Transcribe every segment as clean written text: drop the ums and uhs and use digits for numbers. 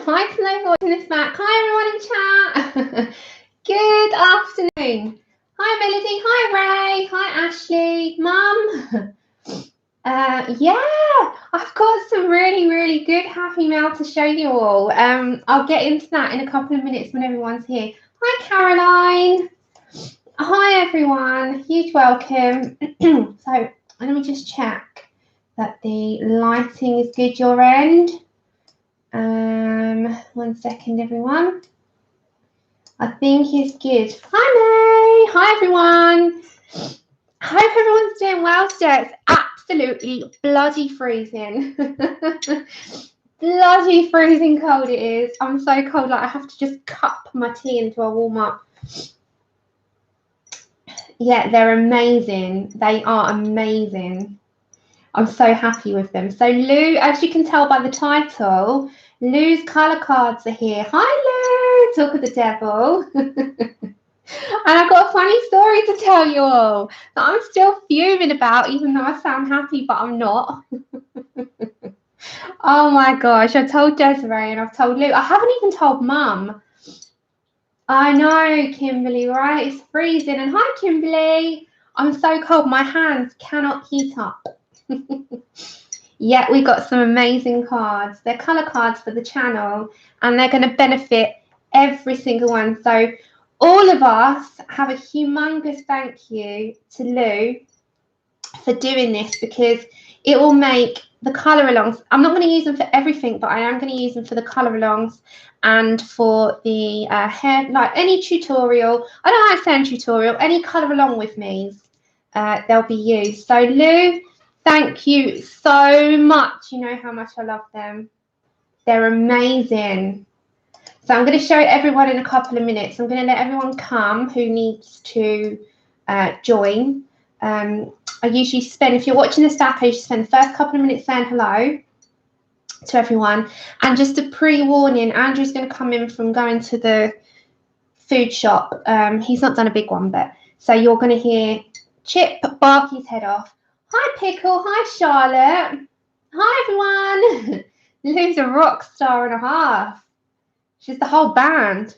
Hi, Chloe, watching this back. Hi, everyone in chat. Good afternoon. Hi, Melody. Hi, Ray. Hi, Ashley. Mum. Yeah, I've got some really good happy mail to show you all. I'll get into that in a couple of minutes when everyone's here. Hi, Caroline. Hi, everyone. Huge welcome. So let me just check that the lighting is good your end. 1 second, everyone. I think it's good. Hi, May. Hi, everyone. I hope everyone's doing well today. It's absolutely bloody freezing. Bloody freezing cold it is. I'm so cold, like I have to just cup my tea until I warm up. Yeah, they're amazing. They are amazing. I'm so happy with them. So Lou, as you can tell by the title, Lou's colour cards are here. Hi Lou, talk of the devil. And I've got a funny story to tell you all that I'm still fuming about, even though I sound happy, but I'm not. Oh my gosh, I told Desiree and I've told Lou. I haven't even told Mum. I know, Kimberly, right? It's freezing. And hi, Kimberly. I'm so cold. My hands cannot heat up. Yeah, we got some amazing cards. They're colour cards for the channel and they're going to benefit every single one. So all of us have a humongous thank you to Lou for doing this, because it will make the colour alongs. I'm not going to use them for everything, but I am going to use them for the colour alongs and for the hair, like any tutorial. I don't like saying tutorial, any colour along with me, they'll be used. So Lou, thank you so much. You know how much I love them. They're amazing. So I'm going to show everyone in a couple of minutes. I'm going to let everyone come who needs to join. I usually spend, if you're watching this back, I usually spend the first couple of minutes saying hello to everyone. And just a pre-warning, Andrew's going to come in from going to the food shop. He's not done a big one, but so you're going to hear Chip bark his head off. Hi, Pickle. Hi, Charlotte. Hi, everyone. Lou's a rock star and a half. She's the whole band.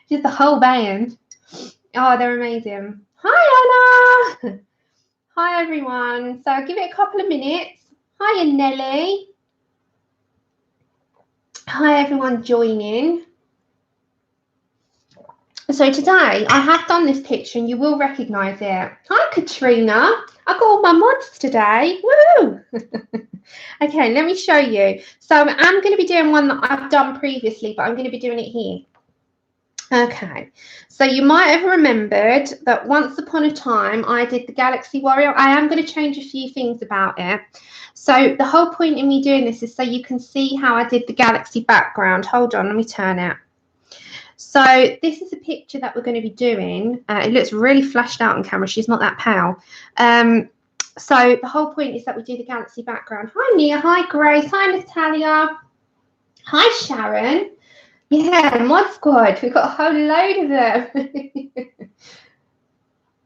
She's the whole band. Oh, they're amazing. Hi, Anna. Hi, everyone. So I'll give it a couple of minutes. Hi, Nelly. Hi, everyone joining. So today I have done this picture and you will recognise it. Hi, Katrina. I got all my mods today. Woo! Okay, let me show you. So I'm going to be doing one that I've done previously, but I'm going to be doing it here. Okay, so you might have remembered that once upon a time I did the Galaxy Warrior. I am going to change a few things about it. So the whole point in me doing this is so you can see how I did the Galaxy background. Hold on, let me turn it. So this is a picture that we're going to be doing. It looks really flashed out on camera. She's not that pale. So the whole point is that we do the Galaxy background. Hi, Nia. Hi, Grace. Hi, Natalia. Hi, Sharon. Yeah, Mod Squad. We've got a whole load of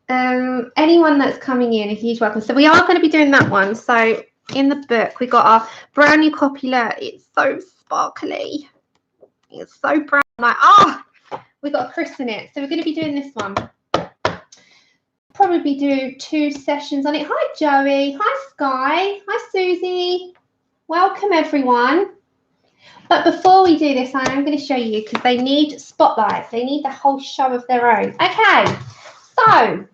them. Anyone that's coming in, a huge welcome. So we are going to be doing that one. So in the book, we got our brand new copy. Look, it's so sparkly. It's so brown. Like, oh, we got a christen it. So we're going to be doing this one. Probably do 2 sessions on it. Hi, Joey. Hi, Sky. Hi, Susie. Welcome, everyone. But before we do this, I am going to show you, because they need spotlights. They need the whole show of their own. Okay, so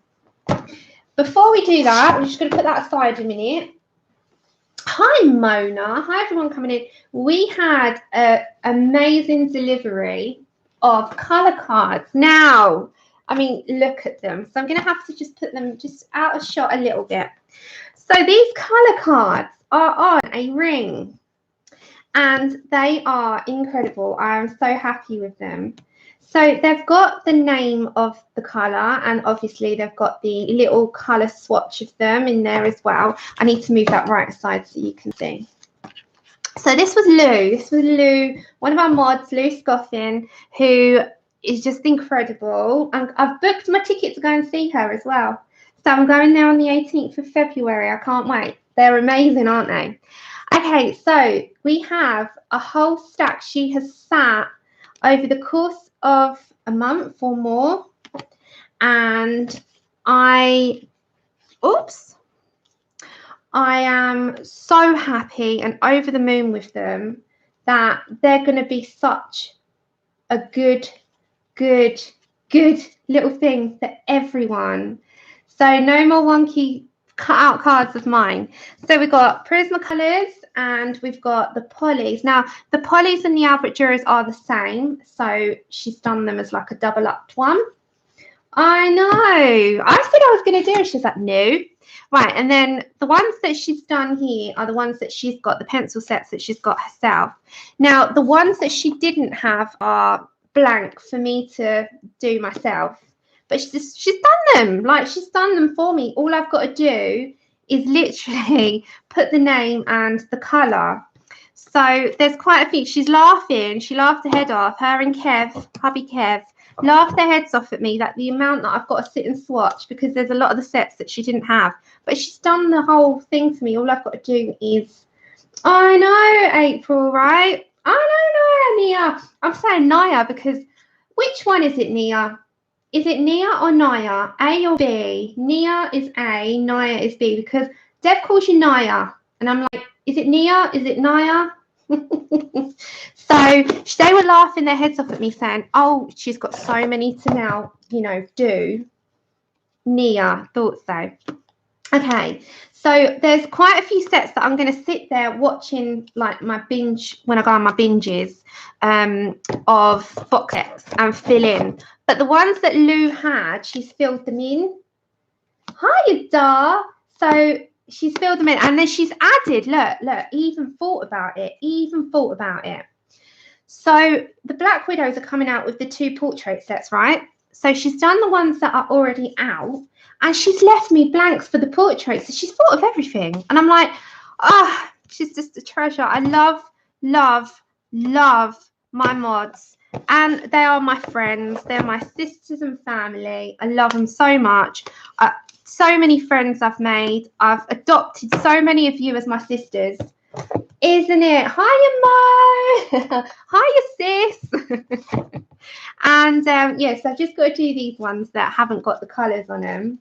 before we do that, we're just going to put that aside a minute. Hi, Mona. Hi, everyone coming in. We had an amazing delivery of colour cards. Now, I mean, look at them. So I'm going to have to just put them just out of shot a little bit. So these colour cards are on a ring. And they are incredible. I am so happy with them. So they've got the name of the colour, and obviously they've got the little colour swatch of them in there as well. I need to move that right side so you can see. So this was Lou. This was Lou, one of our mods, Lou Scoffin, who is just incredible. And I've booked my ticket to go and see her as well. So I'm going there on the 18th of February. I can't wait. They're amazing, aren't they? Okay, so we have a whole stack. She has sat over the course of a month or more, and I am so happy and over the moon with them that they're going to be such a good little thing for everyone. So no more wonky cut out cards of mine. So we've got Prismacolors and we've got the Polys. Now the Polys and the Albert Duras are the same, so she's done them as like a double upped one. I know. I said I was going to do it. She's like, no. Right, and then the ones that she's done here are the ones that she's got, the pencil sets that she's got herself. Now, the ones that she didn't have are blank for me to do myself. But she's done them. Like, she's done them for me. All I've got to do is literally put the name and the colour. So there's quite a few. She's laughing. She laughed her head off. Her and Kev, hubby Kev, laughed their heads off at me that the amount that I've got to sit and swatch, because there's a lot of the sets that she didn't have. But she's done the whole thing for me. All I've got to do is, I know, April, right? I know, Nia. I'm saying Nia because which one is it, Nia? Is it Nia or Naya? A or B? Nia is A, Naya is B, because Dev calls you Naya. And I'm like, is it Nia? Is it Naya? So they were laughing their heads off at me saying, oh, she's got so many to now, you know, do. Nia, thought so. Okay, so there's quite a few sets that I'm going to sit there watching, like my binge, when I go on my binges of box sets and fill in. But the ones that Lou had, she's filled them in. Hiya, Dar. So she's filled them in, and then she's added, look, even thought about it. So the Black Widows are coming out with the 2 portrait sets, right? So she's done the ones that are already out, and she's left me blanks for the portraits. So she's thought of everything. And I'm like, she's just a treasure. I love my mods. And they are my friends. They're my sisters and family. I love them so much. So many friends I've made. I've adopted so many of you as my sisters. Isn't it? Hiya, Mo. Hiya, sis. And yes, I've just got to do these ones that haven't got the colours on them.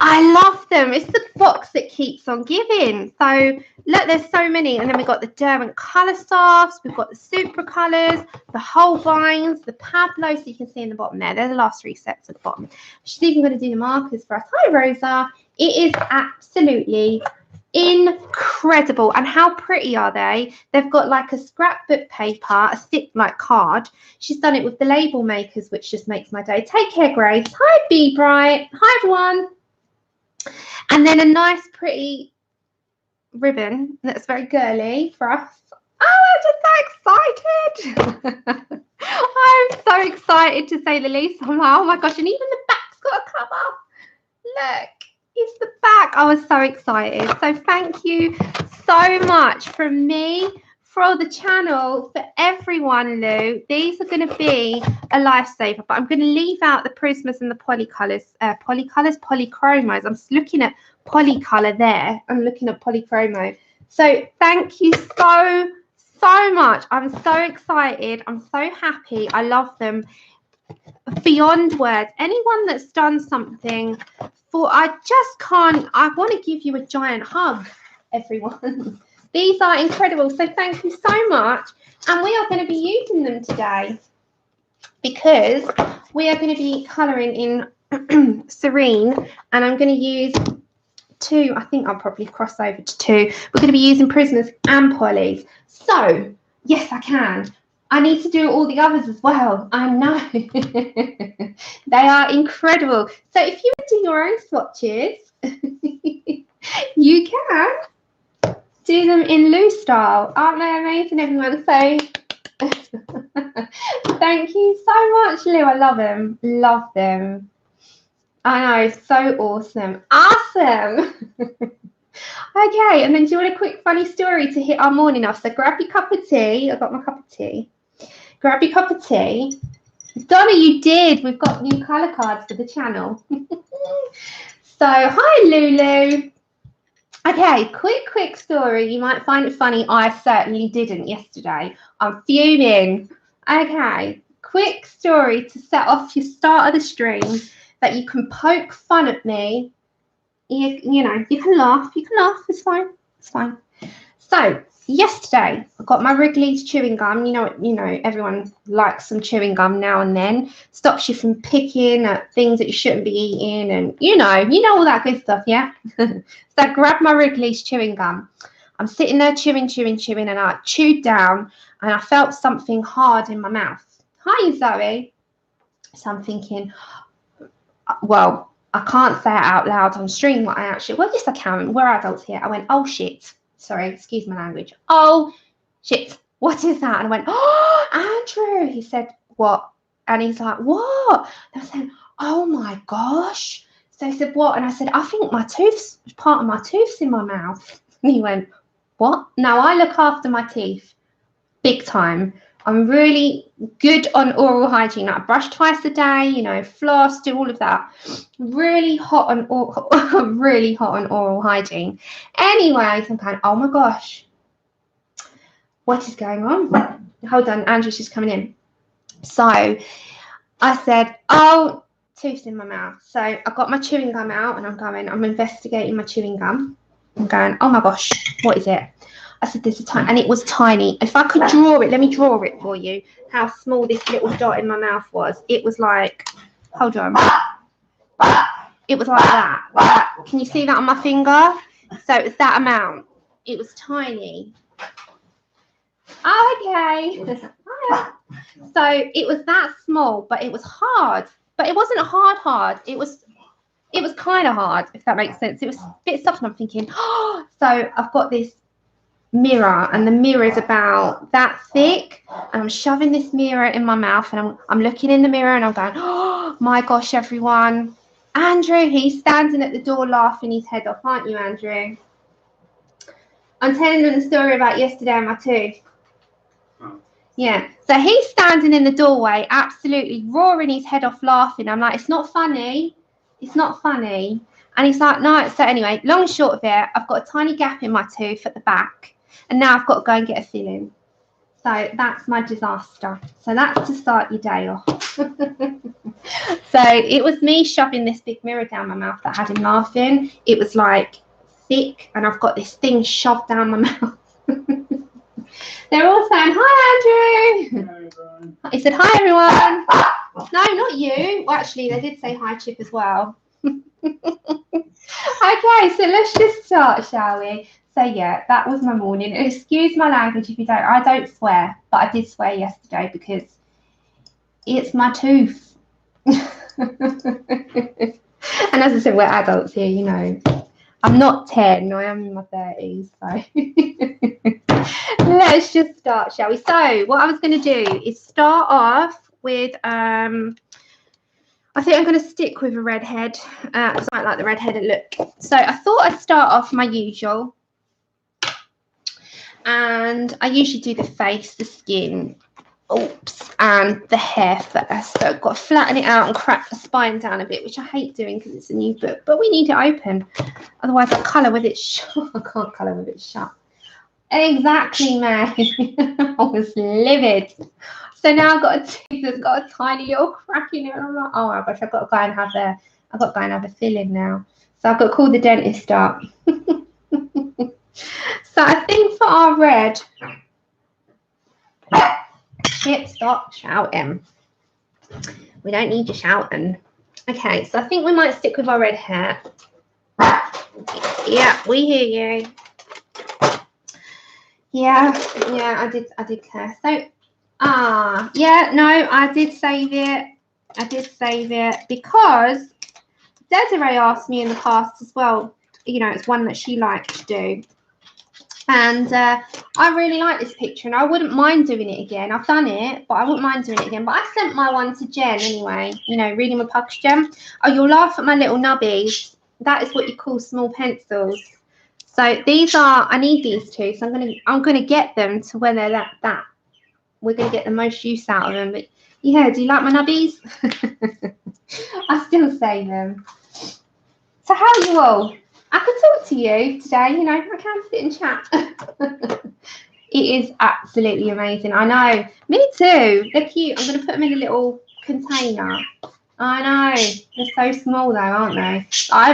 I love them. It's the box that keeps on giving. So look, there's so many. And then we've got the Derwent Colour Softs. We've got the Supra Colours, the Holbeins, the Pablo. So you can see in the bottom there. They're the last 3 sets at the bottom. She's even going to do the markers for us. Hi, Rosa. It is absolutely incredible. And how pretty are they? They've got like a scrapbook paper, a thick like card. She's done it with the label makers, which just makes my day. Take care, Grace. Hi, Be Bright. Hi, everyone. And then a nice pretty ribbon that's very girly for us. Oh, I'm just so excited. I'm so excited to say the least. I'm like, oh my gosh, and even the back's got a cover. Look, it's the back. I was so excited. So thank you so much from me, for the channel, for everyone, Lou. These are going to be a lifesaver, but I'm going to leave out the Prismas and the polychromos. I'm looking at polycolor there. I'm looking at polychromo. So thank you so much. I'm so excited. I'm so happy. I love them beyond words. Anyone that's done something for, I just can't, I want to give you a giant hug, everyone. These are incredible. So thank you so much. And we are going to be using them today because we are going to be colouring in Serene, and I'm going to use 2. I think I'll probably cross over to 2. We're going to be using Prismas and Polys. So, yes, I can. I need to do all the others as well. I know. They are incredible. So if you do your own swatches, you can do them in Lou style. Aren't they amazing, everyone? So thank you so much, Lou. I love them. Love them. I know, so awesome. Awesome. Okay, and then do you want a quick funny story to hit our morning off? So grab your cup of tea. I've got my cup of tea. Grab your cup of tea. Donna, you did. We've got new colour cards for the channel. So, hi, Lulu. Okay, quick story. You might find it funny. I certainly didn't yesterday. I'm fuming. Okay, quick story to set off your start of the stream that you can poke fun at me. You know, you can laugh. It's fine. It's fine. So yesterday, I got my Wrigley's chewing gum. You know, everyone likes some chewing gum now and then. Stops you from picking at things that you shouldn't be eating, and you know all that good stuff, yeah. So I grabbed my Wrigley's chewing gum. I'm sitting there chewing, and I chewed down, and I felt something hard in my mouth. Hi, Zoe. So I'm thinking, well, I can't say it out loud on stream. What I actually, well, yes, I can. We're adults here. I went, oh shit. Sorry, excuse my language. Oh shit, what is that? And I went, oh, Andrew. He said, what? And he's like, what? And I said, oh my gosh. So he said, what? And I said, I think part of my tooth's in my mouth. And he went, what? Now I look after my teeth big time. I'm really good on oral hygiene. I brush twice a day, you know, floss, do all of that. Really hot on oral hygiene. Anyway, I'm kind of, oh my gosh, what is going on? Hold on, Andrew's just coming in. So I said, oh, tooth's in my mouth. So I got my chewing gum out and I'm investigating my chewing gum. I'm going, oh my gosh, what is it? I said, there's a tiny, and it was tiny. If I could draw it, let me draw it for you, how small this little dot in my mouth was. It was like, hold on. It was like that. Can you see that on my finger? So it was that amount. It was tiny. Okay. So it was that small, but it was hard. But it wasn't hard. It was kind of hard, if that makes sense. It was a bit soft, and I'm thinking, oh, so I've got this mirror, and the mirror is about that thick, and I'm shoving this mirror in my mouth, and I'm looking in the mirror, and I'm going, oh my gosh, everyone, Andrew, he's standing at the door laughing his head off, aren't you, Andrew? I'm telling them the story about yesterday and my tooth. Yeah, so he's standing in the doorway absolutely roaring his head off laughing. I'm like, it's not funny, and he's like, no. So anyway, long and short of it, I've got a tiny gap in my tooth at the back. And now I've got to go and get a filling. So that's my disaster. So that's to start your day off. So it was me shoving this big mirror down my mouth that had him laughing. It was like thick, and I've got this thing shoved down my mouth. They're all saying, hi, Andrew. Hi, everyone. He said, hi, everyone. No, not you. Well, actually, they did say hi, Chip, as well. Okay, so let's just start, shall we? So yeah, that was my morning. Excuse my language if you don't. I don't swear, but I did swear yesterday because it's my tooth. And as I said, we're adults here, you know. I'm not 10, I am in my 30s. So let's just start, shall we? So what I was going to do is start off with, I think I'm going to stick with a redhead because I like the redheaded look. So I thought I'd start off my usual. And I usually do the face, the skin, and the hair first. So I've got to flatten it out and crack the spine down a bit, which I hate doing because it's a new book. But we need it open. Otherwise, I colour with it shut. I can't colour with it shut. Exactly, man. I was livid. So now I've got a tooth that's got a tiny little crack in it. And I'm like, oh my gosh, I've got to go and have a filling now. So I've got to call the dentist up. So I think for our red, stop shouting. We don't need you shouting. Okay, so I think we might stick with our red hair. Yeah, we hear you. Yeah, I did care. So, yeah, no, I did save it because Desiree asked me in the past as well. You know, it's one that she liked to do. And I really like this picture, and I wouldn't mind doing it again. I've done it, but I wouldn't mind doing it again. But I sent my one to Jen anyway, you know, Reading with Pucks Jen. Oh, you'll laugh at my little nubbies. That is what you call small pencils. So these are, I need these two, so I'm gonna get them to where they're that. We're gonna get the most use out of them. But yeah, do you like my nubbies? I still say them. So how are you all? I could talk to you today, you know, I can sit and chat. It is absolutely amazing. I know. Me too. They're cute. I'm going to put them in a little container. I know. They're so small though, aren't they? I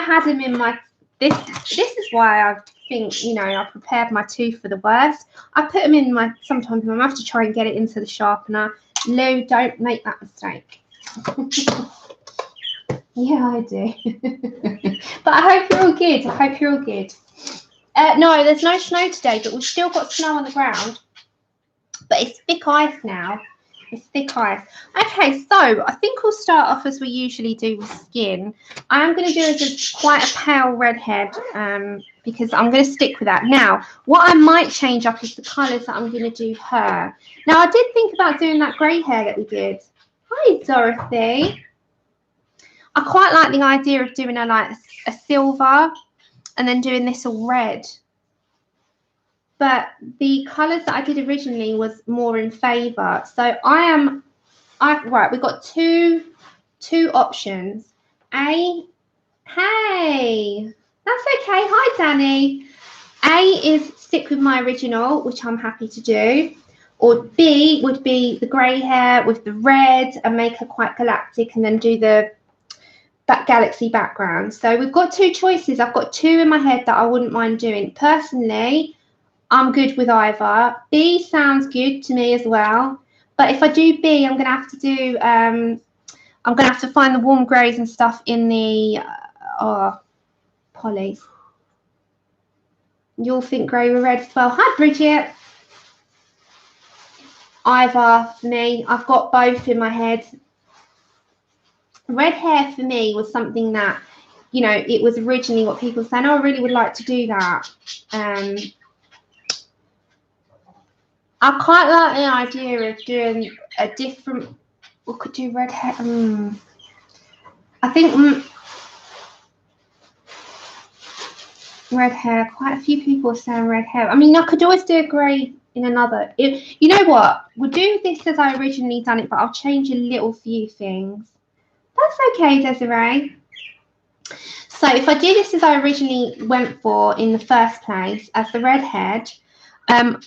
had them in my, this is why I think, you know, I prepared my tooth for the worst. I put them in my, sometimes I have to try and get it into the sharpener. Lou, don't make that mistake. Yeah, I do. But I hope you're all good. I hope you're all good. No, there's no snow today, but we've still got snow on the ground. But it's thick ice now. It's thick ice. Okay, so I think we'll start off as we usually do with skin. I am going to do quite a pale redhead because I'm going to stick with that. Now, what I might change up is the colours that I'm going to do her. Now, I did think about doing that grey hair that we did. Hi, Dorothy. I quite like the idea of doing her like a silver and then doing this all red. But the colours that I did originally was more in favour. So right, we've got two options. Hey, that's okay. Hi, Danny. A is stick with my original, which I'm happy to do. Or B would be the grey hair with the red and make her quite galactic and then do the galaxy background. So we've got two choices. I've got two in my head that I wouldn't mind doing. Personally, I'm good with either. B sounds good to me as well. But if I do B, I'm going to have to do, I'm going to have to find the warm greys and stuff in the Polys. You'll think grey with red as well. Hi, Bridget. Either for me. I've got both in my head. Red hair for me was something that, you know, it was originally what people were saying, oh, I really would like to do that. I quite like the idea of doing a different, we could do red hair. I think red hair, quite a few people are saying red hair. I mean, I could always do a grey in another. You know what? We'll do this as I originally done it, but I'll change a little few things. That's okay, Desiree. So if I do this as I originally went for in the first place, as the redhead,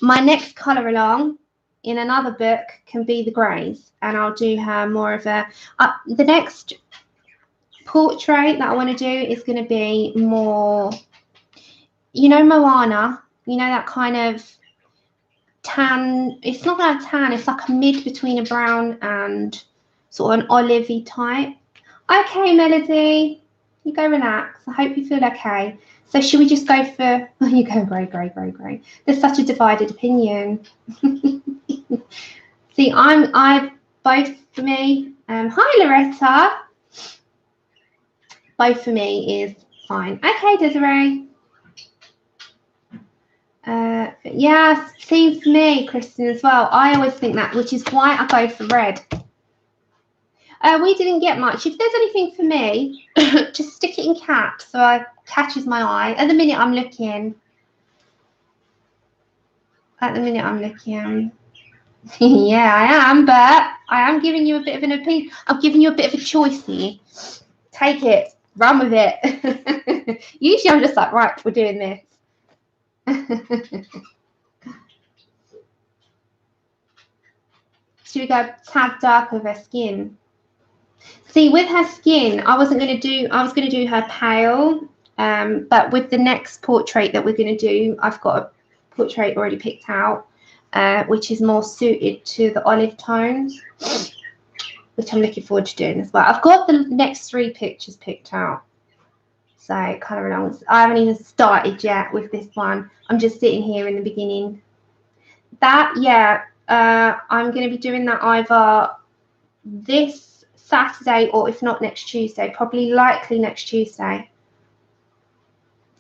my next colour along in another book can be the greys, and I'll do her more of a, the next portrait that I want to do is going to be more, you know, Moana, you know, that kind of tan, it's not like a tan, it's like a mid between a brown and sort of an olivey type. Okay, Melody, you go relax. I hope you feel okay. So should we just go for, oh, you go grey, grey, grey, grey. There's such a divided opinion. See, I both for me. Hi, Loretta. Both for me is fine. Okay, Desiree. Yeah, same for me, Kristen, as well. I always think that, which is why I go for red. We didn't get much. If there's anything for me, just stick it in caps so it catches my eye. At the minute I'm looking. Yeah, I am, but I am giving you a bit of an opinion. I'm giving you a bit of a choice here. Take it. Run with it. Usually I'm just like, right, we're doing this. Should we go tad dark with her skin? See, with her skin, I was going to do her pale, but with the next portrait that we're going to do, I've got a portrait already picked out, which is more suited to the olive tones, which I'm looking forward to doing as well. I've got the next 3 pictures picked out. So colour along. I haven't even started yet with this one. I'm just sitting here in the beginning. That, yeah, I'm going to be doing that either this Saturday or if not next Tuesday, probably likely next Tuesday.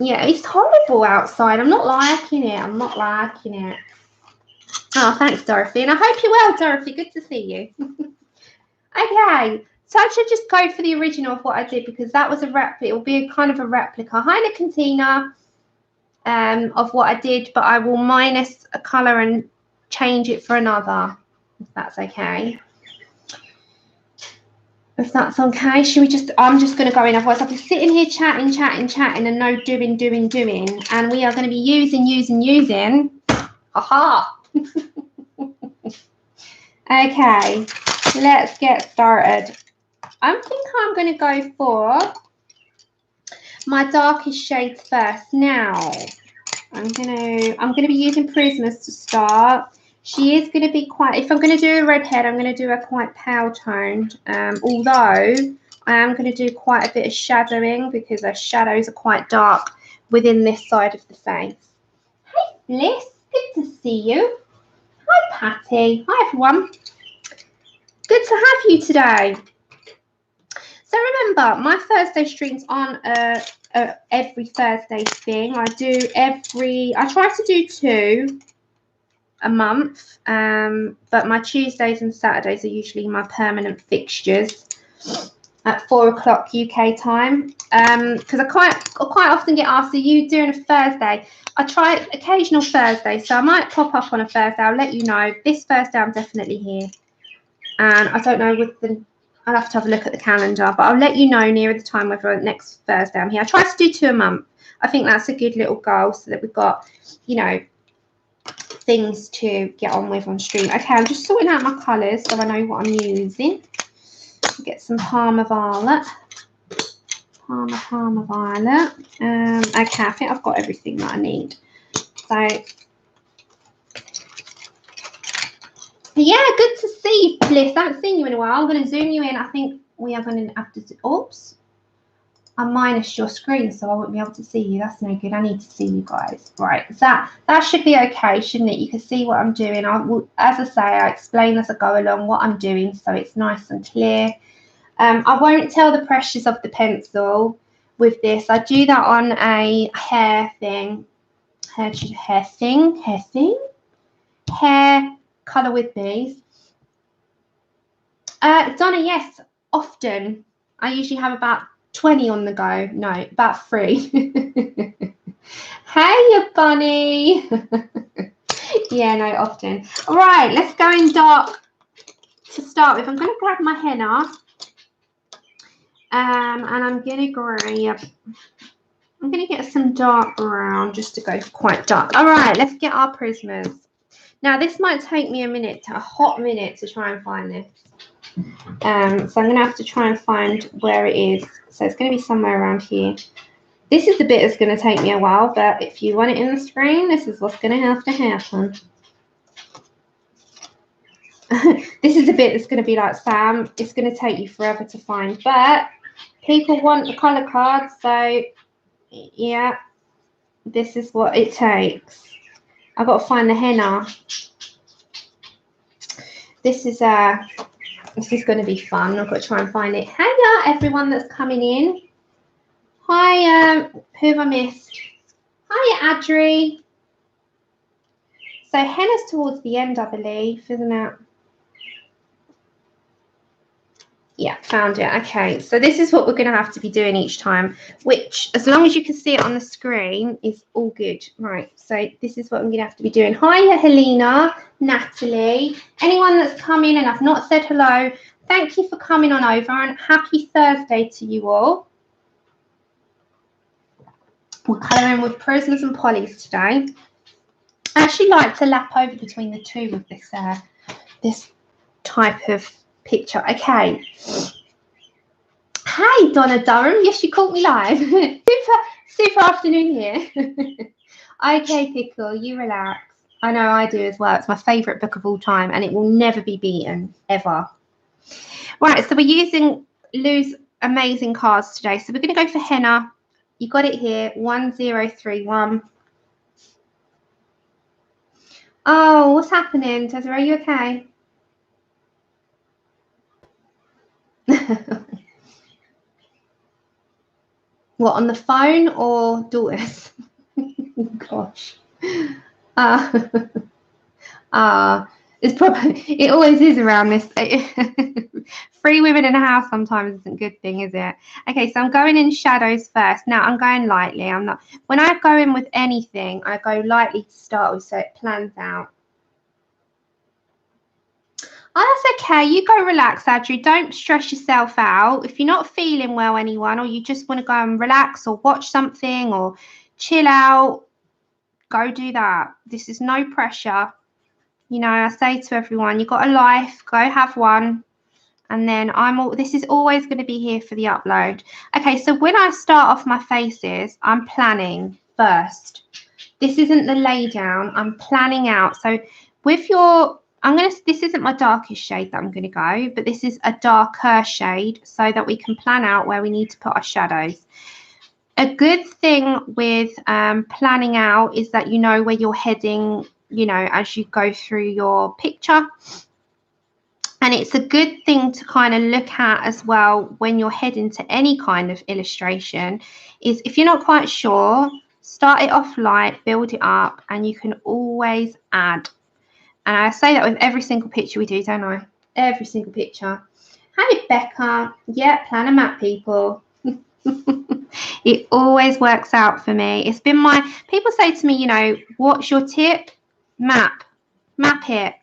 Yeah, it's horrible outside. I'm not liking it. Oh, thanks, Dorothy. And I hope you're well, Dorothy. Good to see you. Okay, so I should just go for the original of what I did because that was a replica. It will be a kind of a replica. Hi, Nick and Tina, of what I did, but I will minus a colour and change it for another, if that's okay. If that's okay, should we just, I'm just going to go in, otherwise I'll be sitting here chatting and no doing. And we are going to be using. Aha! Okay, let's get started. I think I'm going to go for my darkest shades first. Now, I'm gonna be using Prismas to start. She is going to be quite, if I'm going to do a redhead, I'm going to do her quite pale toned, although I am going to do quite a bit of shadowing because her shadows are quite dark within this side of the face. Hey Bliss, good to see you. Hi Patty, hi everyone. Good to have you today. So remember, my Thursday streams aren't every Thursday thing. I try to do 2 a month, but my Tuesdays and Saturdays are usually my permanent fixtures at 4 o'clock UK time, because I quite often get asked, are you doing a Thursday? I try occasional Thursday, so I might pop up on a Thursday. I'll let you know. This Thursday I'm definitely here, and I don't know I'll have to have a look at the calendar, but I'll let you know nearer the time whether next Thursday I'm here. I try to do 2 a month. I think that's a good little goal so that we've got, you know, things to get on with on stream. Okay, I'm just sorting out my colours so I know what I'm using. Get some Parma Violet. Parma Violet. Okay, I think I've got everything that I need. So, yeah, good to see you, Bliss. I haven't seen you in a while. I'm going to zoom you in. I think we are going to have to do, oops. I minus your screen, so I won't be able to see you. That's no good. I need to see you guys. Right, that should be okay, shouldn't it? You can see what I'm doing. I will, as I say, I explain as I go along what I'm doing, so it's nice and clear. I won't tell the pressures of the pencil with this. I do that on a hair colour with bees. Donna, yes, often. I usually have about 20 on the go. No, about 3. Hey, you bunny. Yeah, no, often. All right, let's go in dark to start with. I'm going to grab my henna. And I'm going to get some dark brown just to go quite dark. All right, let's get our Prismas. Now, this might take me a hot minute to try and find this. So I'm going to have to try and find where it is. So it's going to be somewhere around here. This is the bit that's going to take me a while, but if you want it in the screen, this is what's going to have to happen. This is the bit that's going to be like, Sam, it's going to take you forever to find. But people want the colour cards, so yeah, this is what it takes. I've got to find the henna. This is going to be fun. I've got to try and find it. Hiya, everyone that's coming in. Hi, who have I missed? Hiya, Adri. So henna's towards the end, I believe, isn't it? Yeah, found it. Okay, so this is what we're going to have to be doing each time, which, as long as you can see it on the screen, is all good. Right, so this is what I'm going to have to be doing. Hiya, Helena, Natalie, anyone that's come in and I've not said hello, thank you for coming on over, and happy Thursday to you all. We're colouring with Prismas and Polys today. I actually like to lap over between the 2 with this type of picture. Okay. Hi, Donna Durham. Yes, you caught me live. super afternoon here. Okay, Pickle, you relax. I know I do as well. It's my favourite book of all time, and it will never be beaten, ever. Right, so we're using Lou's amazing cards today. So we're going to go for henna. You got it here, 1031. Oh, what's happening, Tessa? Are you okay? What, on the phone or daughters? Gosh. It's probably, it always is around this. 3 women in a house sometimes isn't a good thing, is it? Okay, so I'm going in shadows first. Now I'm going lightly. I'm not, when I go in with anything, I go lightly to start with so it plans out. Oh, that's okay. You go relax, Adri. Don't stress yourself out. If you're not feeling well, anyone, or you just want to go and relax or watch something or chill out, go do that. This is no pressure. You know, I say to everyone, you've got a life, go have one. And then this is always going to be here for the upload. Okay, so when I start off my faces, I'm planning first. This isn't the lay down, I'm planning out. So with your, this isn't my darkest shade that I'm going to go, but this is a darker shade so that we can plan out where we need to put our shadows. A good thing with planning out is that you know where you're heading, you know, as you go through your picture. And it's a good thing to kind of look at as well when you're heading to any kind of illustration, is if you're not quite sure, start it off light, build it up, and you can always add. And I say that with every single picture we do, don't I? Every single picture. Hi, Becca. Yeah, plan a map, people. It always works out for me. It's been people say to me, you know, what's your tip? Map it.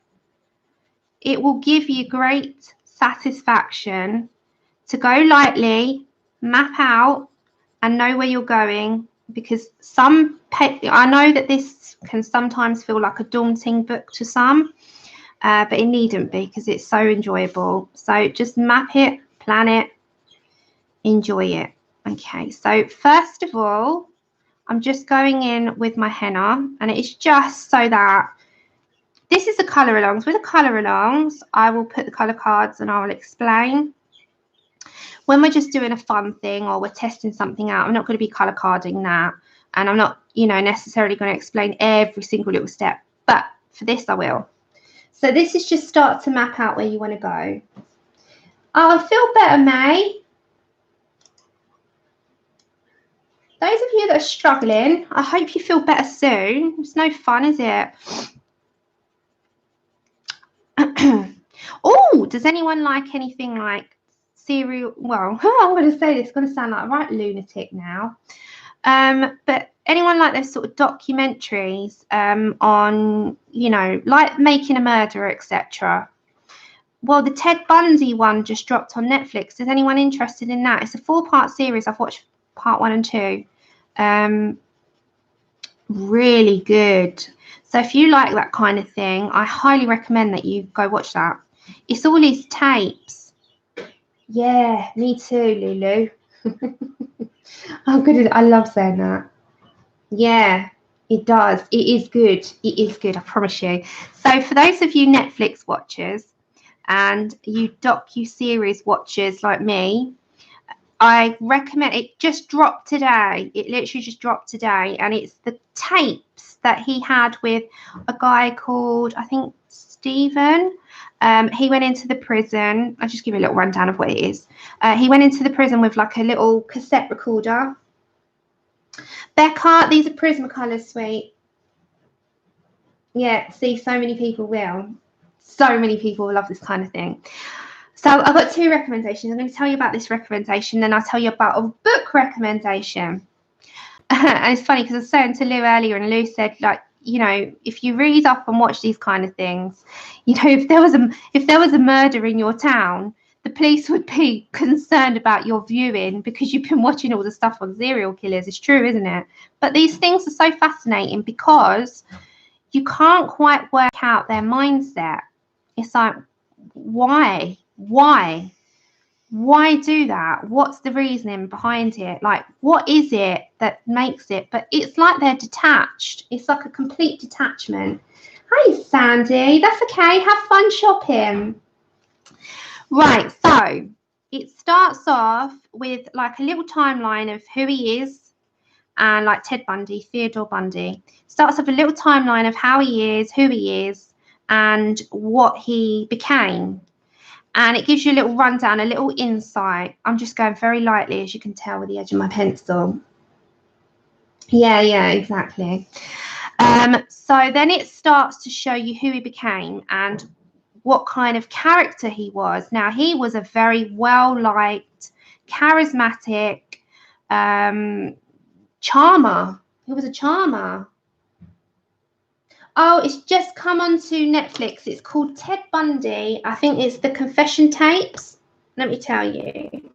It will give you great satisfaction to go lightly, map out, and know where you're going, because I know that this can sometimes feel like a daunting book to some, but it needn't be, because it's so enjoyable. So just map it, plan it, enjoy it. Okay, so first of all, I'm just going in with my henna, and it's just so that this is the colour alongs. With the colour alongs, I will put the colour cards and I will explain. When we're just doing a fun thing or we're testing something out, I'm not going to be colour carding that. And I'm not, you know, necessarily going to explain every single little step. But for this, I will. So this is just start to map out where you want to go. Oh, I feel better, May. Those of you that are struggling, I hope you feel better soon. It's no fun, is it? Oh, does anyone like anything like serial? Well, I'm going to say this, it's going to sound like a right lunatic now. But anyone like those sort of documentaries on, you know, like Making a Murderer, etc. Well, the Ted Bundy one just dropped on Netflix. Is anyone interested in that? It's a 4-part series. I've watched part 1 and 2. Really good. So if you like that kind of thing, I highly recommend that you go watch that. It's all these tapes. Yeah, me too, Lulu. I'm good. I love saying that. Yeah, it does. It is good. It is good, I promise you. So for those of you Netflix watchers and you docu-series watchers like me, I recommend it. Just dropped today. It literally just dropped today, and it's the tapes that he had with a guy called, I think, Stephen. He went into the prison. I'll just give you a little rundown of what it is. He went into the prison with like a little cassette recorder. Becca, these are Prismacolors, sweet. Yeah, see, so many people will. So many people will love this kind of thing. So I've got 2 recommendations. I'm going to tell you about this recommendation, then I'll tell you about a book recommendation. And it's funny because I was saying to Lou earlier, and Lou said, like, you know, if you read up and watch these kind of things, you know, if there was a murder in your town, the police would be concerned about your viewing because you've been watching all the stuff on serial killers. It's true, isn't it? But these things are so fascinating because you can't quite work out their mindset. It's like, why do that? What's the reasoning behind it? Like, what is it that makes it? But it's like they're detached. It's like a complete detachment. Hi, Sandy. That's okay. Have fun shopping. Right, so it starts off with like a little timeline of who he is, and like Ted Bundy, Theodore Bundy. Starts off a little timeline of how he is, who he is, and what he became. And it gives you a little rundown, a little insight. I'm just going very lightly, as you can tell, with the edge of my pencil. Yeah, exactly. So then it starts to show you who he became and what kind of character he was. Now, he was a very well-liked, charismatic charmer. He was a charmer. Oh, it's just come onto Netflix. It's called Ted Bundy. I think it's the Confession Tapes. Let me tell you.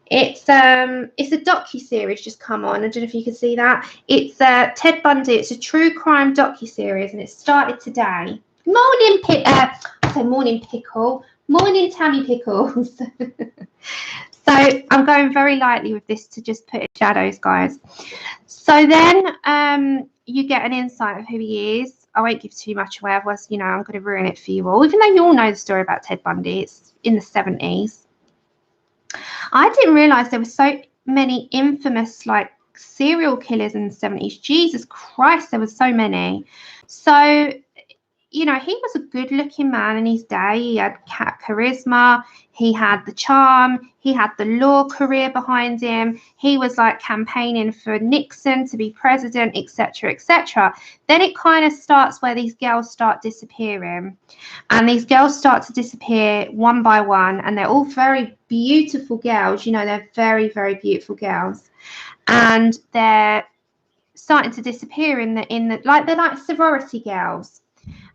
It's a docu-series just come on. I don't know if you can see that. It's Ted Bundy. It's a true crime docu-series, and it started today. Morning, Pickle. Morning, Tammy Pickles. So I'm going very lightly with this to just put in shadows, guys. So then you get an insight of who he is. I won't give too much away, otherwise, you know, I'm going to ruin it for you all. Even though you all know the story about Ted Bundy, it's in the 70s. I didn't realise there were so many infamous, like, serial killers in the 70s. Jesus Christ, there were so many. So, you know, he was a good-looking man in his day. He had charisma. He had the charm. He had the law career behind him. He was, like, campaigning for Nixon to be president, etc., etc. Then it kind of starts where these girls start disappearing. And these girls start to disappear one by one. And they're all very beautiful girls. You know, they're very, very beautiful girls. And they're starting to disappear in the like, they're like sorority girls.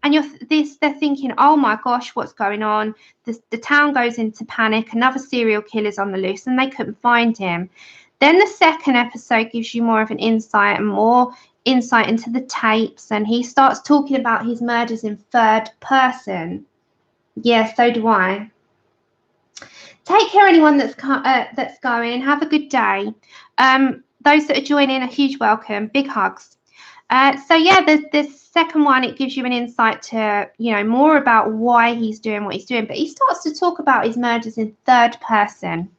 And they're thinking, oh my gosh, what's going on? The town goes into panic. Another serial killer's on the loose, and they couldn't find him. Then the second episode gives you more of an insight and more insight into the tapes, and he starts talking about his murders in third person. Yeah, so do I. Take care, anyone that's going. Have a good day. Those that are joining, a huge welcome. Big hugs. So yeah, the second one, it gives you an insight to, you know, more about why he's doing what he's doing. But he starts to talk about his murders in third person.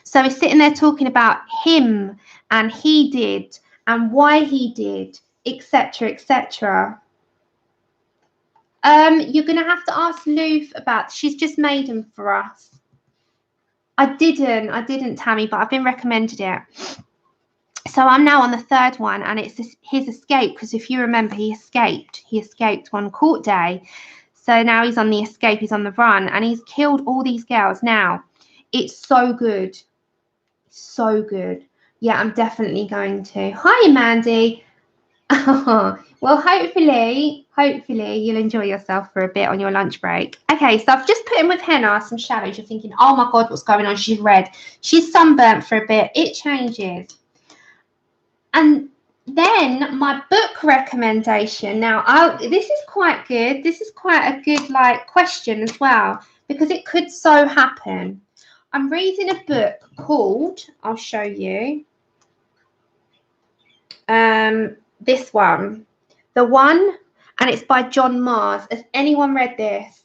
So he's sitting there talking about him and he did and why he did, etc., etc. You're going to have to ask Lou about. She's just made them for us. I didn't, Tammy, but I've been recommended it. So I'm now on the third one, and it's his escape, because if you remember, he escaped one court day. So now he's on the escape, he's on the run, and he's killed all these girls. Now, it's so good. So good. Yeah, I'm definitely going to. Hi, Mandy. Well, hopefully you'll enjoy yourself for a bit on your lunch break. Okay, so I've just put in with henna some shadows. You're thinking, oh my God, what's going on? She's red. She's sunburnt for a bit. It changes. And then my book recommendation. Now, this is quite good. This is quite a good, like, question as well, because it could so happen. I'm reading a book called, I'll show you, this one. The One, and it's by John Mars. Has anyone read this?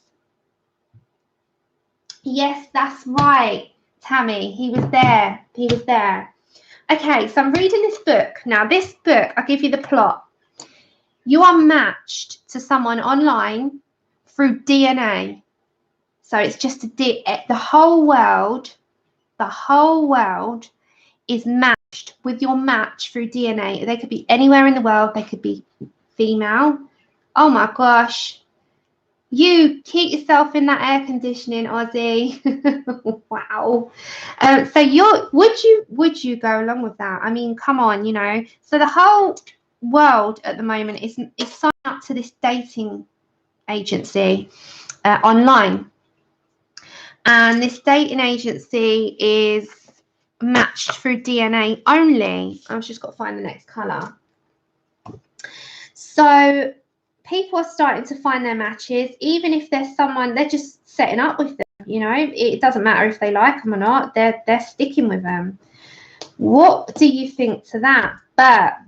Yes, that's right, Tammy. He was there. He was there. Okay, so I'm reading this book. Now, this book, I'll give you the plot. You are matched to someone online through DNA. So it's just the whole world is matched with your match through DNA. They could be anywhere in the world. They could be female. Oh my gosh. You keep yourself in that air conditioning, Ozzy. Wow. So would you go along with that? I mean, come on, you know. So the whole world at the moment is signed up to this dating agency online. And this dating agency is matched through DNA only. I've just got to find the next colour. So people are starting to find their matches, even if there's someone, they're just setting up with them, you know. It doesn't matter if they like them or not, they're sticking with them. What do you think to that? But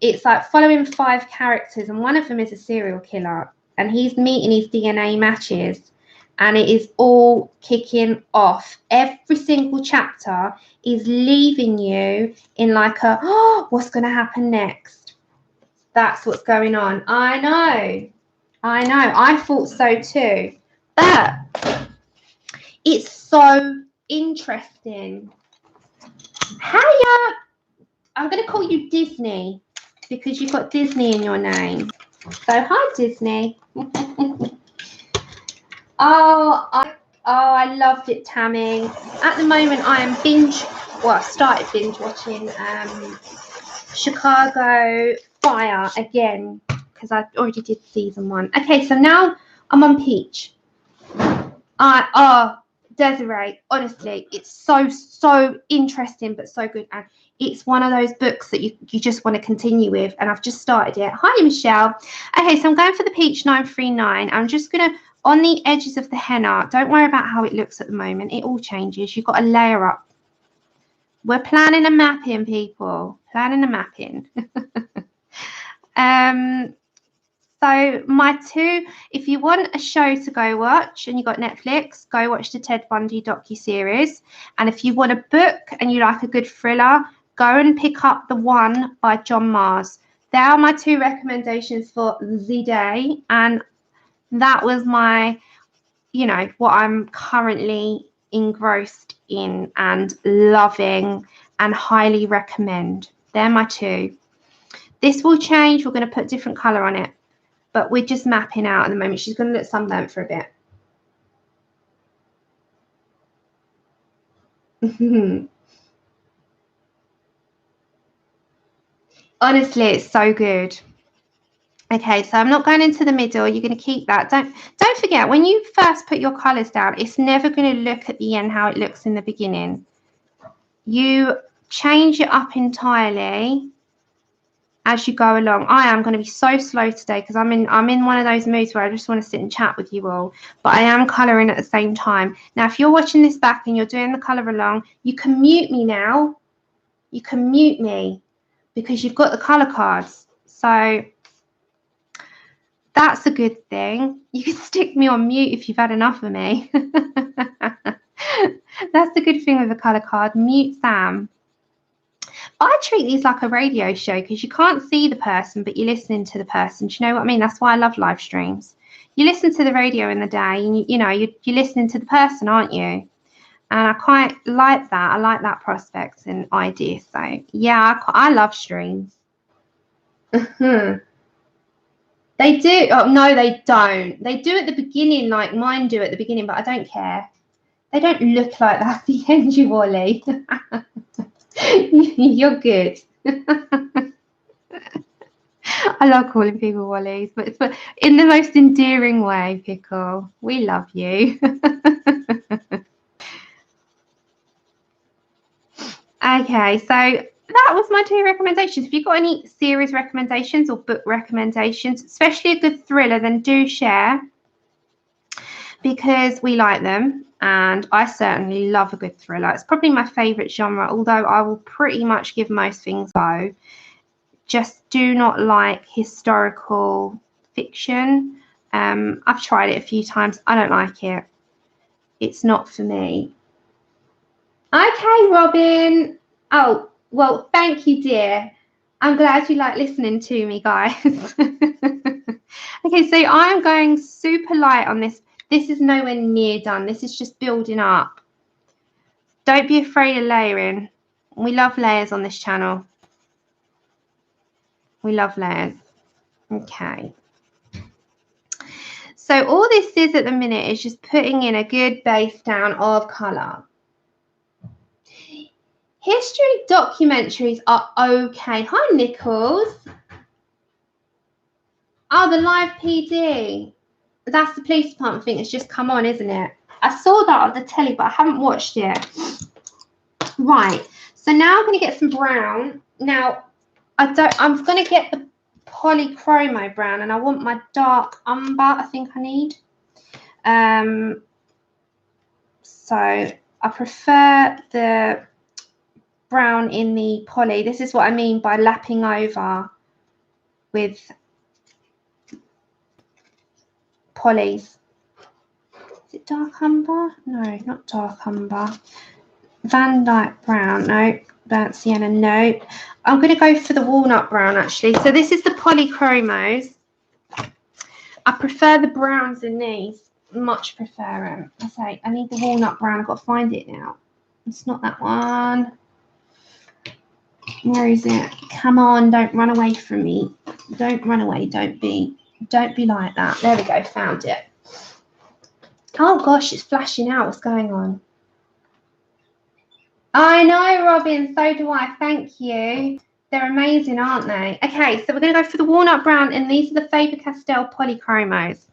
it's like following 5 characters, and one of them is a serial killer, and he's meeting his DNA matches, and it is all kicking off. Every single chapter is leaving you in like a, oh, what's going to happen next? That's what's going on. I know. I thought so too. But it's so interesting. Hiya. I'm going to call you Disney because you've got Disney in your name. So hi, Disney. I loved it, Tammy. At the moment, I am I started binge watching Chicago Fire again. because I already did season 1. Okay, so now I'm on peach. Desiree, honestly, it's so interesting but so good, and it's one of those books that you just want to continue with, and I've just started it. Hi Michelle. Okay, so I'm going for the peach 939. I'm just gonna, on the edges of the henna, don't worry about how it looks at the moment, it all changes. You've got to layer up. We're planning a mapping, people, planning a mapping. So my 2, if you want a show to go watch and you got Netflix, go watch the Ted Bundy docu-series. And if you want a book and you like a good thriller, go and pick up The One by John Mars. They are my 2 recommendations for the day. And that was my, you know, what I'm currently engrossed in and loving and highly recommend. They're my 2. This will change. We're going to put different colour on it. But we're just mapping out at the moment. She's going to look sunburnt for a bit. Honestly, it's so good. Okay, so I'm not going into the middle. You're going to keep that. Don't forget, when you first put your colours down, it's never going to look at the end how it looks in the beginning. You change it up entirely as you go along. I am going to be so slow today because I'm in one of those moods where I just want to sit and chat with you all, but I am colouring at the same time. Now, if you're watching this back and you're doing the colour along, you can mute me now. You can mute me because you've got the colour cards. So that's a good thing. You can stick me on mute if you've had enough of me. That's the good thing with a colour card. Mute Sam. I treat these like a radio show because you can't see the person, but you're listening to the person. Do you know what I mean? That's why I love live streams. You listen to the radio in the day and, you're listening to the person, aren't you? And I quite like that. I like that prospect and idea. So, yeah, I love streams. They do. Oh, no, they don't. They do at the beginning, like mine do at the beginning, but I don't care. They don't look like that at the end, you Wally. You're good. I love calling people Wallies, but in the most endearing way, Pickle. We love you. Okay, so that was my 2 recommendations. If you've got any series recommendations or book recommendations, especially a good thriller, then do share because we like them. And I certainly love a good thriller. It's probably my favourite genre, although I will pretty much give most things a go. Just do not like historical fiction. I've tried it a few times. I don't like it. It's not for me. Okay, Robin. Oh, well, thank you, dear. I'm glad you like listening to me, guys. Okay, so I'm going super light on this. This is nowhere near done. This is just building up. Don't be afraid of layering. We love layers on this channel. We love layers. Okay. So all this is at the minute is just putting in a good base down of colour. History documentaries are okay. Hi, Nichols. Oh, the live PD. That's the police department thing. It's just come on, isn't it? I saw that on the telly, but I haven't watched it. Right. So now I'm going to get some brown. Now, I'm going to get the polychromo brown, and I want my dark umber. I think I need. So I prefer the brown in the poly. This is what I mean by lapping over with polys. Is it dark umber? No, not dark umber. Van Dyke brown. No. Burnt sienna. No. I'm going to go for the walnut brown actually. So this is the polychromos. I prefer the browns in these. Much prefer them. I say I need the walnut brown. I've got to find it now. It's not that one. Where is it? Come on, don't run away from me. Don't run away. Don't be like that. There we go. Found it. Oh gosh, it's flashing out. What's going on? I know, Robin. So do I. Thank you. They're amazing, aren't they? Okay, so we're going to go for the walnut brown, and these are the Faber-Castell polychromos.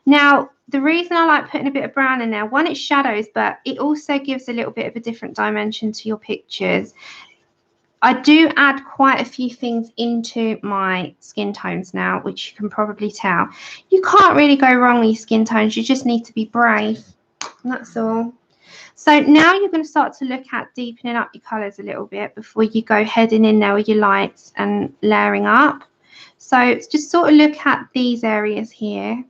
Now, the reason I like putting a bit of brown in there, one, it shadows, but it also gives a little bit of a different dimension to your pictures. I do add quite a few things into my skin tones now, which you can probably tell. You can't really go wrong with your skin tones. You just need to be brave. And that's all. So now you're going to start to look at deepening up your colours a little bit before you go heading in there with your lights and layering up. So just sort of look at these areas here.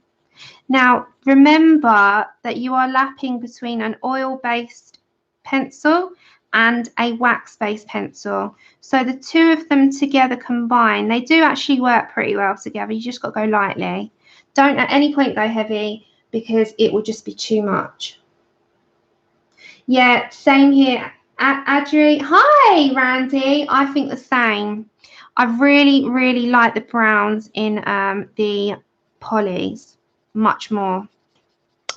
Now, remember that you are lapping between an oil-based pencil and a wax-based pencil. So the two of them together combined, they do actually work pretty well together. You just got to go lightly. Don't at any point go heavy because it will just be too much. Yeah, same here. Adri, hi, Randy. I think the same. I really, really like the browns in the polys much more.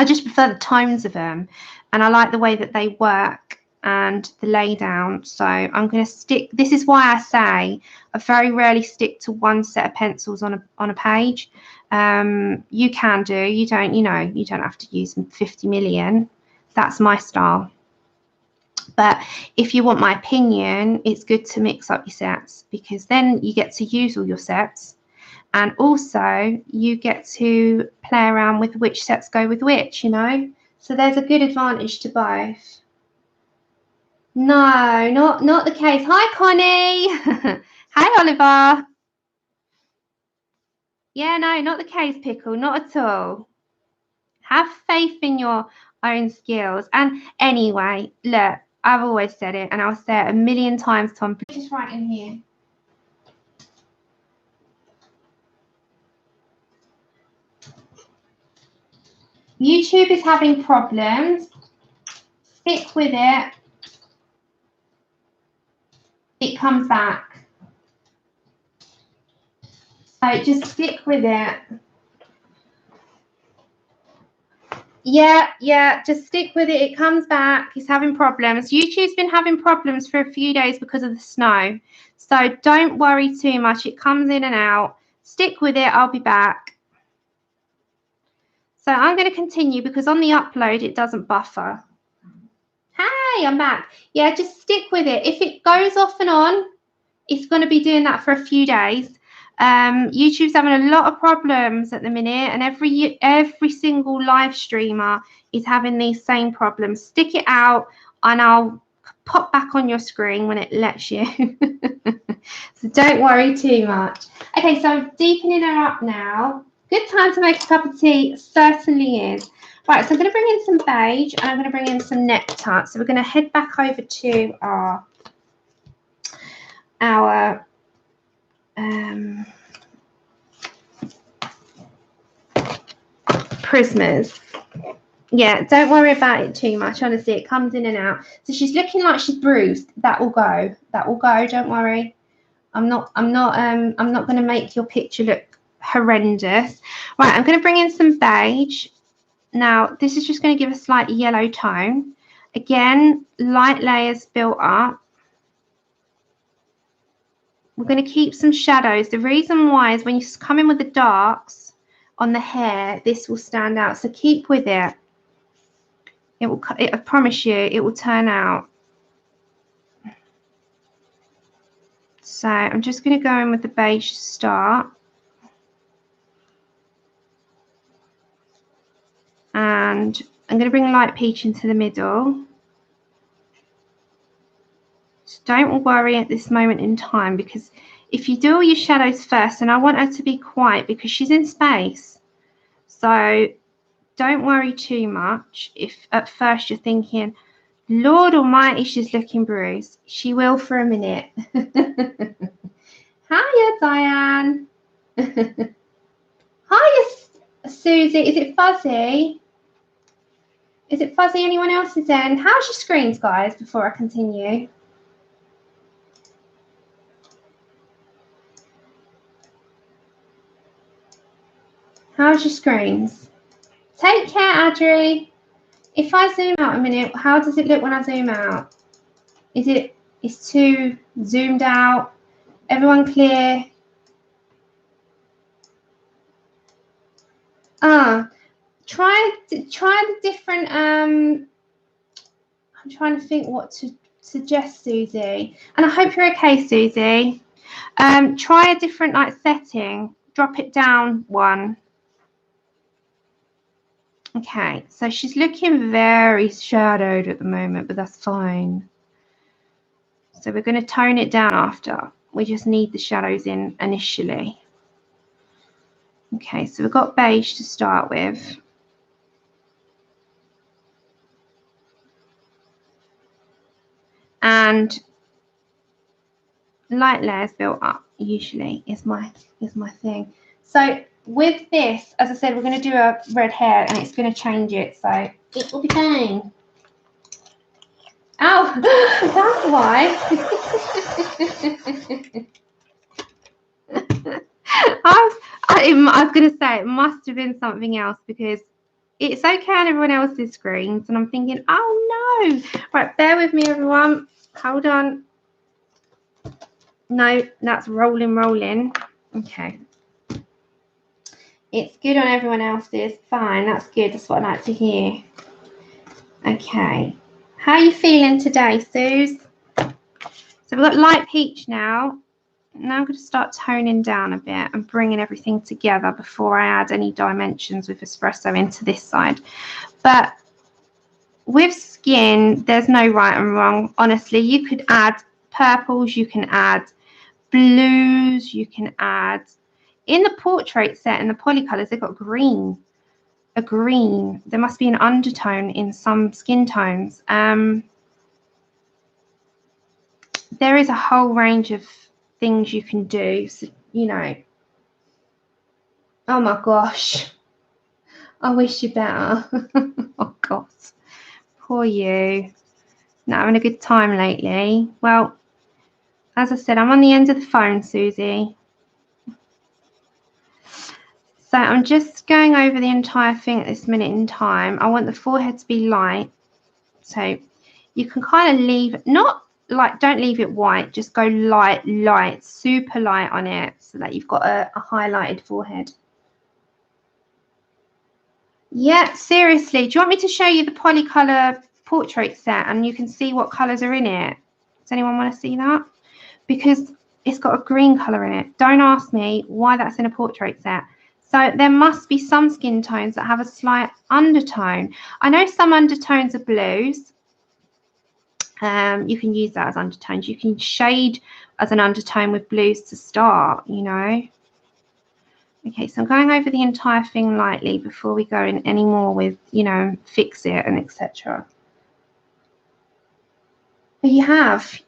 I just prefer the tones of them, and I like the way that they work and the lay down. So I'm going to stick. This is why I say I very rarely stick to one set of pencils on a page. You can do. You don't. You know, you don't have to use 50 million. That's my style. But if you want my opinion, it's good to mix up your sets, because then you get to use all your sets, and also you get to play around with which sets go with which, you know. So there's a good advantage to both. No, not the case. Hi, Connie. Hi, Oliver. Yeah, no, not the case, Pickle. Not at all. Have faith in your own skills. And anyway, look, I've always said it, and I'll say it a million times, Tom. Just right in here. YouTube is having problems. Stick with it. It comes back. So just stick with it. Yeah, just stick with it. It comes back. It's having problems. YouTube's been having problems for a few days because of the snow. So don't worry too much. It comes in and out. Stick with it. I'll be back. So I'm going to continue because on the upload, it doesn't buffer. Hey, I'm back. Yeah, just stick with it. If it goes off and on, it's going to be doing that for a few days. YouTube's having a lot of problems at the minute, and every single live streamer is having these same problems. Stick it out, and I'll pop back on your screen when it lets you. So don't worry too much. Okay, so I'm deepening her up now. Good time to make a cup of tea, certainly is. Right, so I'm going to bring in some beige, and I'm going to bring in some nectar. So we're going to head back over to our Prismas. Yeah, don't worry about it too much. Honestly, it comes in and out. So she's looking like she's bruised. That will go. That will go. Don't worry. I'm not going to make your picture look horrendous. Right, I'm going to bring in some beige. Now, this is just going to give a slight yellow tone. Again, light layers built up. We're going to keep some shadows. The reason why is when you come in with the darks on the hair, this will stand out. So keep with it. I promise you, it will turn out. So I'm just going to go in with the beige to start. And I'm going to bring light peach into the middle. So don't worry at this moment in time, because if you do all your shadows first, and I want her to be quiet because she's in space. So don't worry too much if at first you're thinking, Lord Almighty, she's looking bruised. She will for a minute. Hiya, Diane. Hiya, Susie. Is it fuzzy? Is it fuzzy anyone else's end? How's your screens, guys, before I continue? How's your screens? Take care, Adri. If I zoom out a minute, how does it look when I zoom out? It's too zoomed out? Everyone clear? Try the different. I'm trying to think what to suggest, Susie. And I hope you're okay, Susie. Try a different like setting. Drop it down one. Okay, so she's looking very shadowed at the moment, but that's fine. So we're going to tone it down after. We just need the shadows in initially. Okay, so we've got beige to start with. And light layers built up usually is my thing. So with this, as I said, we're going to do a red hair and it's going to change it, so it will be fine. Oh, that's why. I was going to say it must have been something else because it's okay on everyone else's screens and I'm thinking, oh no. Right, bear with me everyone. Hold on. No, that's rolling. Okay. It's good on everyone else's. Fine, that's good. That's what I like to hear. Okay. How are you feeling today, Suze? So we've got light peach now. Now I'm going to start toning down a bit and bringing everything together before I add any dimensions with espresso into this side. But with skin, there's no right and wrong. Honestly, you could add purples, you can add blues, you can add. In the portrait set and the polycolors, they've got green. A green. There must be an undertone in some skin tones. There is a whole range of things you can do, so you know. Oh my gosh, I wish you better. Oh gosh, poor you. Not having a good time lately. Well, as I said, I'm on the end of the phone, Susie, so I'm just going over the entire thing at this minute in time. I want the forehead to be light, so you can kind of leave, not like, don't leave it white, just go light, super light on it so that you've got a highlighted forehead. Yeah, seriously, do you want me to show you the Polycolor portrait set and you can see what colors are in it? Does anyone want to see that? Because it's got a green color in it. Don't ask me why that's in a portrait set. So there must be some skin tones that have a slight undertone. I know some undertones are blues. You can use that as undertones. You can shade as an undertone with blues to start, you know. Okay, so I'm going over the entire thing lightly before we go in any more with, you know, fix it and etc. But you have.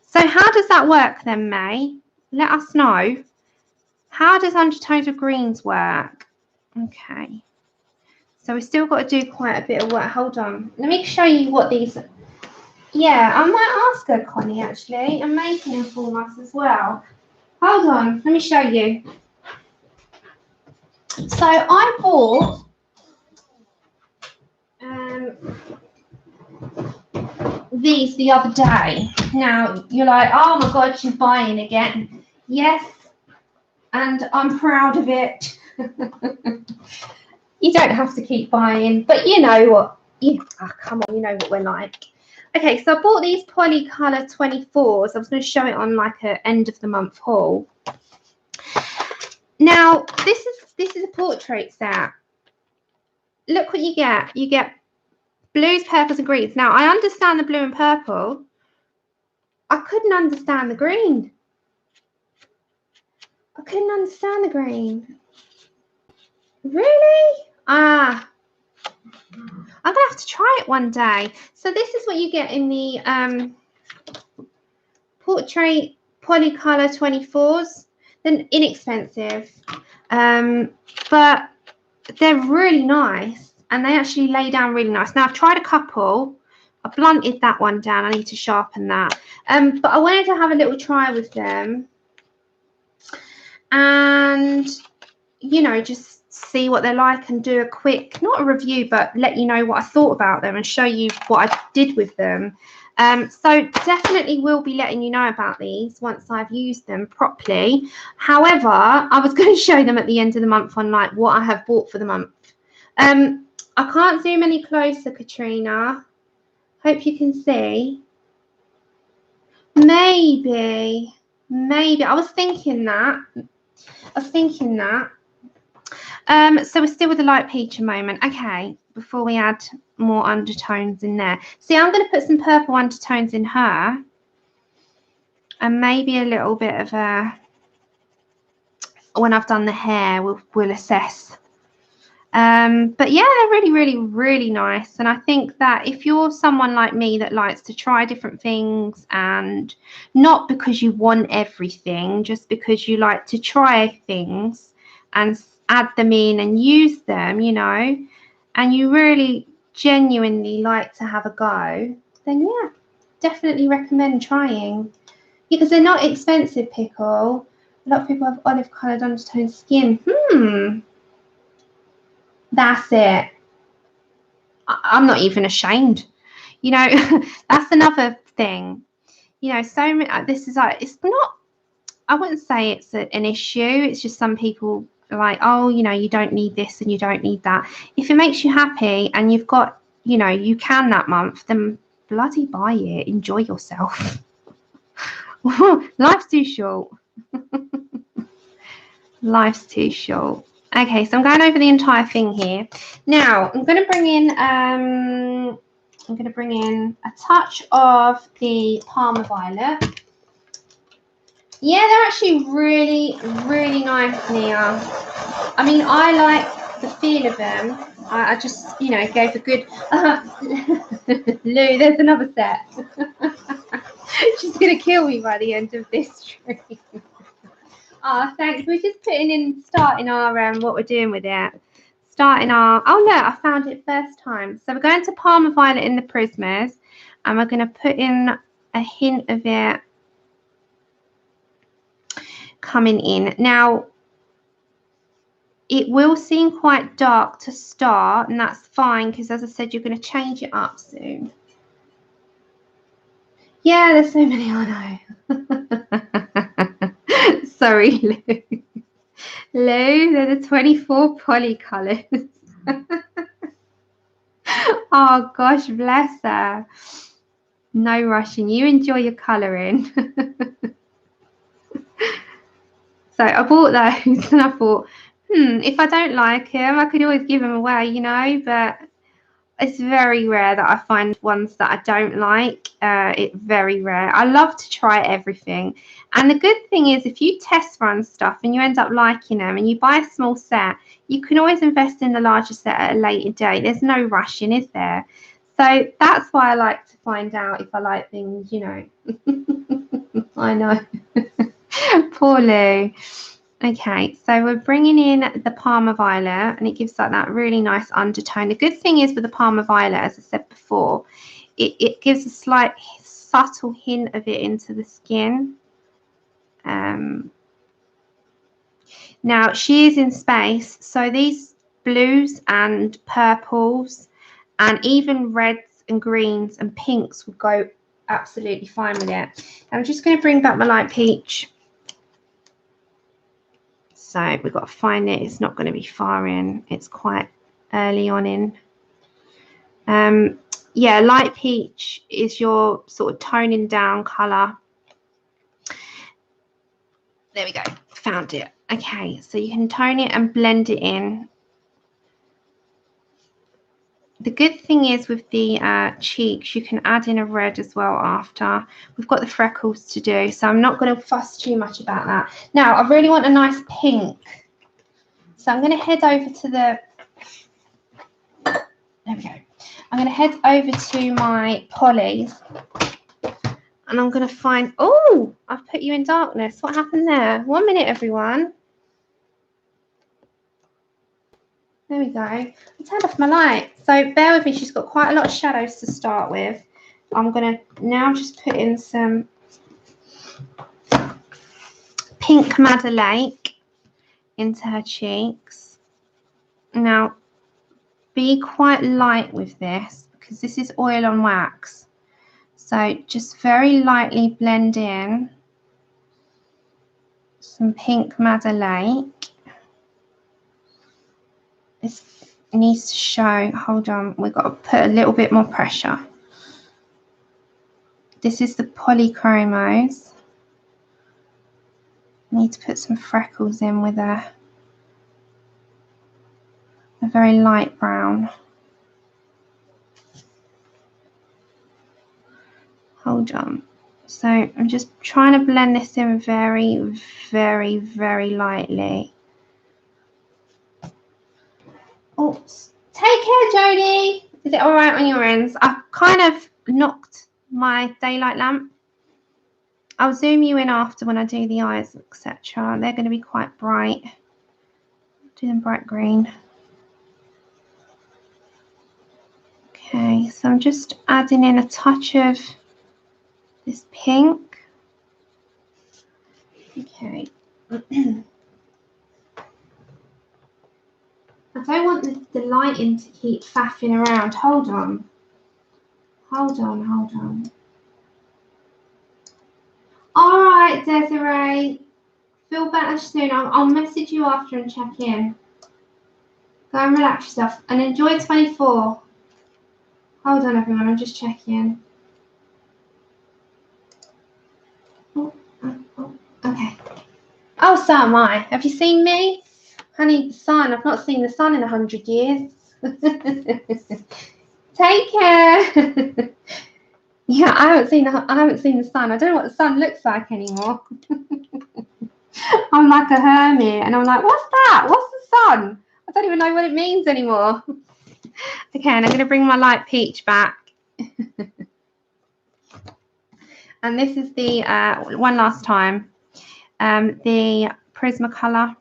So how does that work then, May? Let us know. How does undertones of greens work? Okay. So we've still got to do quite a bit of work. Hold on. Let me show you what these... Yeah, I might ask her, Connie, actually. I'm making them for us as well. Hold on. Let me show you. So I bought... these the other day. Now, you're like, oh my God, she's buying again. Yes, and I'm proud of it. You don't have to keep buying, but you know what? Come on, you know what we're like. Okay, so I bought these Polycolor 24s. I was going to show it on like an end of the month haul. Now, this is a portrait set. Look what you get. You get blues, purples, and greens. Now, I understand the blue and purple. I couldn't understand the green. I couldn't understand the green. Really? I'm going to have to try it one day. So this is what you get in the Portrait Polycolor 24s. They're inexpensive, but they're really nice. And they actually lay down really nice. Now, I've tried a couple. I blunted that one down. I need to sharpen that. But I wanted to have a little try with them. And, you know, just see what they're like and do a quick, not a review, but let you know what I thought about them and show you what I did with them. So definitely will be letting you know about these once I've used them properly. However, I was going to show them at the end of the month on like what I have bought for the month. I can't zoom any closer, Katrina. Hope you can see. Maybe. I was thinking that. So we're still with the light peach a moment. Okay, before we add more undertones in there. See, I'm going to put some purple undertones in her. And maybe a little bit of a... When I've done the hair, we'll assess. But yeah, they're really, really, really nice. And I think that if you're someone like me that likes to try different things, and not because you want everything, just because you like to try things and add them in and use them, you know, and you really genuinely like to have a go, then yeah, definitely recommend trying. Because they're not expensive, Pickle. A lot of people have olive coloured undertone skin. That's it. I'm not even ashamed. You know, that's another thing. You know, so many, this is like, it's not, I wouldn't say it's an issue. It's just some people are like, oh, you know, you don't need this and you don't need that. If it makes you happy and you've got, you know, you can that month, then bloody buy it. Enjoy yourself. Life's too short. Life's too short. Okay, so I'm going over the entire thing here. Now I'm going to bring in a touch of the Parma Violet. Yeah, they're actually really, really nice, Nia. I mean, I like the feel of them. I just, you know, gave a good... Lou, there's another set. She's going to kill me by the end of this stream. Oh, thanks. We're just starting our, what we're doing with it. Starting our... Oh, look, I found it first time. So we're going to Parma Violet in the Prismas. And we're going to put in a hint of it coming in. Now, it will seem quite dark to start, and that's fine because, as I said, you're going to change it up soon. Yeah, there's so many, I know. Sorry, Lou. Lou, they're the 24 poly colours. Oh, gosh, bless her. No rushing. You enjoy your colouring. So I bought those and I thought, if I don't like them, I could always give them away, you know, but it's very rare that I find ones that I don't like. It's very rare. I love to try everything. And the good thing is if you test run stuff and you end up liking them and you buy a small set, you can always invest in the larger set at a later date. There's no rushing, is there? So that's why I like to find out if I like things, you know. I know. Poor Lou. Okay, so we're bringing in the Parma Violet and it gives like that really nice undertone. The good thing is with the Parma Violet, as I said before, it gives a slight subtle hint of it into the skin. Now, she is in space, so these blues and purples and even reds and greens and pinks would go absolutely fine with it. I'm just going to bring back my light peach. So we've got to find it. It's not going to be far in. It's quite early on in. Yeah, light peach is your sort of toning down colour. There we go. Found it. Okay, so you can tone it and blend it in. The good thing is with the cheeks, you can add in a red as well after. We've got the freckles to do, so I'm not going to fuss too much about that. Now, I really want a nice pink. So I'm going to head over to the... There we go. I'm going to head over to my Polys. And I'm going to find... Oh, I've put you in darkness. What happened there? 1 minute, everyone. There we go. I turned off my light. So bear with me. She's got quite a lot of shadows to start with. I'm going to now just put in some pink Madder Lake into her cheeks. Now, be quite light with this because this is oil on wax. So just very lightly blend in some pink Madder Lake. This needs to show, hold on, we've got to put a little bit more pressure. This is the Polychromos. Need to put some freckles in with a very light brown. Hold on. So I'm just trying to blend this in very, very, very lightly. Oops. Take care, Jodie. Is it all right on your ends? I've kind of knocked my daylight lamp. I'll zoom you in after when I do the eyes, etc. They're going to be quite bright. Do them bright green. Okay, so I'm just adding in a touch of this pink. Okay. I don't want the lighting to keep faffing around. Hold on. Hold on, hold on. All right, Desiree. Feel better soon. I'll message you after and check in. Go and relax yourself and enjoy 24. Hold on, everyone. I'm just checking. Okay. Oh, so am I. Have you seen me? Honey, the sun. I've not seen the sun in 100 years. Take care. Yeah, I haven't seen the sun. I don't know what the sun looks like anymore. I'm like a hermit, and I'm like, what's that? What's the sun? I don't even know what it means anymore. Okay, and I'm going to bring my light peach back. And this is the one last time, the Prismacolor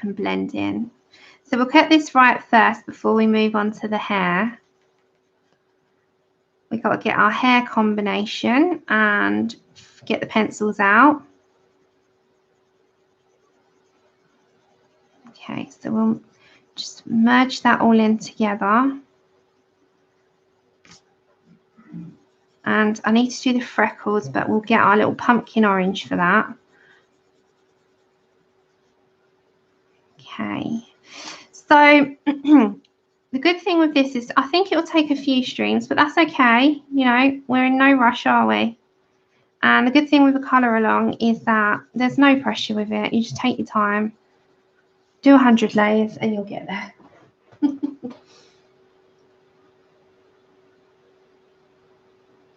and blend in. So we'll get this right first before we move on to the hair. We've got to get our hair combination and get the pencils out. Okay, so we'll just merge that all in together. And I need to do the freckles, but we'll get our little pumpkin orange for that. Okay, so the good thing with this is I think it'll take a few streams, but that's okay. You know, we're in no rush, are we? And the good thing with a colour along is that there's no pressure with it. You just take your time, do 100 layers, and you'll get there.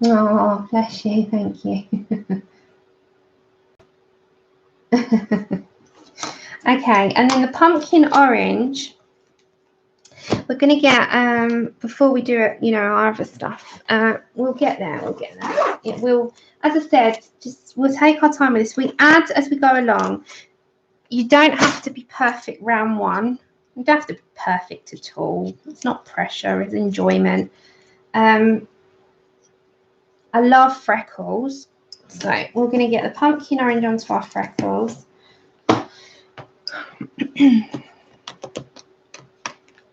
Oh, bless you. Thank you. Okay, and then the pumpkin orange, we're going to get, before we do it, you know, our other stuff, we'll get there, It will, as I said, we'll take our time with this. We add as we go along. You don't have to be perfect round one. You don't have to be perfect at all. It's not pressure, it's enjoyment. I love freckles. So we're going to get the pumpkin orange onto our freckles.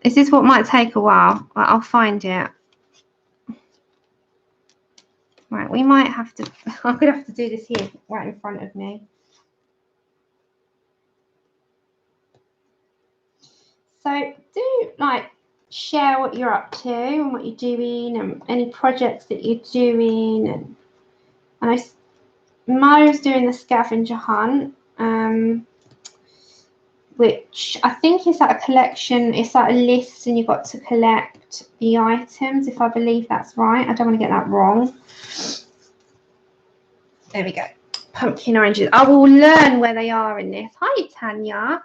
This is what might take a while. I'll find it. Right, we might have to, I'm going to have to do this here, right in front of me. So do like share what you're up to and what you're doing and any projects that you're doing. And I know Mo's doing the scavenger hunt, which I think is like a collection. It's like a list, and you've got to collect the items, if I believe that's right. I don't want to get that wrong. There we go. Pumpkin oranges. I will learn where they are in this. Hi, Tanya.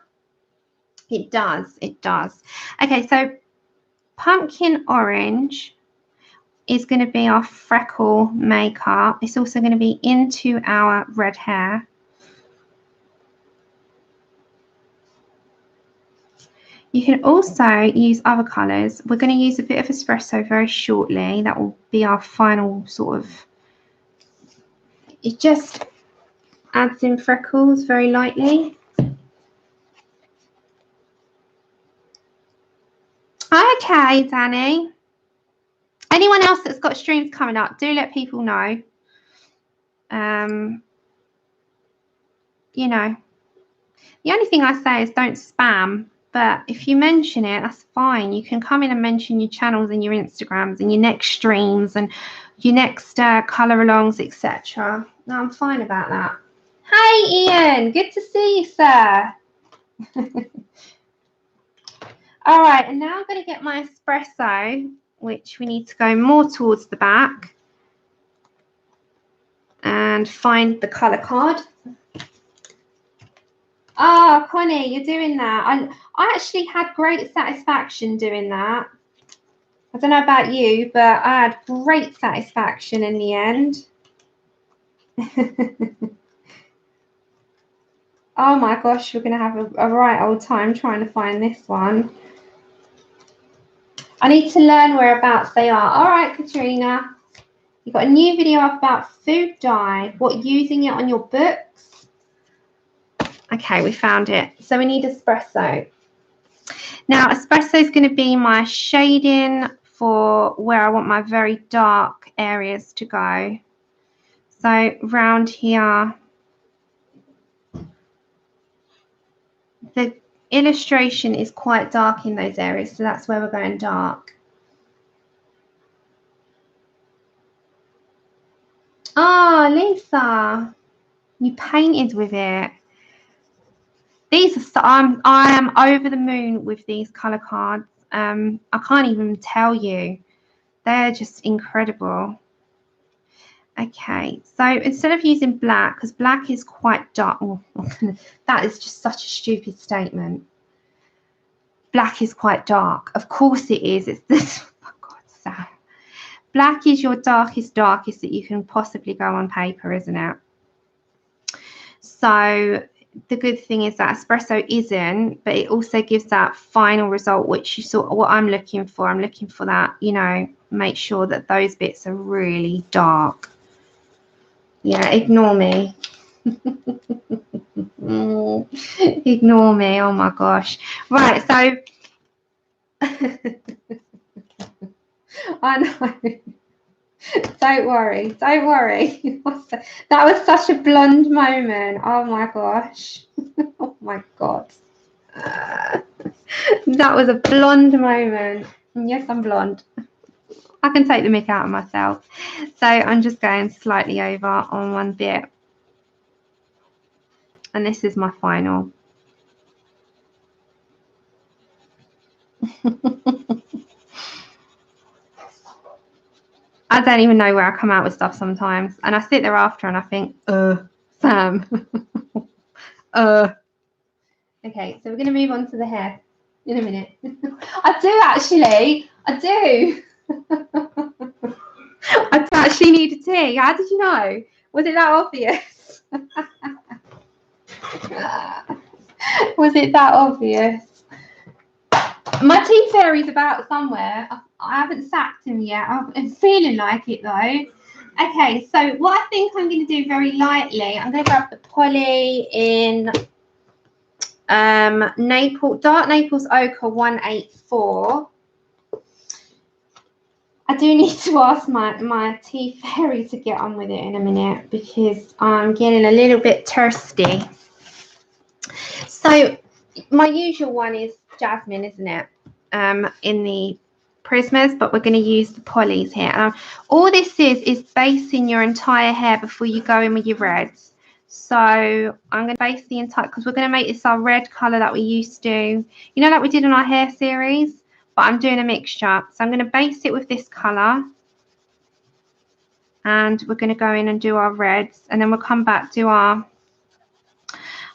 It does. It does. Okay, so pumpkin orange is going to be our freckle makeup. It's also going to be into our red hair. You can also use other colours. We're going to use a bit of espresso very shortly. That will be our final sort of, it just adds in freckles very lightly. Okay, Danny. Anyone else that's got streams coming up, do let people know. You know, the only thing I say is don't spam, but if you mention it, that's fine. You can come in and mention your channels and your Instagrams and your next streams and your next colour alongs, etc. No, I'm fine about that. Hey Ian, good to see you, sir. All right, and now I'm going to get my espresso, which we need to go more towards the back and find the colour card. Oh, Connie, you're doing that. I actually had great satisfaction doing that. I don't know about you, but I had great satisfaction in the end. Oh my gosh, we're going to have a right old time trying to find this one. I need to learn whereabouts they are. All right, Katrina. You've got a new video up about food dye. What, using it on your books? Okay, we found it. So we need espresso. Now, espresso is going to be my shading for where I want my very dark areas to go. So round here, the illustration is quite dark in those areas, so that's where we're going dark. Oh, Lisa, you painted with it. These are, I am over the moon with these colour cards. I can't even tell you. They're just incredible. Okay, so instead of using black, because black is quite dark. Oh, that is just such a stupid statement. Black is quite dark. Of course it is. It's this. Oh God, Sam. Black is your darkest that you can possibly go on paper, isn't it? So the good thing is that espresso isn't, but it also gives that final result, which you sort of what I'm looking for. I'm looking for that, you know, make sure that those bits are really dark. Yeah, ignore me. Ignore me. Oh my gosh. Right, so I know. Don't worry. That was such a blonde moment. Oh my gosh. Oh my God. That was a blonde moment. Yes, I'm blonde. I can take the mick out of myself. So I'm just going slightly over on one bit. And this is my final. I don't even know where I come out with stuff sometimes. And I sit there after and I think, Sam. Okay, so we're going to move on to the hair in a minute. I do actually. I do. I do actually need a tea. How did you know? Was it that obvious? Was it that obvious? My tea fairy's about somewhere. I haven't sacked him yet. I'm feeling like it though. Okay, so what I think I'm going to do very lightly, I'm going to grab the Poly in Dark Naples Ochre 184. I do need to ask my tea fairy to get on with it in a minute because I'm getting a little bit thirsty. So my usual one is jasmine, isn't it? In the Prismas, but we're going to use the Polys here. All this is basing your entire hair before you go in with your reds. So I'm going to base the entire, because we're going to make this our red colour that we used to, you know, like we did in our hair series, but I'm doing a mixture. So I'm going to base it with this colour. And we're going to go in and do our reds, and then we'll come back, do our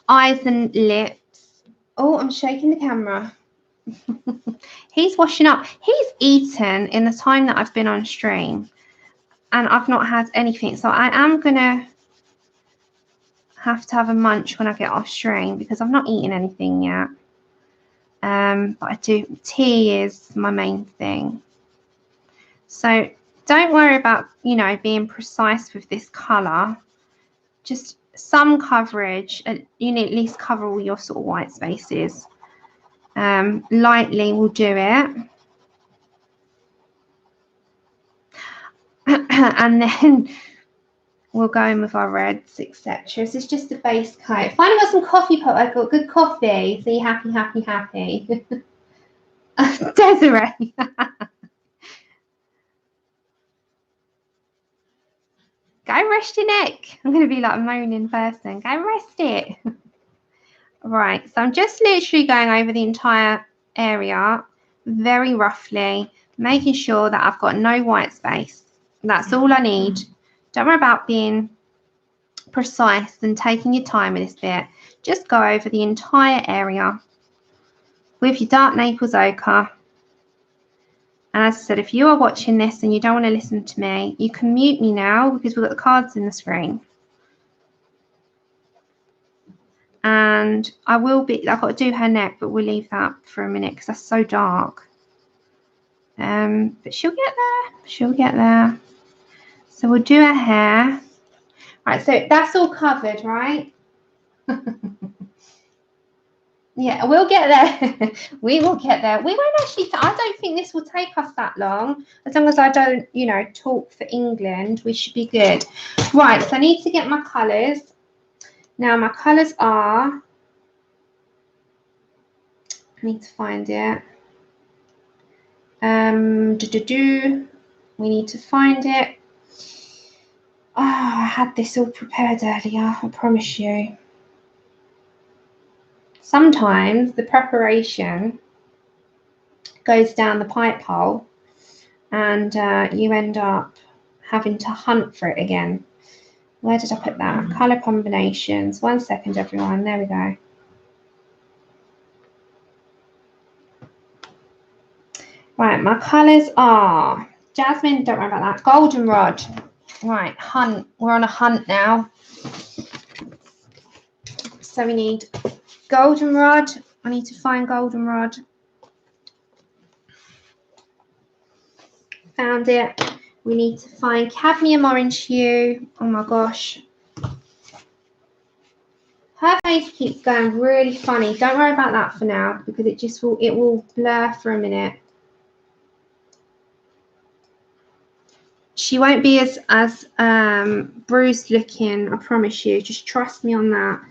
eyes and lips. Oh, I'm shaking the camera. He's washing up. He's eaten in the time that I've been on stream, and I've not had anything. So I am going to have a munch when I get off stream because I've not eaten anything yet. But I do. Tea is my main thing. So don't worry about, you know, being precise with this colour. Just some coverage, and you need at least cover all your sort of white spaces. Lightly we'll do it. And then we'll go in with our reds, etc. This is just a base coat. Finally got some coffee pot. I got good coffee. So you're happy, happy, happy. Desiree. Go rest your neck. I'm going to be like a moaning person. Go rest it. Right, so I'm just literally going over the entire area very roughly, making sure that I've got no white space. That's all I need. Don't worry about being precise and taking your time with this bit. Just go over the entire area with your dark Naples ochre. And as I said, if you are watching this and you don't want to listen to me, you can mute me now because we've got the cards in the screen. And I've got to do her neck, but we'll leave that for a minute because that's so dark. But she'll get there. She'll get there. So we'll do her hair. Right, so that's all covered, right? Yeah, we'll get there. We will get there. We won't actually, I don't think this will take us that long. As long as I don't, you know, talk for England, we should be good. Right, so I need to get my colours. Now my colours are, I need to find it. We need to find it. Oh, I had this all prepared earlier, I promise you. Sometimes the preparation goes down the pipe hole and you end up having to hunt for it again. Where did I put that? Colour combinations. 1 second, everyone. There we go. Right, my colours are Jasmine, don't worry about that. Goldenrod. Right, hunt. We're on a hunt now. So we need goldenrod. I need to find goldenrod. Found it. We need to find cadmium orange hue. Oh my gosh. Her face keeps going really funny. Don't worry about that for now because it will blur for a minute. She won't be as bruised looking, I promise you. Just trust me on that.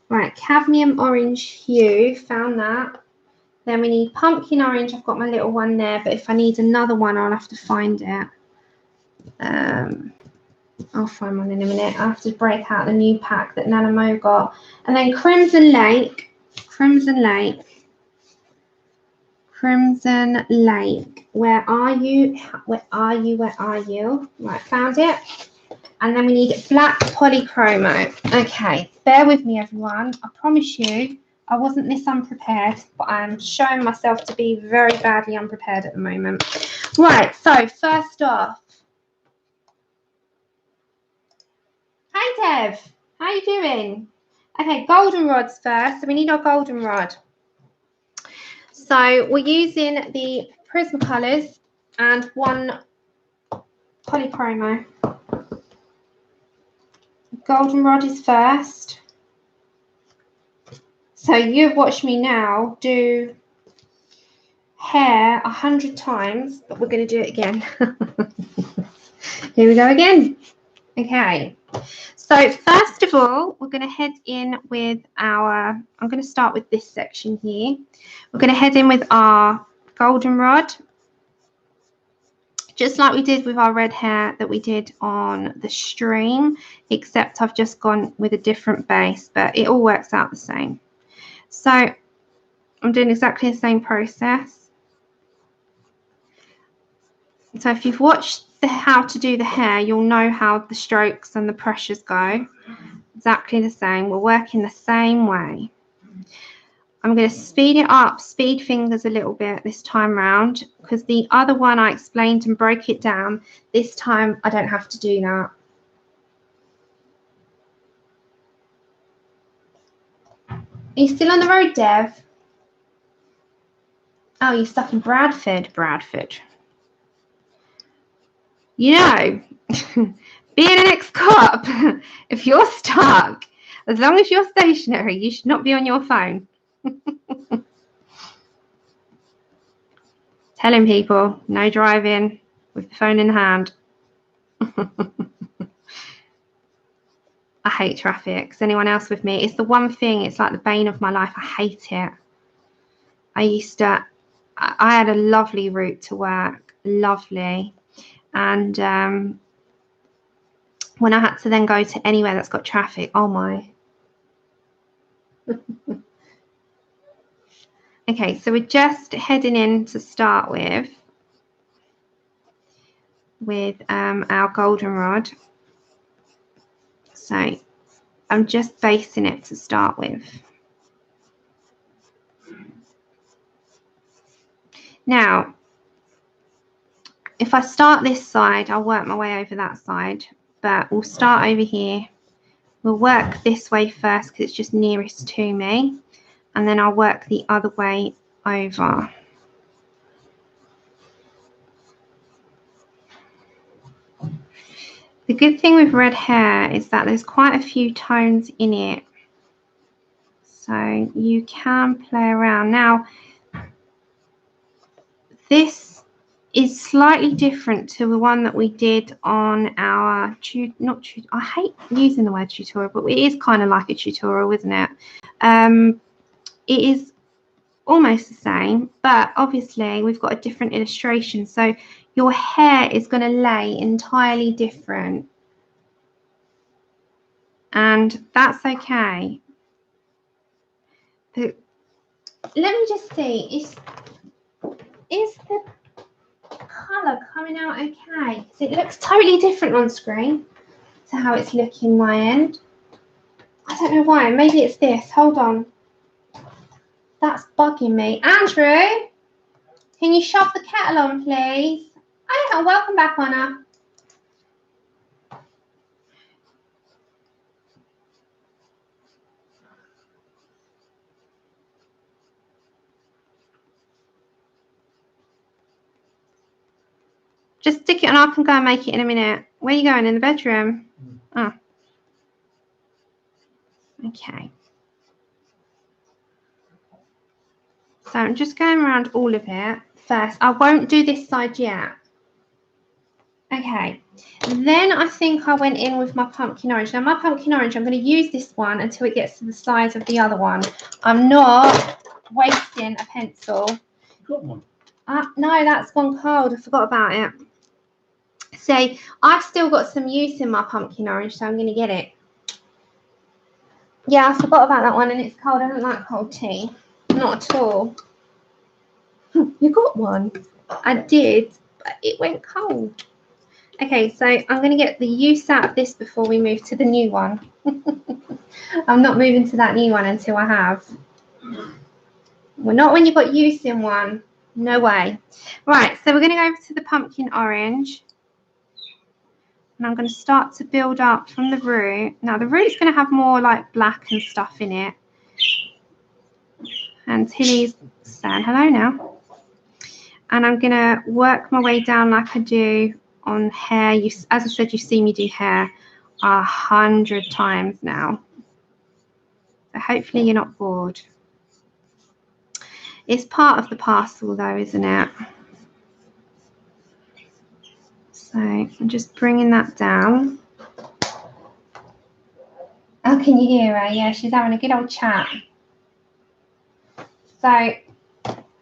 Right, cadmium orange hue, found that. Then we need pumpkin orange. I've got my little one there, but if I need another one, I'll have to find it. I'll find one in a minute. I have to break out the new pack that Nana Mo got. And then Crimson Lake. Crimson Lake. Crimson Lake. Where are you? Where are you? Where are you? Right, found it. And then we need black polychromo. Okay, bear with me, everyone. I promise you, I wasn't this unprepared, but I'm showing myself to be very badly unprepared at the moment. Right, so first off, hi Dev, how you doing? Okay, goldenrods first. So we need our goldenrod. So we're using the Prismacolors and one polychromo. Goldenrod is first. So you've watched me now do hair 100 times, but we're going to do it again. Here we go again. Okay. So first of all, we're going to head in with I'm going to start with this section here. We're going to head in with our goldenrod, just like we did with our red hair that we did on the stream, except I've just gone with a different base, but it all works out the same. So I'm doing exactly the same process. So if you've watched how to do the hair, you'll know how the strokes and the pressures go. Exactly the same. We're working the same way. I'm going to speed it up, speed fingers a little bit this time round, because the other one I explained and broke it down. This time I don't have to do that. Are you still on the road, Dev? Oh, you're stuck in Bradford. Bradford. You know, being an ex-cop, if you're stuck, as long as you're stationary, you should not be on your phone. Telling people no driving with the phone in hand. I hate traffic. Is anyone else with me? It's the one thing, it's like the bane of my life. I hate it. I had a lovely route to work, lovely. And when I had to then go to anywhere that's got traffic, oh my. Okay, so we're just heading in to start with our goldenrod. So I'm just basting it to start with. Now, if I start this side, I'll work my way over that side, but we'll start over here. We'll work this way first because it's just nearest to me, and then I'll work the other way over. The good thing with red hair is that there's quite a few tones in it, so you can play around. Now, this is slightly different to the one that we did on our I hate using the word tutorial, but it is kind of like a tutorial, isn't it? It is almost the same, but obviously we've got a different illustration, so your hair is going to lay entirely different, and that's okay. But let me just see, is the colour coming out okay? So it looks totally different on screen to how it's looking my end. I don't know why. Maybe it's this. Hold on. That's bugging me. Andrew, can you shove the kettle on, please? Oh, welcome back, Anna. Just stick it and I can go and make it in a minute. Where are you going? In the bedroom? Oh. Okay. So I'm just going around all of it first. I won't do this side yet. Okay. Then I think I went in with my pumpkin orange. Now my pumpkin orange, I'm going to use this one until it gets to the size of the other one. I'm not wasting a pencil. Got one? No, that's gone cold. I forgot about it. See, I've still got some use in my pumpkin orange, so I'm going to get it. Yeah, I forgot about that one, and it's cold. I don't like cold tea. Not at all. You got one? I did, but it went cold. Okay, so I'm going to get the use out of this before we move to the new one. I'm not moving to that new one until I have. Well, not when you've got use in one. No way. Right, so we're going to go over to the pumpkin orange. And I'm going to start to build up from the root. Now, the root's going to have more like black and stuff in it. And Tilly's saying hello now. And I'm going to work my way down like I do on hair. As I said, you've seen me do hair 100 times now. So hopefully you're not bored. It's part of the parcel though, isn't it? So I'm just bringing that down. Oh, can you hear her? Yeah, she's having a good old chat. So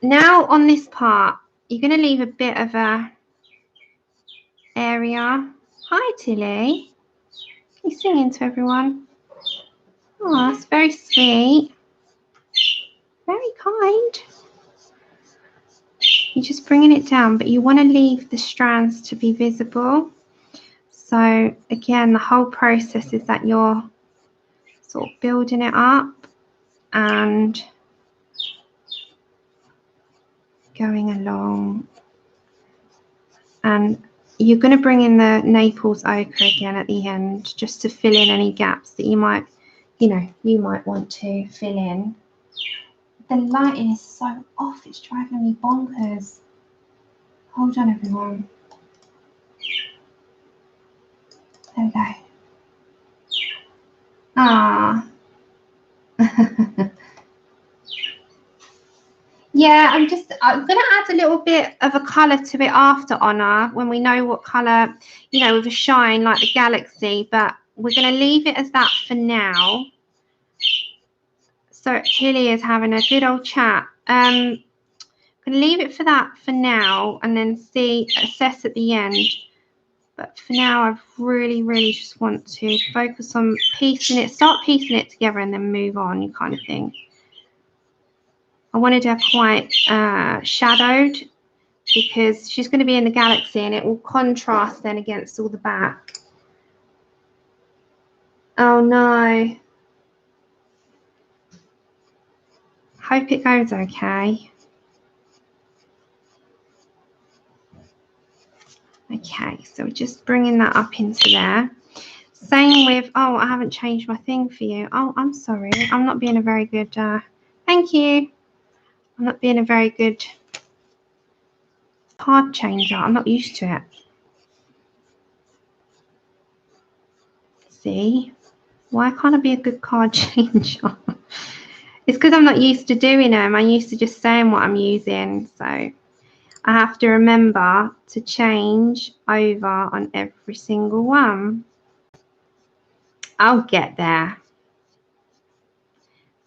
now on this part, you're going to leave a bit of a area. Hi, Tilly. Are you singing to everyone? Oh, that's very sweet. Very kind. You're just bringing it down, but you want to leave the strands to be visible. So again, the whole process is that you're sort of building it up and going along. And you're going to bring in the Naples ochre again at the end, just to fill in any gaps that you might want to fill in. The lighting is so off, it's driving me bonkers. Hold on, everyone. There we go. Ah. Yeah, I'm going to add a little bit of a colour to it after Honor, when we know what colour, you know, with a shine like the galaxy, but we're going to leave it as that for now. So Tilly is having a good old chat. I'm going to leave it for that for now, and then assess at the end. But for now, I really, really just want to focus on start piecing it together and then move on, kind of thing. I wanted her quite shadowed, because she's going to be in the galaxy and it will contrast then against all the back. Oh no. Hope it goes okay. Okay, so we're just bringing that up into there. Same with, oh, I haven't changed my thing for you. Oh, I'm sorry. I'm not being a very good, thank you. I'm not being a very good card changer. I'm not used to it. See? Why can't I be a good card changer? It's because I'm not used to doing them. I'm used to just saying what I'm using. So I have to remember to change over on every single one. I'll get there.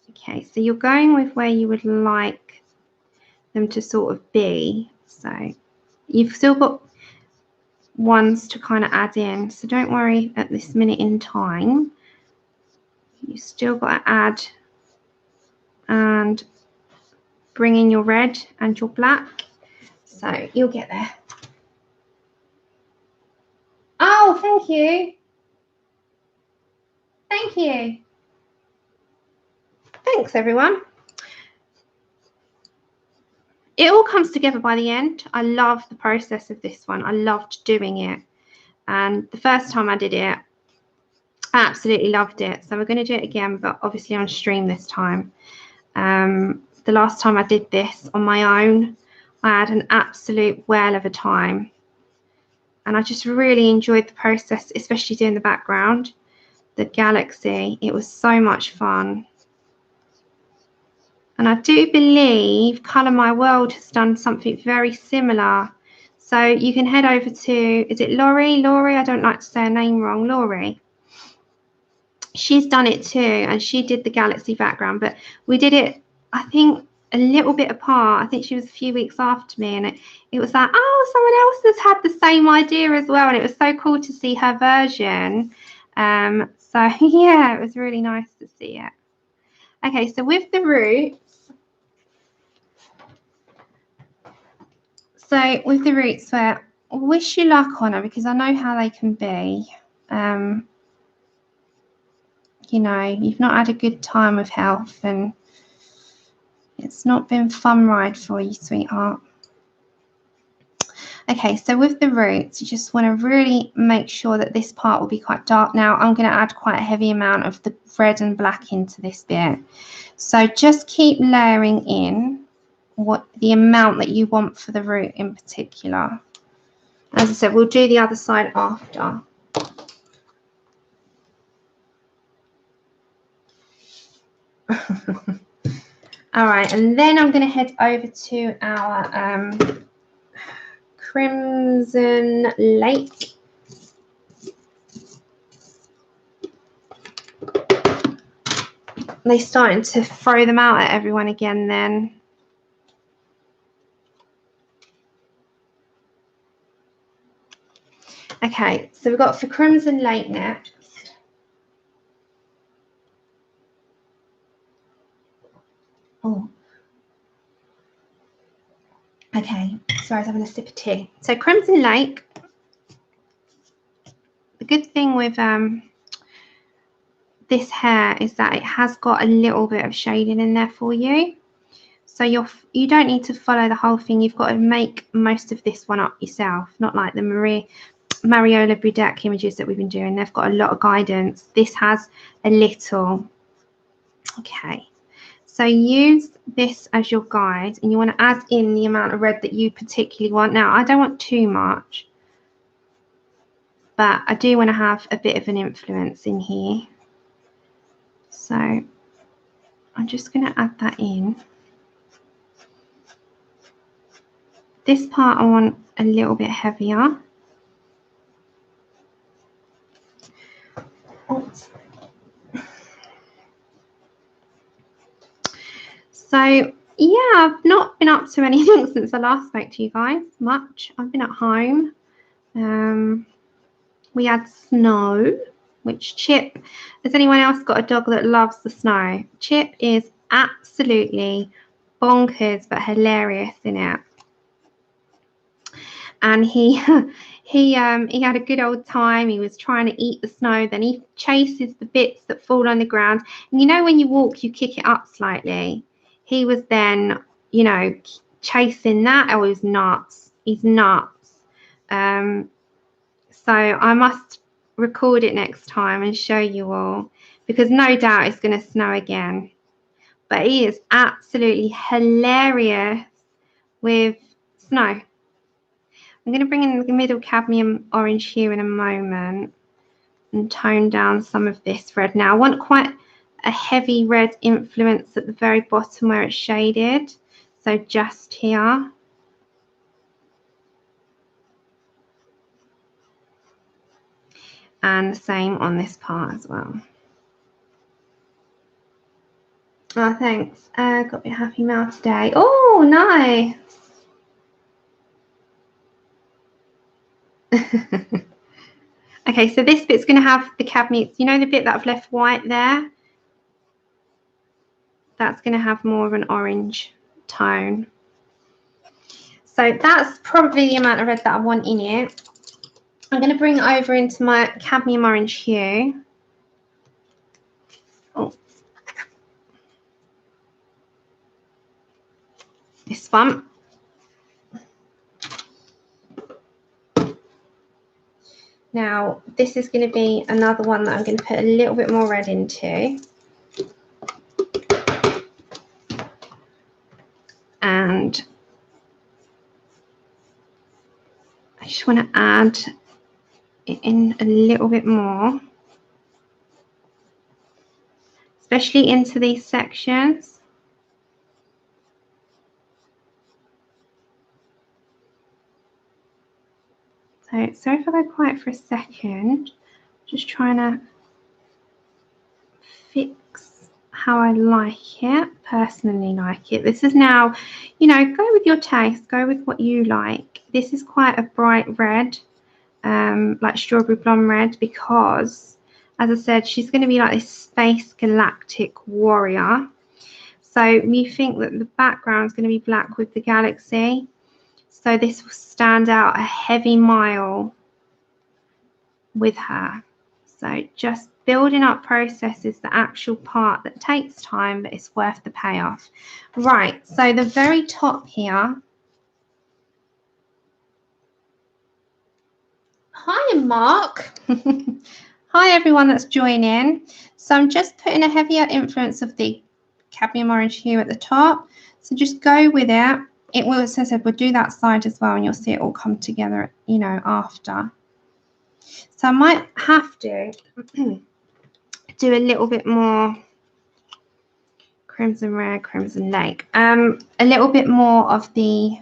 Okay, so you're going with where you would like them to sort of be. So you've still got ones to kind of add in. So don't worry at this minute in time. You still got to add and bring in your red and your black. So you'll get there. Oh, thank you. Thank you. Thanks, everyone. It all comes together by the end. I love the process of this one. I loved doing it. And the first time I did it, I absolutely loved it. So we're going to do it again, but obviously on stream this time. The last time I did this on my own, I had an absolute whale of a time. And I just really enjoyed the process, especially doing the background, the galaxy. It was so much fun. And I do believe Colour My World has done something very similar. So you can head over to, is it Laurie? Laurie, I don't like to say her name wrong. Laurie. She's done it too, and she did the galaxy background, but we did it, I think, a little bit apart. I think she was a few weeks after me, and it was like, oh, someone else has had the same idea as well, and it was so cool to see her version. So yeah, it was really nice to see it. Okay, so with the roots, where I wish you luck on her, because I know how they can be. You know, you've not had a good time with health, and it's not been a fun ride for you, sweetheart. Okay, so with the roots, you just want to really make sure that this part will be quite dark. Now, I'm going to add quite a heavy amount of the red and black into this bit. So just keep layering in the amount that you want for the root in particular. As I said, we'll do the other side after. All right, and then I'm going to head over to our Crimson Lake. They're starting to throw them out at everyone again then. Okay, so we've got for Crimson Lake next. Oh. Okay, sorry, I was having a sip of tea. So Crimson Lake, the good thing with this hair is that it has got a little bit of shading in there for you. So you don't need to follow the whole thing. You've got to make most of this one up yourself, not like the Mariola Budek images that we've been doing. They've got a lot of guidance. This has a little. Okay, so use this as your guide, and you want to add in the amount of red that you particularly want. Now, I don't want too much, but I do want to have a bit of an influence in here. So I'm just going to add that in. this part I want a little bit heavier. Oops. So yeah, I've not been up to anything since I last spoke to you guys much. I've been at home. We had snow, which Chip, has anyone else got a dog that loves the snow? Chip is absolutely bonkers but hilarious in it. And he had a good old time. He was trying to eat the snow, then he chases the bits that fall on the ground. And you know when you walk, you kick it up slightly. He was then, you know, chasing that. Oh, he's nuts. He's nuts. So I must record it next time and show you all, because no doubt it's going to snow again. But he is absolutely hilarious with snow. I'm going to bring in the middle cadmium orange here in a moment and tone down some of this red. Now I want quite a heavy red influence at the very bottom where it's shaded. So just here. And the same on this part as well. Oh, thanks. Got your happy mail today. Oh, nice. Okay, so this bit's going to have the cadmium. You know the bit that I've left white there? That's going to have more of an orange tone. So that's probably the amount of red that I want in it. I'm going to bring it over into my cadmium orange hue. Oh. This one. Now, this is going to be another one that I'm going to put a little bit more red into. And I just want to add it in a little bit more, especially into these sections. So sorry if I go quiet for a second, just trying to fix how I like it, personally like it. This is now, you know, go with your taste, go with what you like. This is quite a bright red, like strawberry blonde red, because as I said, she's going to be like this space galactic warrior. So you think that the background is going to be black with the galaxy. So this will stand out a heavy mile with her. So just building up process is the actual part that takes time, but it's worth the payoff. Right, so the very top here. Hi, Mark. Hi, everyone that's joining. So I'm just putting a heavier influence of the cadmium orange here at the top. So just go with it. It will, as I said, we'll do that side as well, and you'll see it all come together, you know, after. So I might have to do a little bit more crimson red, crimson lake, a little bit more of the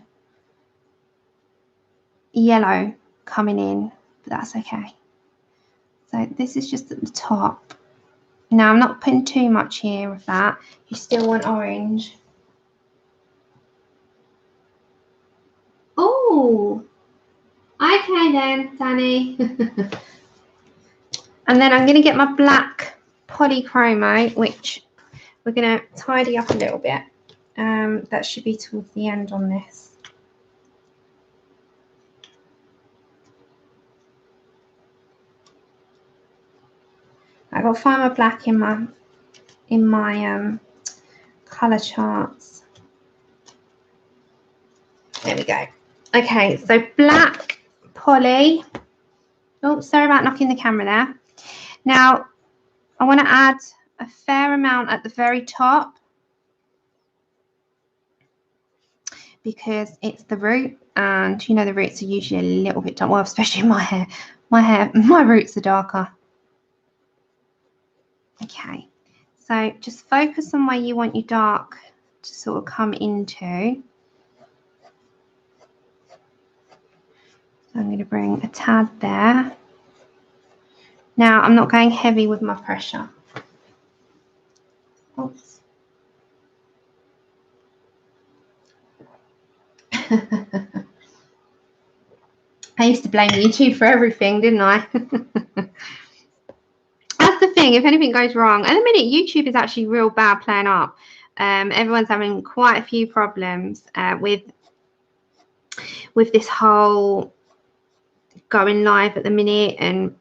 yellow coming in, but that's okay. So this is just at the top. Now I'm not putting too much here of that. You still want orange. Oh, okay then, Danny. And then I'm going to get my black polychromo, which we're going to tidy up a little bit. That should be towards the end on this. I've got to find my black in my color charts. There we go. Okay, so black poly. Oh, sorry about knocking the camera there. Now, I want to add a fair amount at the very top because it's the root, and you know the roots are usually a little bit dark. Well, especially my hair. My roots are darker. Okay, so just focus on where you want your dark to sort of come into. So I'm going to bring a tad there. Now I'm not going heavy with my pressure. Oops. I used to blame YouTube for everything, didn't I? That's the thing, if anything goes wrong, at the minute YouTube is actually real bad playing up. Everyone's having quite a few problems with this whole going live at the minute, and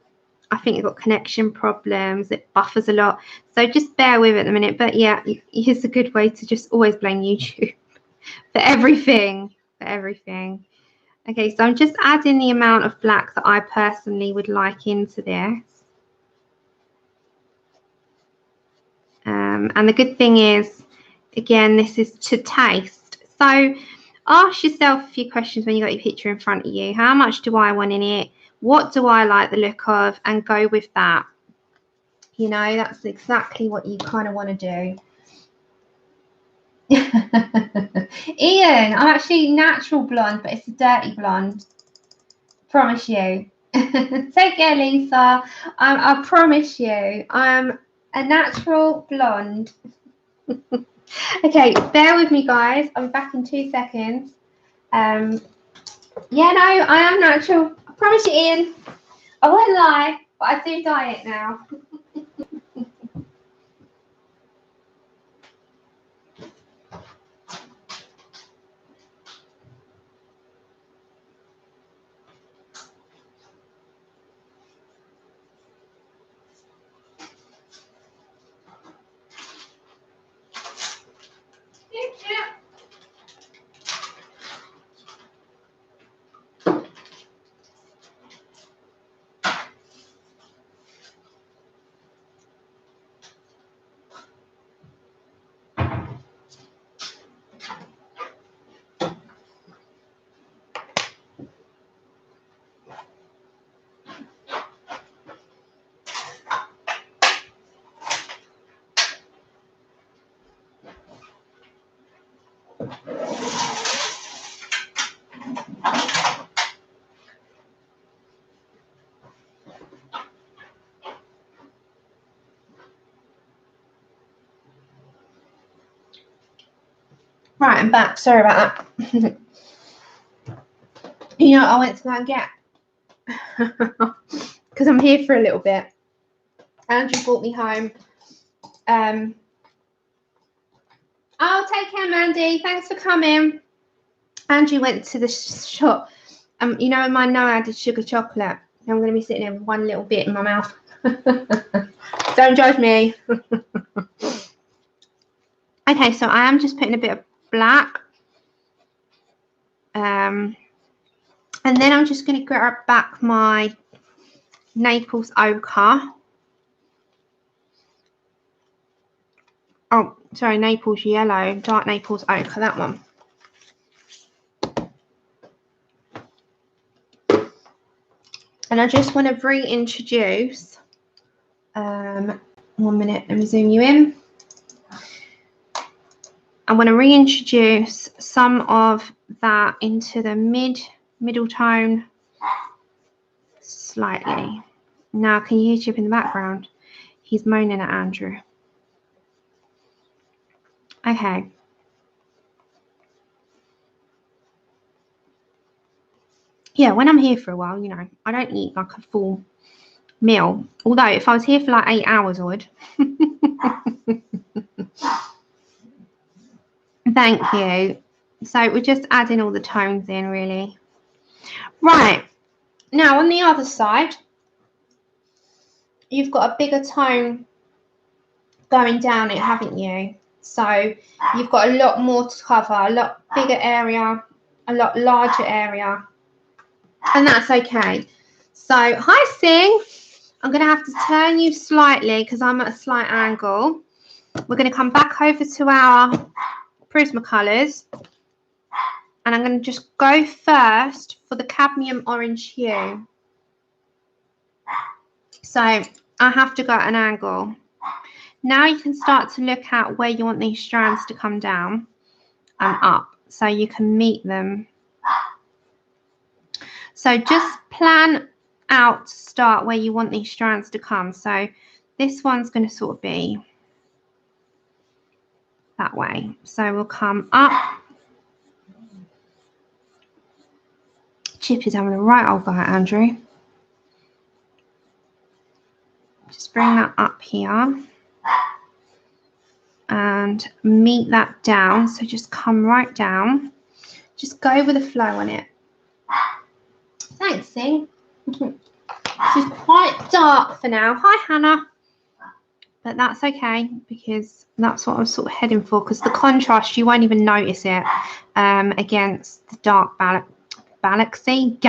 I think you've got connection problems, it buffers a lot, so just bear with it at the minute. But yeah, it's a good way to just always blame YouTube for everything, Okay, so I'm just adding the amount of black that I personally would like into this. And the good thing is, again, this is to taste. So ask yourself a few questions when you got your picture in front of you. How much do I want in it? What do I like the look of? And go with that. You know, that's exactly what you kind of want to do. Ian, I'm actually natural blonde, but it's a dirty blonde. Promise you. Take care, Lisa. I promise you, I'm a natural blonde. Okay, bear with me, guys. I'll be back in 2 seconds. Yeah, no, I am natural. I promise you, Ian. I won't lie, but I do diet now. Right, I'm back. Sorry about that. You know, I went to go and get because I'm here for a little bit. Andrew brought me home. Oh, take care, Mandy. Thanks for coming. Andrew went to the shop. You know, in my no added sugar chocolate. I'm going to be sitting there with one little bit in my mouth. Don't judge me. Okay, so I am just putting a bit of black. And then I'm just going to grab back my Naples ochre. Oh, sorry, Naples yellow, dark Naples ochre, that one. And I just want to reintroduce, 1 minute, let me zoom you in. I want to reintroduce some of that into the middle tone slightly. Now, can you hear Chip in the background? He's moaning at Andrew. Okay. Yeah, when I'm here for a while, you know, I don't eat like a full meal. Although if I was here for like 8 hours, I would. Thank you. So we're just adding all the tones in, really. Right. Now, on the other side, you've got a bigger tone going down it, haven't you? So you've got a lot more to cover, a lot bigger area, a lot larger area. And that's okay. So, hi, Sing. I'm going to have to turn you slightly because I'm at a slight angle. We're going to come back over to our Prismacolors. And I'm going to just go first for the cadmium orange hue. So I have to go at an angle. Now you can start to look at where you want these strands to come down and up so you can meet them. So just plan out to start where you want these strands to come. So this one's going to sort of be that way. So we'll come up. Chip is having a right old go at Andrew. Just bring that up here and meet that down. So just come right down. Just go with the flow on it. Thanks, Sing. She's quite dark for now. Hi, Hannah. But that's okay because that's what I'm sort of heading for, because the contrast, you won't even notice it against the dark galaxy.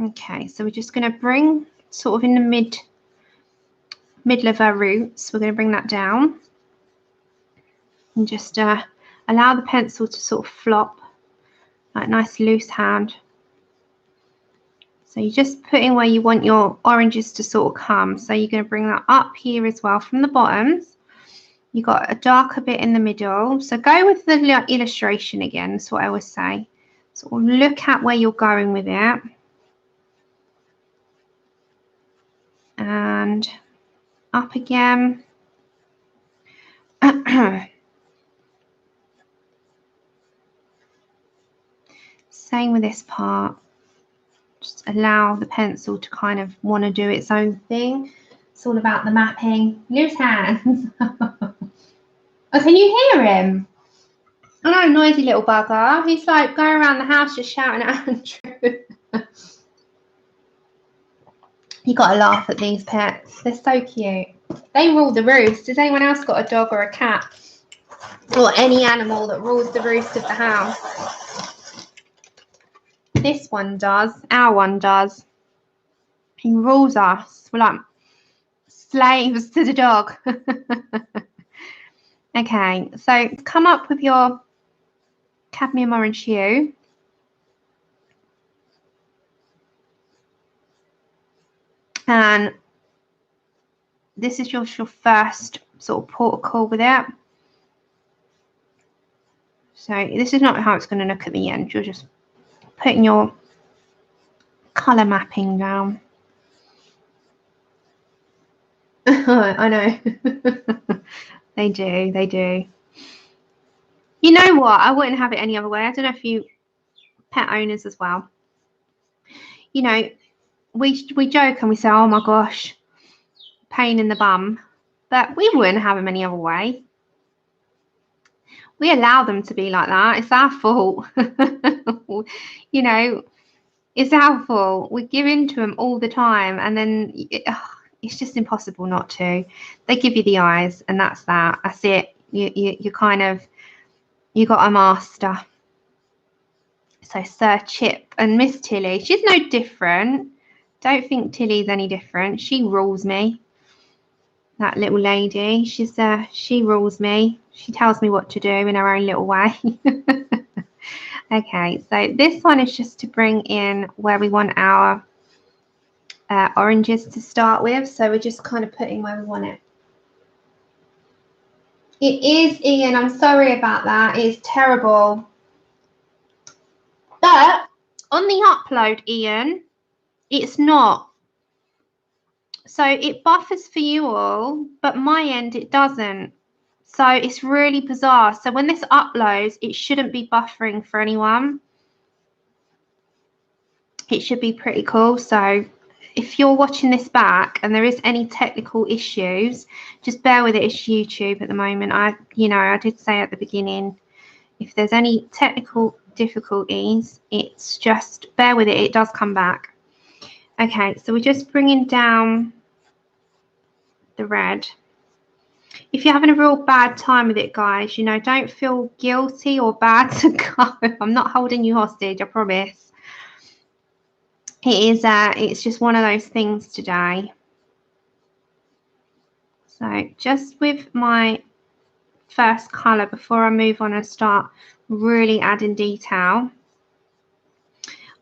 Okay, so we're just going to bring sort of in the middle of our roots. We're going to bring that down and just allow the pencil to sort of flop like nice loose hand. So you just put in where you want your oranges to sort of come. So you're going to bring that up here as well from the bottoms. You've got a darker bit in the middle. So go with the illustration again. That's what I always say. So look at where you're going with it. And up again. Same with this part. Just allow the pencil to kind of want to do its own thing. It's all about the mapping. Loose hands. Oh, can you hear him? Oh no, noisy little bugger. He's like going around the house just shouting at Andrew. You got to laugh at these pets. They're so cute. They rule the roost. Has anyone else got a dog or a cat? Or any animal that rules the roost of the house? This one does. Our one does. He rules us. We're like slaves to the dog. Okay, so come up with your cadmium orange hue. And this is your first sort of port of call with it. So this is not how it's going to look at the end. You're just putting your colour mapping down. I know. They do. You know what? I wouldn't have it any other way. I don't know if you pet owners as well. You know, we joke and we say, oh my gosh, pain in the bum. But we wouldn't have them any other way. We allow them to be like that. It's our fault. You know, it's our fault. We give in to them all the time, and then it's just impossible not to. They give you the eyes, and that's that. That's it. You kind of, you got a master. So Sir Chip and Miss Tilly, she's no different. Don't think Tilly's any different. She rules me. That little lady, she rules me. She tells me what to do in her own little way. Okay, so this one is just to bring in where we want our oranges to start with. So we're just kind of putting where we want it. It is, Ian. I'm sorry about that. It is terrible. But on the upload, Ian, it's not. So it buffers for you all, but my end it doesn't. So it's really bizarre. So when this uploads, it shouldn't be buffering for anyone. It should be pretty cool. So if you're watching this back and there is any technical issues, just bear with it. It's YouTube at the moment. I did say at the beginning, if there's any technical difficulties, it's just bear with it. It does come back. Okay, so we're just bringing down the red. If you're having a real bad time with it, guys, you know, don't feel guilty or bad to go. I'm not holding you hostage, I promise. It's just one of those things today. So just with my first colour, before I move on and start really adding detail,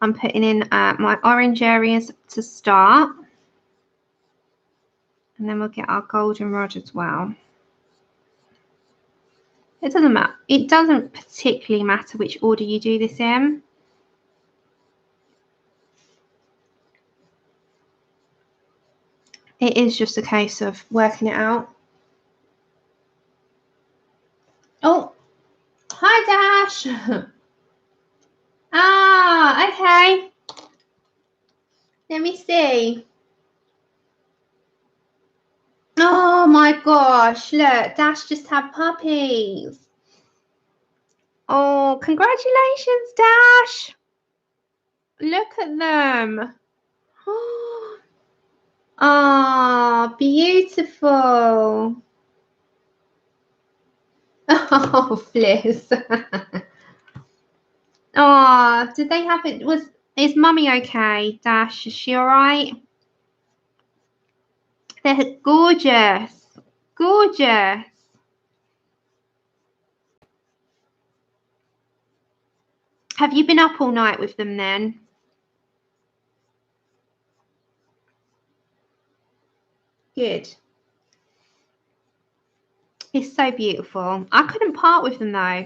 I'm putting in my orange areas to start. And then we'll get our goldenrod as well. It doesn't matter. It doesn't particularly matter which order you do this in. it is just a case of working it out. Oh, hi Dash. Ah, okay. Let me see. Oh my gosh, look, Dash just had puppies. Oh, congratulations, Dash. Look at them. Oh, beautiful. Oh, Fliss. Oh, did they have it? Is Mummy okay, Dash? Is she all right? They're gorgeous. Gorgeous. Have you been up all night with them then? Good. It's so beautiful. I couldn't part with them though.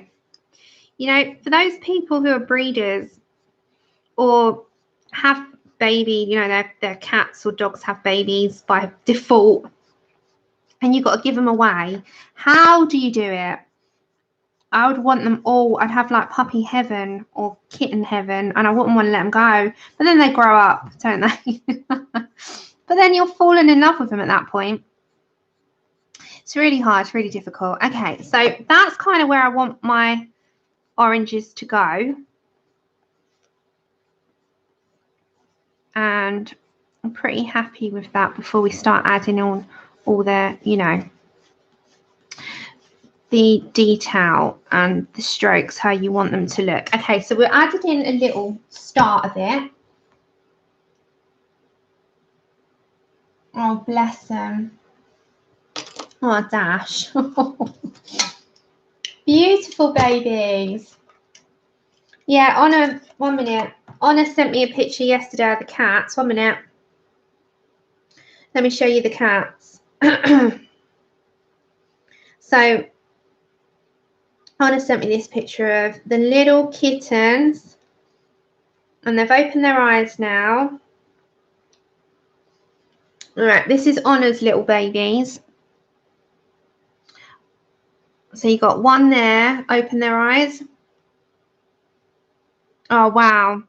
You know, for those people who are breeders or have baby, you know, their cats or dogs have babies by default, and you've got to give them away. How do you do it? I would want them all. I'd have like puppy heaven or kitten heaven, and I wouldn't want to let them go. But then they grow up, don't they? But then you're falling in love with them at that point. It's really hard. It's really difficult. Okay, so that's kind of where I want my oranges to go. And I'm pretty happy with that before we start adding on all the, you know, the detail and the strokes, how you want them to look. Okay, so we're adding in a little start of it. Oh, bless them. Oh, Dash. Beautiful babies. Yeah, Honor, 1 minute. Honor sent me a picture yesterday of the cats. 1 minute. Let me show you the cats. So, Honor sent me this picture of the little kittens. And they've opened their eyes now. All right, this is Honor's little babies. So you got one there, open their eyes. Oh, wow.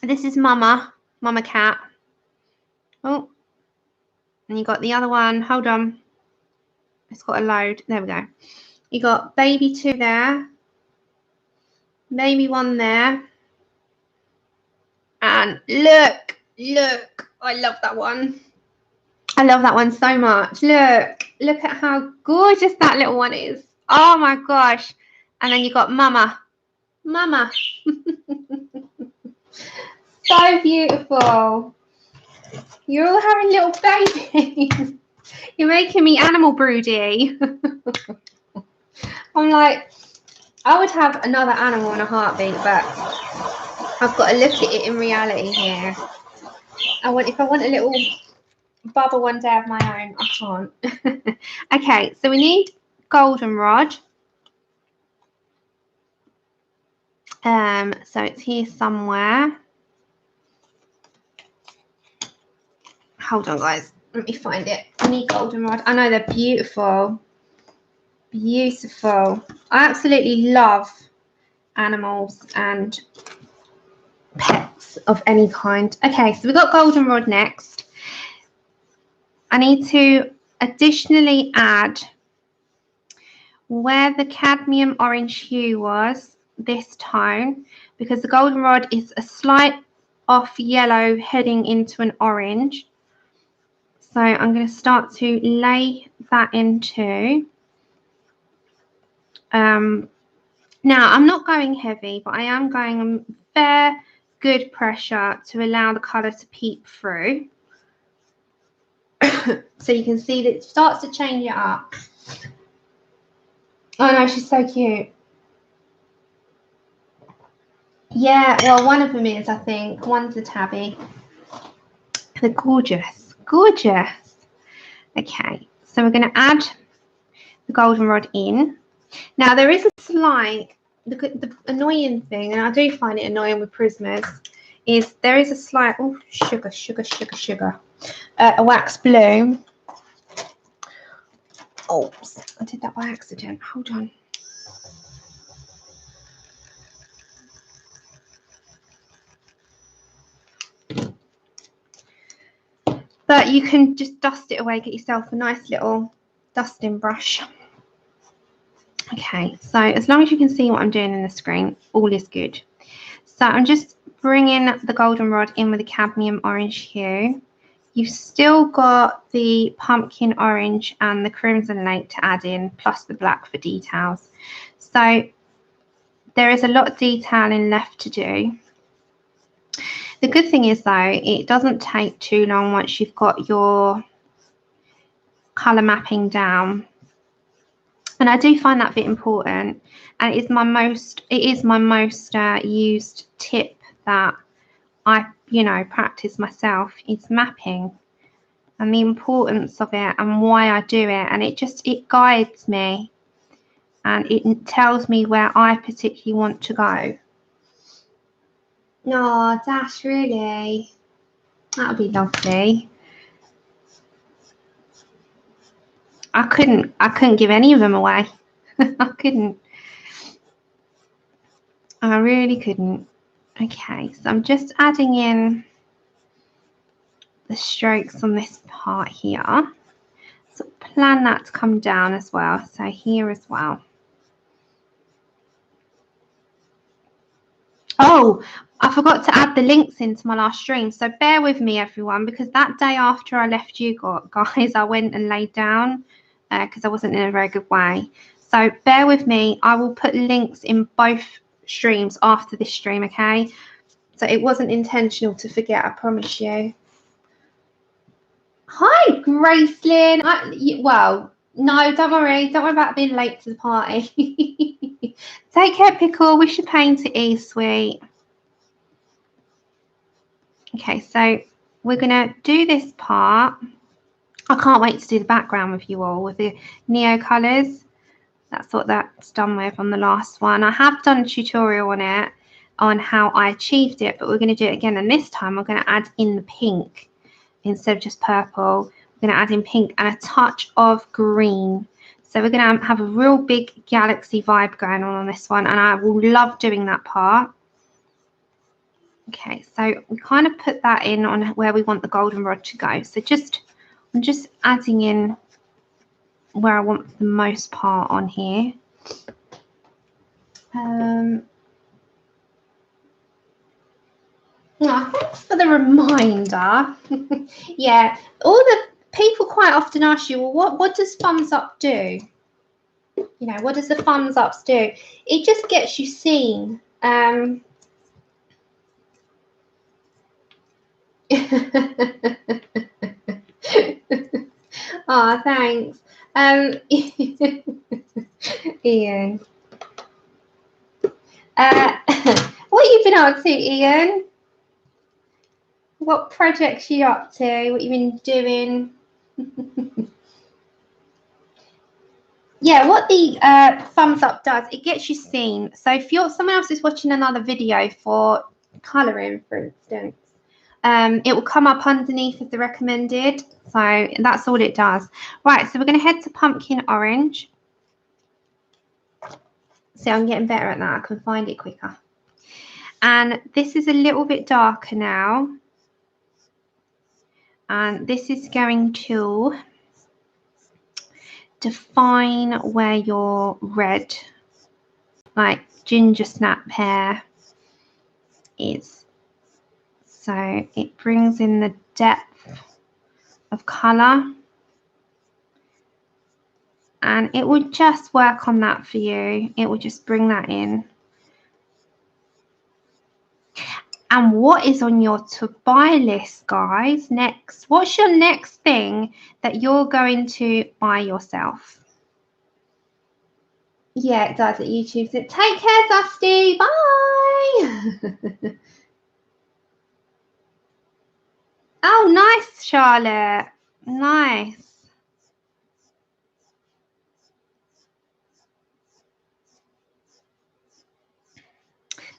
This is Mama cat. Oh, and you got the other one. Hold on. It's got a load. There we go. You got baby 2 there. Baby 1 there. And look. I love that one. I love that one so much. Look at how gorgeous that little one is. Oh my gosh. And then you got Mama. So beautiful. You're all having little babies. You're making me animal broody. I'm like, I would have another animal in a heartbeat, but I've got to look at it in reality here. If I want a little bubble one day of my own, I can't. Okay, so we need goldenrod. So it's here somewhere. Hold on, guys. Let me find it. I need goldenrod. I know they're beautiful. Beautiful. I absolutely love animals and pets of any kind. Okay, so we've got goldenrod next. I need to additionally add where the cadmium orange hue was, this tone, because the goldenrod is a slight off yellow heading into an orange. So I'm going to start to lay that into. Now I'm not going heavy, but I am going fair good pressure to allow the colour to peep through. So you can see that it starts to change it up. Oh no, she's so cute. Yeah, well, one of them is, I think. One's a tabby. They're gorgeous. Gorgeous. Okay, so we're going to add the goldenrod in. Now, there is a slight, the annoying thing, and I do find it annoying with Prismas, is there is a slight, oh, sugar. a wax blue. Oh, I did that by accident. Hold on. But you can just dust it away, get yourself a nice little dusting brush. Okay, so as long as you can see what I'm doing in the screen, all is good. So I'm just bringing the goldenrod in with the cadmium orange hue. You've still got the pumpkin orange and the crimson lake to add in, plus the black for details. So there is a lot of detailing left to do. The good thing is, though, it doesn't take too long once you've got your colour mapping down. And I do find that a bit important. And it is my most used tip that I, practice myself, is mapping and the importance of it and why I do it. And it guides me and it tells me where I particularly want to go. No, Dash, really? That would be lovely. I couldn't give any of them away. I couldn't. I really couldn't. Okay, so I'm just adding in the strokes on this part here. So plan that to come down as well. So here as well. Oh, I forgot to add the links into my last stream. So bear with me, everyone, because that day after I left you guys, I went and laid down because I wasn't in a very good way. So bear with me. I will put links in both streams after this stream, okay? So it wasn't intentional to forget, I promise you. Hi, Gracelyn. Well, no, don't worry. Don't worry about being late to the party. Take care, Pickle. Wish your pain to ease, sweet. Okay, so we're going to do this part. I can't wait to do the background with you all with the Neo colours. That's what that's done with on the last one. I have done a tutorial on it, on how I achieved it, but we're going to do it again. And this time we're going to add in the pink instead of just purple. We're going to add in pink and a touch of green. So we're going to have a real big galaxy vibe going on this one. And I will love doing that part. Okay, so we kind of put that in on where we want the goldenrod to go. So I'm just adding in where I want the most part on here. Oh, thanks for the reminder. Yeah, all the people quite often ask you, well, what does thumbs up do? What does the thumbs ups do? It just gets you seen. Oh, thanks. Ian. What have you been up to, Ian? What projects you up to? What you've been doing? Yeah, what the thumbs up does, it gets you seen. So if someone else is watching another video for colouring, for instance, it will come up underneath as the recommended. So that's all it does. Right, so we're going to head to pumpkin orange. See, I'm getting better at that. I can find it quicker. And this is a little bit darker now. And this is going to define where your red, like ginger snap pear, is. So it brings in the depth of colour. And it will just work on that for you. It will just bring that in. And what is on your to buy list, guys, next? What's your next thing that you're going to buy yourself? Yeah, it does. It YouTube's it. Take care, Dusty. Bye. Oh, nice, Charlotte. Nice.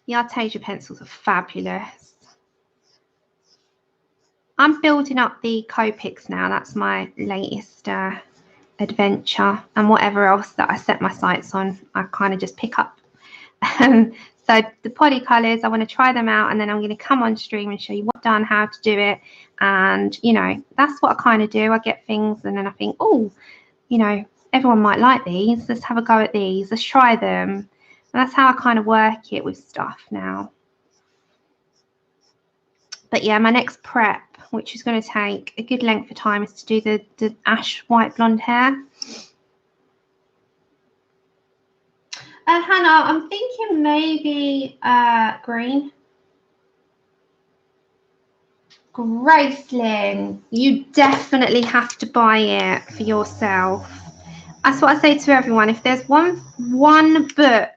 The Artesian pencils are fabulous. I'm building up the Copics now. That's my latest adventure, and whatever else that I set my sights on, I kind of just pick up. So the poly colors, I want to try them out, and then I'm going to come on stream and show you what I've done, how to do it. And you know, that's what I kind of do. I get things and then I think, oh, you know, everyone might like these, let's have a go at these, let's try them. And that's how I kind of work it with stuff now. But yeah, my next prep, which is going to take a good length of time, is to do the ash white blonde hair. Hannah, I'm thinking maybe green. Gracelyn, you definitely have to buy it for yourself. That's what I say to everyone. If there's one book,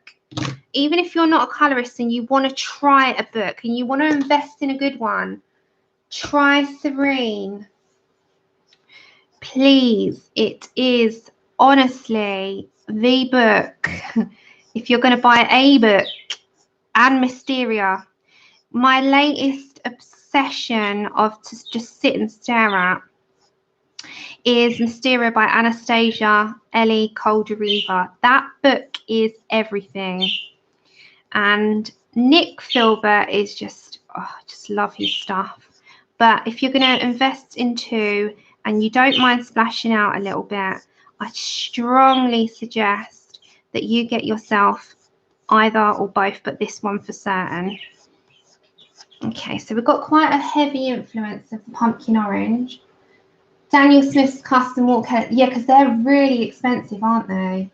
even if you're not a colorist and you want to try a book and you want to invest in a good one, try Serene. Please, it is honestly the book. If you're going to buy a book, and Mysteria, my latest obsession of to just sit and stare at is Mysteria by Anastasia Ellie Calder-Reaver. That book is everything. And Nick Filbert is just, oh, I just love his stuff. But if you're going to invest into, and you don't mind splashing out a little bit, I strongly suggest that you get yourself either or both, but this one for certain. Okay, so we've got quite a heavy influence of the pumpkin orange. Daniel Smith's custom watercolor, yeah, because they're really expensive, aren't they?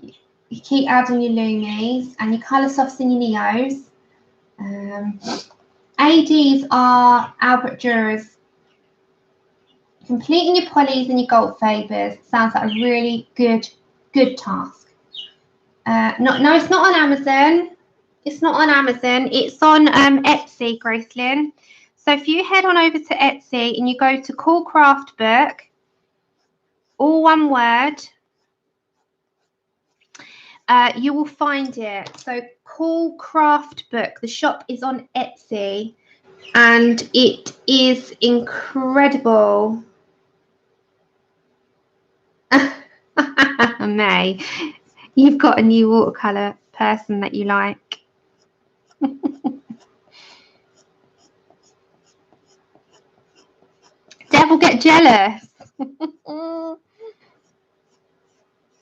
You keep adding your Lumis and your colour softs and your Neos. ADs are Albert Durer's. Completing your Polys and your Gold Fabers sounds like a really good task. No, it's not on Amazon. It's not on Amazon. It's on Etsy, Gracelyn. So if you head on over to Etsy and you go to Cool Craft Book, all one word, you will find it. So Cool Craft Book, the shop is on Etsy and it is incredible. May, you've got a new watercolor person that you like. Devil, get jealous.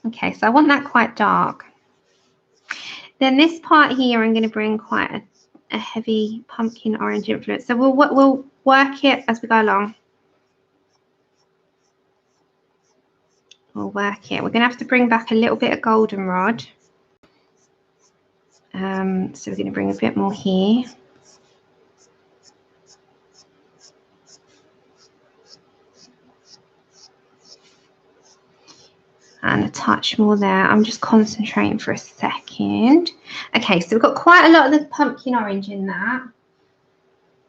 Okay, so I want that quite dark. Then this part here, I'm going to bring quite a heavy pumpkin orange influence. So we'll work it as we go along. We'll work it. We're going to have to bring back a little bit of goldenrod. So we're going to bring a bit more here. And a touch more there. I'm just concentrating for a second. Okay, so we've got quite a lot of the pumpkin orange in that.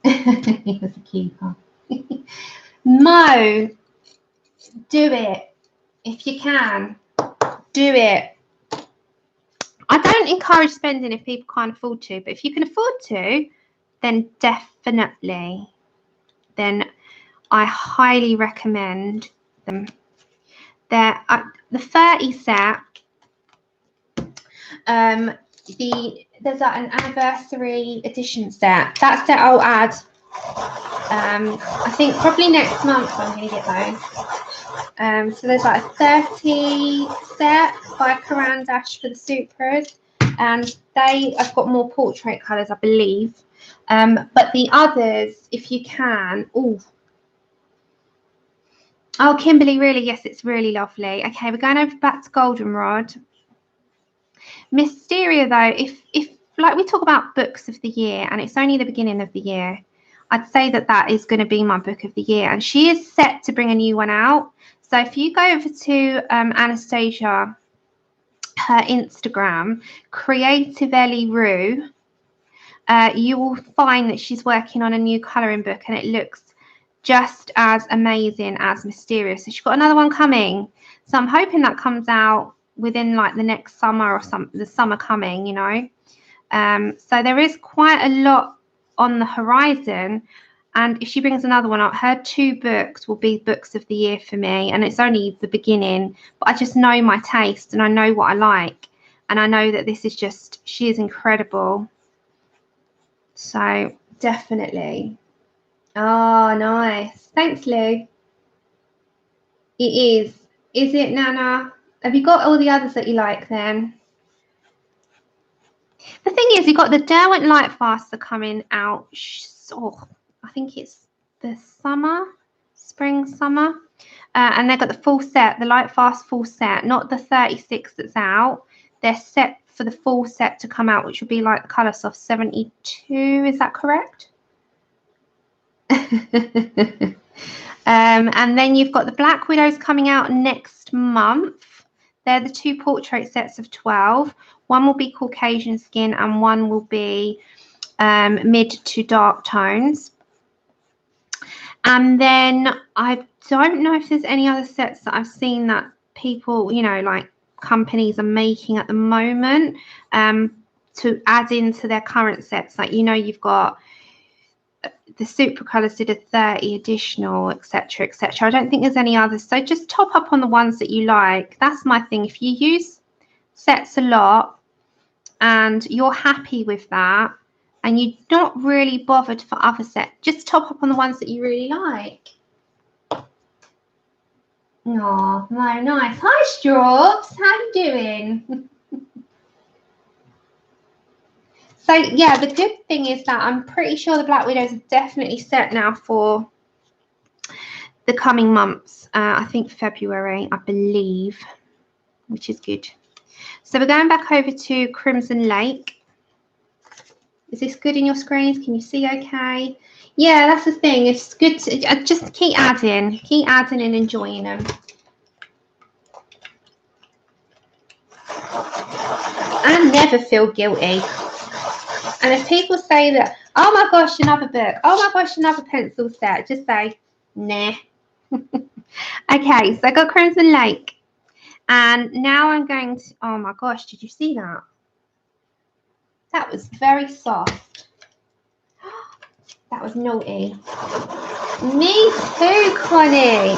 He was a keeper. Mo, do it. If you can, do it. I don't encourage spending if people can't afford to, but if you can afford to, then definitely. Then I highly recommend them. They're the 30 set. There's an anniversary edition set. That set I'll add. I think probably next month I'm going to get those. So there's like a 30 set by Karan Dash for the Supras, and I've got more portrait colours, I believe. But the others, if you can, oh, Kimberly, really? Yes, it's really lovely. Okay, we're going over back to goldenrod. Mysteria, though, if like we talk about books of the year, and it's only the beginning of the year, I'd say that is going to be my book of the year. And she is set to bring a new one out. So if you go over to Anastasia, her Instagram, Creative Ellie Rue, you will find that she's working on a new colouring book, and it looks just as amazing as Mysteria. So she's got another one coming. So I'm hoping that comes out within like the next summer or the summer coming, you know. So there is quite a lot on the horizon. And if she brings another one up, her 2 books will be books of the year for me. And it's only the beginning, but I just know my taste and I know what I like. And I know that this is just, she is incredible. So definitely. Oh, nice. Thanks, Lou. It is. Is it, Nana? Have you got all the others that you like then? The thing is, you've got the Derwent Lightfaster coming out. Oh, I think it's the spring, summer. And they've got the full set, the Lightfast full set, not the 36 that's out. They're set for the full set to come out, which would be like the Coloursoft 72. Is that correct? And then you've got the Black Widows coming out next month. They're the 2 portrait sets of 12. One will be Caucasian skin and one will be mid to dark tones. And then I don't know if there's any other sets that I've seen that people, you know, like companies are making at the moment to add into their current sets. Like, you know, you've got the Super Colours did a 30 additional, etc., etc. I don't think there's any others. So just top up on the ones that you like. That's my thing. If you use sets a lot and you're happy with that and you're not really bothered for other sets, just top up on the ones that you really like. Oh, no, nice. Hi, Straws. How you doing? So, yeah, the good thing is that I'm pretty sure the Black Widows are definitely set now for the coming months. I think February, I believe, which is good. So we're going back over to Crimson Lake. Is this good in your screens? Can you see okay? Yeah, that's the thing. It's good to just keep adding and enjoying them. I never feel guilty. And if people say that, oh my gosh, another book, oh my gosh, another pencil set, just say, nah. Okay, so I got Crimson Lake. And now I'm going to, oh my gosh, did you see that? That was very soft. That was naughty. Me too, Connie.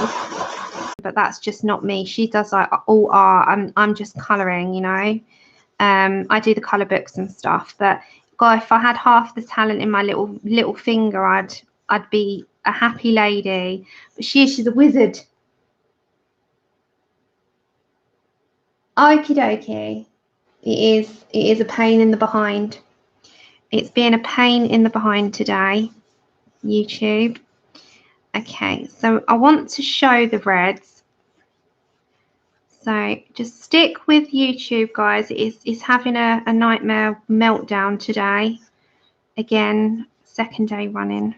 But that's just not me. She does like all art. I'm just colouring, you know. I do the colour books and stuff. But God, if I had half the talent in my little finger, I'd be a happy lady. But she's a wizard. Okie dokie. It is a pain in the behind. It's been a pain in the behind today, YouTube. Okay, so I want to show the reds. So just stick with YouTube, guys. It's having a nightmare meltdown today. Again, second day running.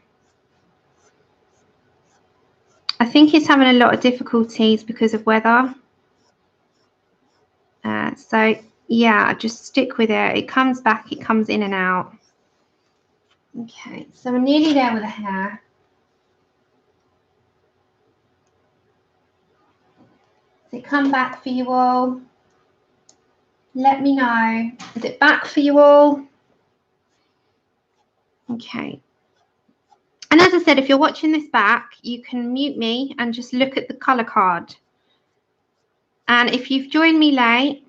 I think it's having a lot of difficulties because of weather. So yeah, just stick with it. It comes back, it comes in and out. Okay, so we're nearly there with the hair. Does it come back for you all? Let me know. Is it back for you all? Okay. And as I said, if you're watching this back, you can mute me and just look at the colour card. And if you've joined me late,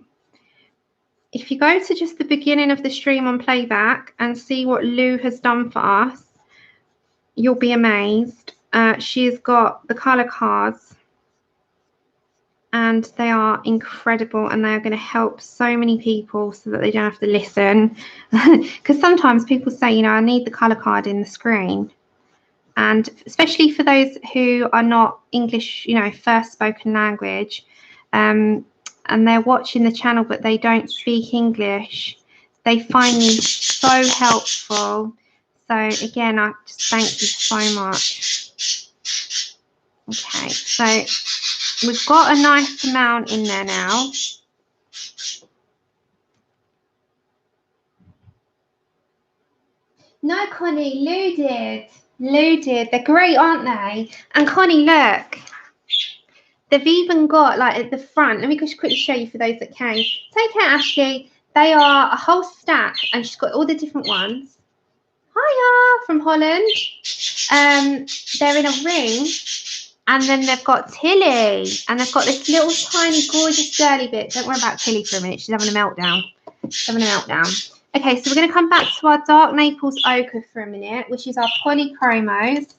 if you go to just the beginning of the stream on playback and see what Lou has done for us, you'll be amazed. She's got the colour cards and they are incredible and they are going to help so many people so that they don't have to listen. Because sometimes people say, you know, I need the colour card in the screen. And especially for those who are not English, you know, first spoken language, and they're watching the channel but they don't speak English, they find me so helpful. So again, I just thank you so much. Okay, so we've got a nice amount in there now. No, Connie, Lou did. Lou did. They're great, aren't they? And Connie, look. They've even got, like, at the front, let me just quickly show you for those that can. Take care, Ashley. They are a whole stack, and she's got all the different ones. Hiya from Holland. They're in a ring, and then they've got Tilly, and they've got this little tiny gorgeous girly bit. Don't worry about Tilly for a minute. She's having a meltdown. She's having a meltdown. Okay, so we're going to come back to our dark Naples ochre for a minute, which is our polychromos.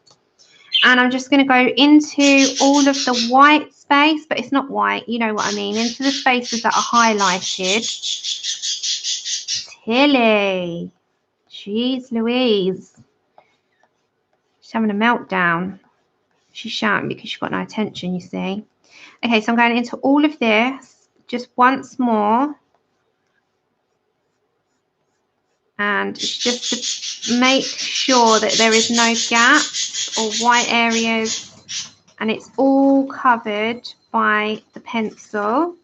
And I'm just going to go into all of the white space, but it's not white, you know what I mean, into the spaces that are highlighted. Tilly. Jeez Louise. She's having a meltdown. She's shouting because she's got no attention, you see. Okay, so I'm going into all of this just once more. And just to make sure that there is no gaps or white areas, and it's all covered by the pencil.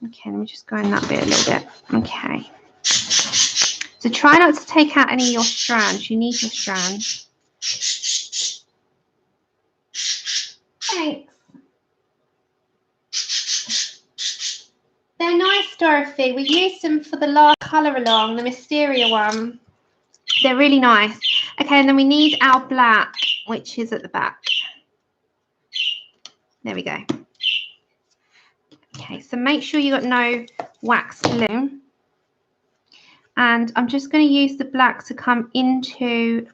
Okay, let me just go in that bit a little bit. Okay. So try not to take out any of your strands. You need your strands. Thanks. They're nice, Dorothy. We used them for the last colour along, the Mysteria one. They're really nice. Okay, and then we need our black, which is at the back. There we go. Okay, so make sure you got no wax glue. And I'm just going to use the black to come into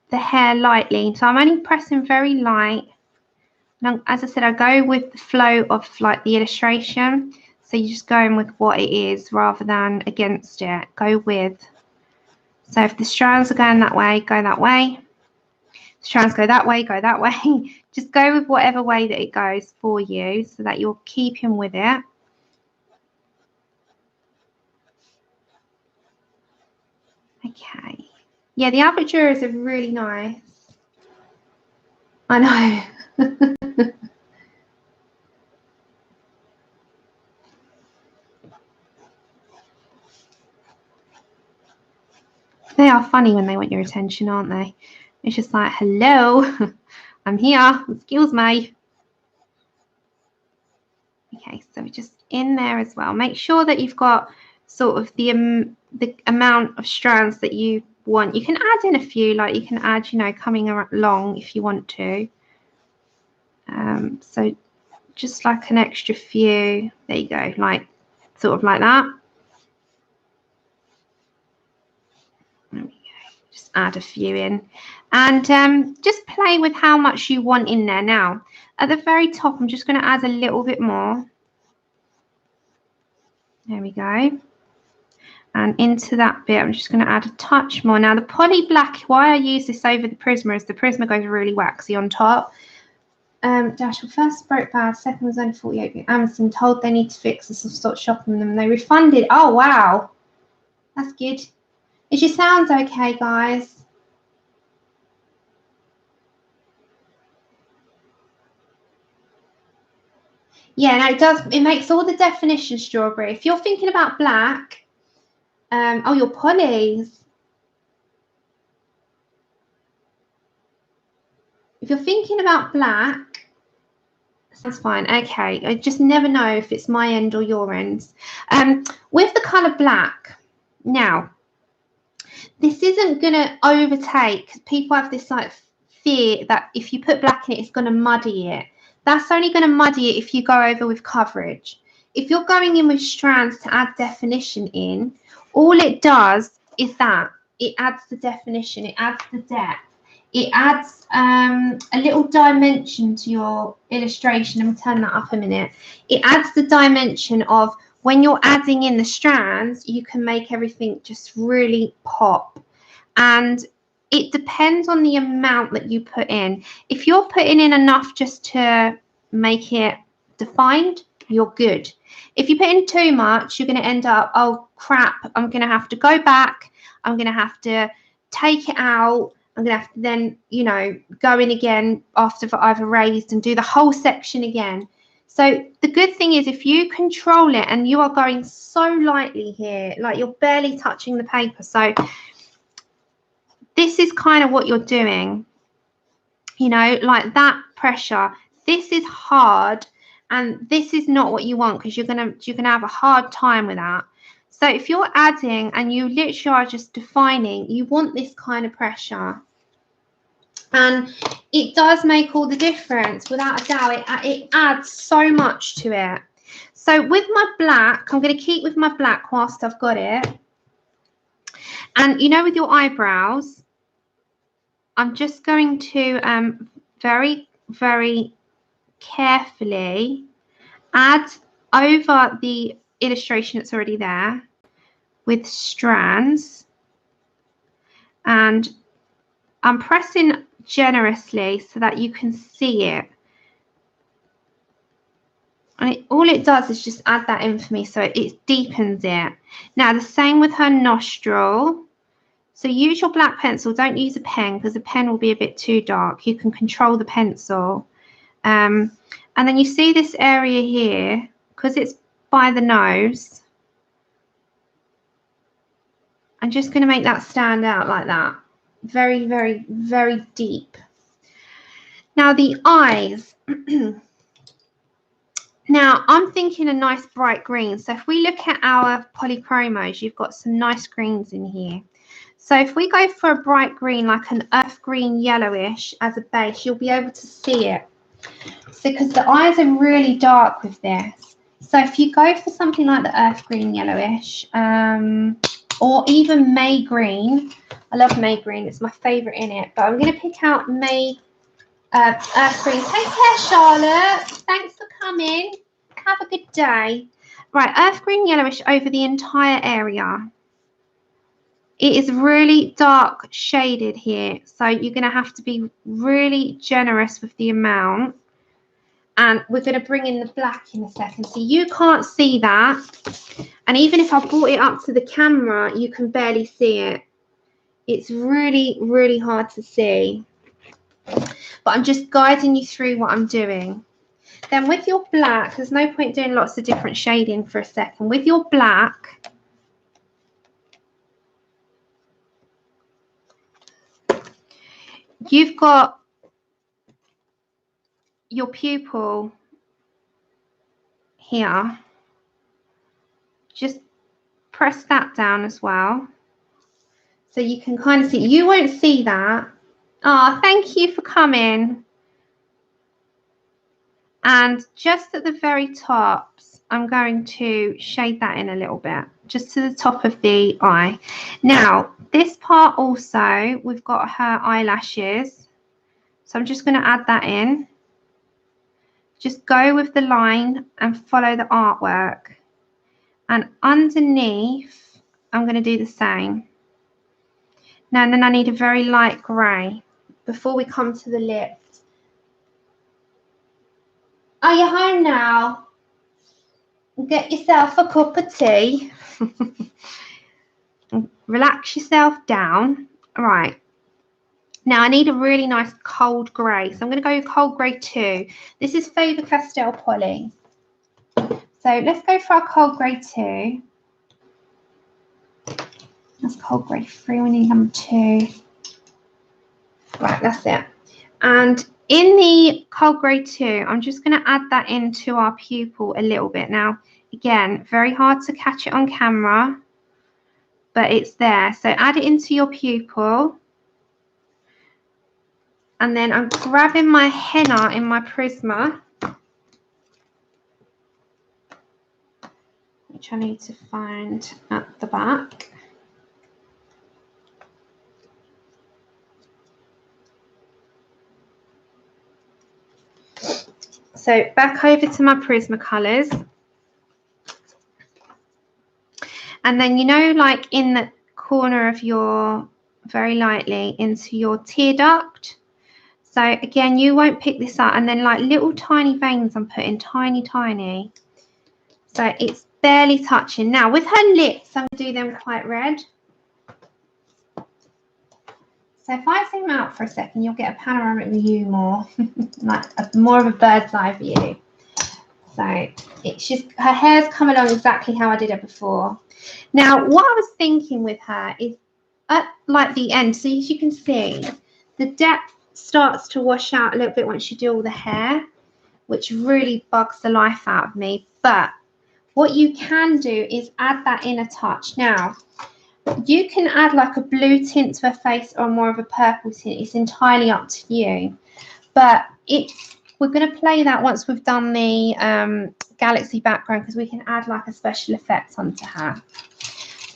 the hair lightly. So I'm only pressing very light. Now, as I said, I go with the flow of like the illustration. So you're just going with what it is rather than against it. Go with. So if the strands are going that way, go that way. Strands go that way, go that way. Just go with whatever way that it goes for you so that you're keeping with it. Okay. Yeah, the apertures are really nice. I know. They are funny when they want your attention, aren't they? It's just like, hello, I'm here, excuse me. Okay, so just in there as well. Make sure that you've got sort of the amount of strands that you want. You can add in a few, like you can add, you know, coming along if you want to. So just like an extra few. There you go, like sort of like that. There we go. Just add a few in, and just play with how much you want in there. Now, at the very top, I'm just going to add a little bit more. There we go. And into that bit, I'm just going to add a touch more. Now, the poly black, why I use this over the Prisma is the Prisma goes really waxy on top. Dash, well, first broke bad, second was only 48. Amazon told they need to fix this, so stop shopping them. They refunded. Oh, wow. That's good. Is your sounds okay, guys? Yeah, no, it does. It makes all the definition, Strawberry. If you're thinking about black, oh, your polys. If you're thinking about black, that's fine. Okay, I just never know if it's my end or your end. With the colour black, now, this isn't going to overtake. People have this like fear that if you put black in it, it's going to muddy it. That's only going to muddy it if you go over with coverage. If you're going in with strands to add definition in, all it does is that it adds the definition, it adds the depth, it adds a little dimension to your illustration. Let me turn that up a minute. It adds the dimension of when you're adding in the strands, you can make everything just really pop. And it depends on the amount that you put in. If you're putting in enough just to make it defined, you're good. If you put in too much, you're going to end up, oh crap, I'm going to have to go back. I'm going to have to take it out. I'm going to have to then, you know, go in again after I've erased and do the whole section again. So the good thing is if you control it and you are going so lightly here, like you're barely touching the paper. So this is kind of what you're doing, you know, like that pressure. This is hard and this is not what you want because you're gonna have a hard time with that. So if you're adding and you literally are just defining, you want this kind of pressure. And it does make all the difference, without a doubt. It adds so much to it. So with my black, I'm going to keep with my black whilst I've got it. And you know, with your eyebrows, I'm just going to very, very carefully add over the illustration that's already there with strands, and I'm pressing generously so that you can see it. And all it does is just add that in for me, so it deepens it. Now the same with her nostril. So use your black pencil, don't use a pen, because a pen will be a bit too dark. You can control the pencil. And then you see this area here, because it's by the nose. I'm just going to make that stand out like that. Very, very, very deep. Now the eyes. Now I'm thinking a nice bright green. So if we look at our polychromos, you've got some nice greens in here. So if we go for a bright green, like an earth green yellowish as a base, you'll be able to see it. So because the eyes are really dark with this. So if you go for something like the earth green yellowish, or even May green. I love May green. It's my favourite in it. But I'm going to pick out May earth green. Take care, Charlotte. Thanks for coming. Have a good day. Right, earth green yellowish over the entire area. It is really dark shaded here. So you're going to have to be really generous with the amount. And we're going to bring in the black in a second. So you can't see that. And even if I brought it up to the camera, you can barely see it. It's really, really hard to see. But I'm just guiding you through what I'm doing. Then with your black, there's no point doing lots of different shading for a second. With your black, you've got your pupil here. Just press that down as well. So you can kind of see. You won't see that. Oh, thank you for coming. And just at the very tops, I'm going to shade that in a little bit, just to the top of the eye. Now, this part also, we've got her eyelashes. So I'm just going to add that in. Just go with the line and follow the artwork. And underneath, I'm going to do the same. Now, and then I need a very light grey before we come to the lips. Are you home now? Get yourself a cup of tea. Relax yourself down. Right. Now I need a really nice cold grey. So I'm going to go cold grey 2. This is Faber-Castell Poly. So let's go for our cold grey 2. That's cold grey 3. We need number 2. Right, that's it. And in the cold grey 2, I'm just going to add that into our pupil a little bit. Now, again, very hard to catch it on camera, but it's there. So add it into your pupil. And then I'm grabbing my henna in my Prisma, which I need to find at the back. So back over to my Prisma colours. And then, you know, like in the corner of your, very lightly into your tear duct. So again, you won't pick this up. And then like little tiny veins I'm putting, tiny. So it's barely touching. Now with her lips, I'm going to do them quite red. So if I zoom out for a second, you'll get a panoramic view more, like more of a bird's eye view. So it's just, her hair's come along exactly how I did it before. Now, what I was thinking with her is at like the end, so as you can see, the depth starts to wash out a little bit once you do all the hair, which really bugs the life out of me. But what you can do is add that inner touch. Now, you can add like a blue tint to a face or more of a purple tint. It's entirely up to you. But we're going to play that once we've done the galaxy background, because we can add like a special effect onto her.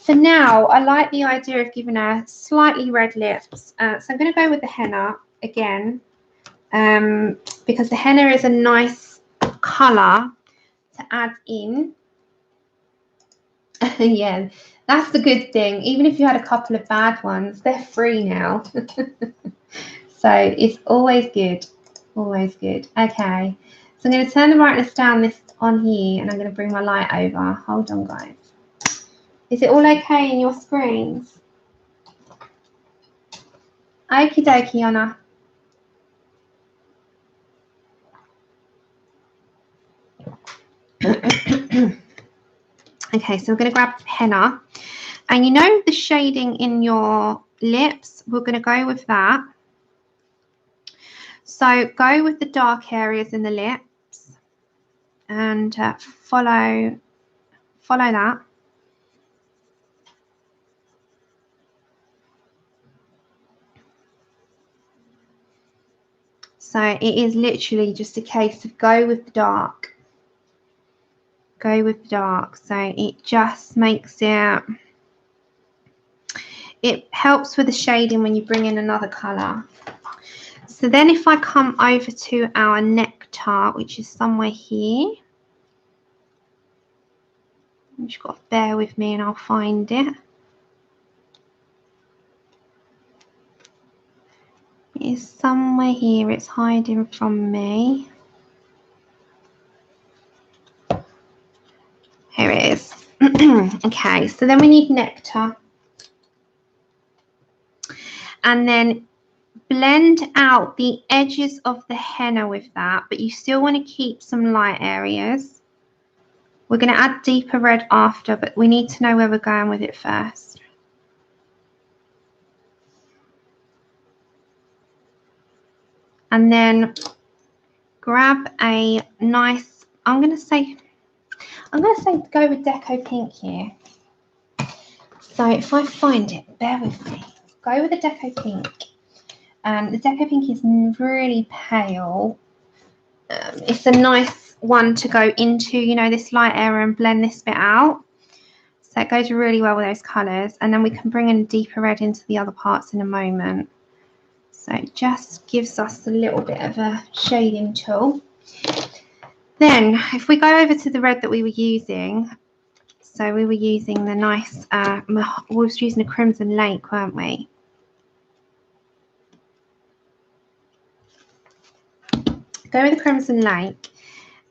For now, I like the idea of giving her slightly red lips. So I'm going to go with the henna again, because the henna is a nice colour to add in. Yeah, that's the good thing. Even if you had a couple of bad ones, they're free now. So it's always good. Always good. Okay, so I'm going to turn the brightness down this on here, and I'm going to bring my light over. Hold on, guys. Is it all okay in your screens? Okie dokie, Anna. Okay, so we're going to grab henna, and you know the shading in your lips, we're going to go with that. So go with the dark areas in the lips and follow that. So it is literally just a case of go with the dark. Go with the dark. So it just makes it helps with the shading when you bring in another colour. So then if I come over to our nectar, which is somewhere here, you've just got to bear with me and I'll find it. It is somewhere here, it's hiding from me. Here it is. Okay, so then we need nectar. And then blend out the edges of the henna with that, but you still want to keep some light areas. We're going to add deeper red after, but we need to know where we're going with it first. And then grab a nice, I'm going to say go with Deco Pink here. So if I find it, bear with me. Go with the Deco Pink. The Deco Pink is really pale. It's a nice one to go into, you know, this light area and blend this bit out. So it goes really well with those colours. And then we can bring in deeper red into the other parts in a moment. So it just gives us a little bit of a shading tool. Then if we go over to the red that we were using, so we were using the nice, we were using a Crimson Lake, weren't we? Go with the Crimson Lake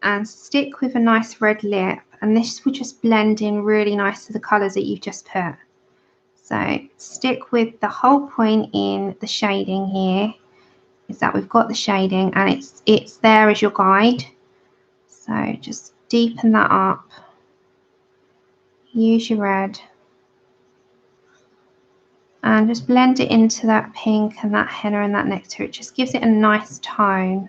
and stick with a nice red lip, and this will just blend in really nice to the colours that you've just put. So stick with the whole point in the shading here is that we've got the shading and it's there as your guide. So just deepen that up. Use your red and just blend it into that pink and that henna and that nectar. It just gives it a nice tone.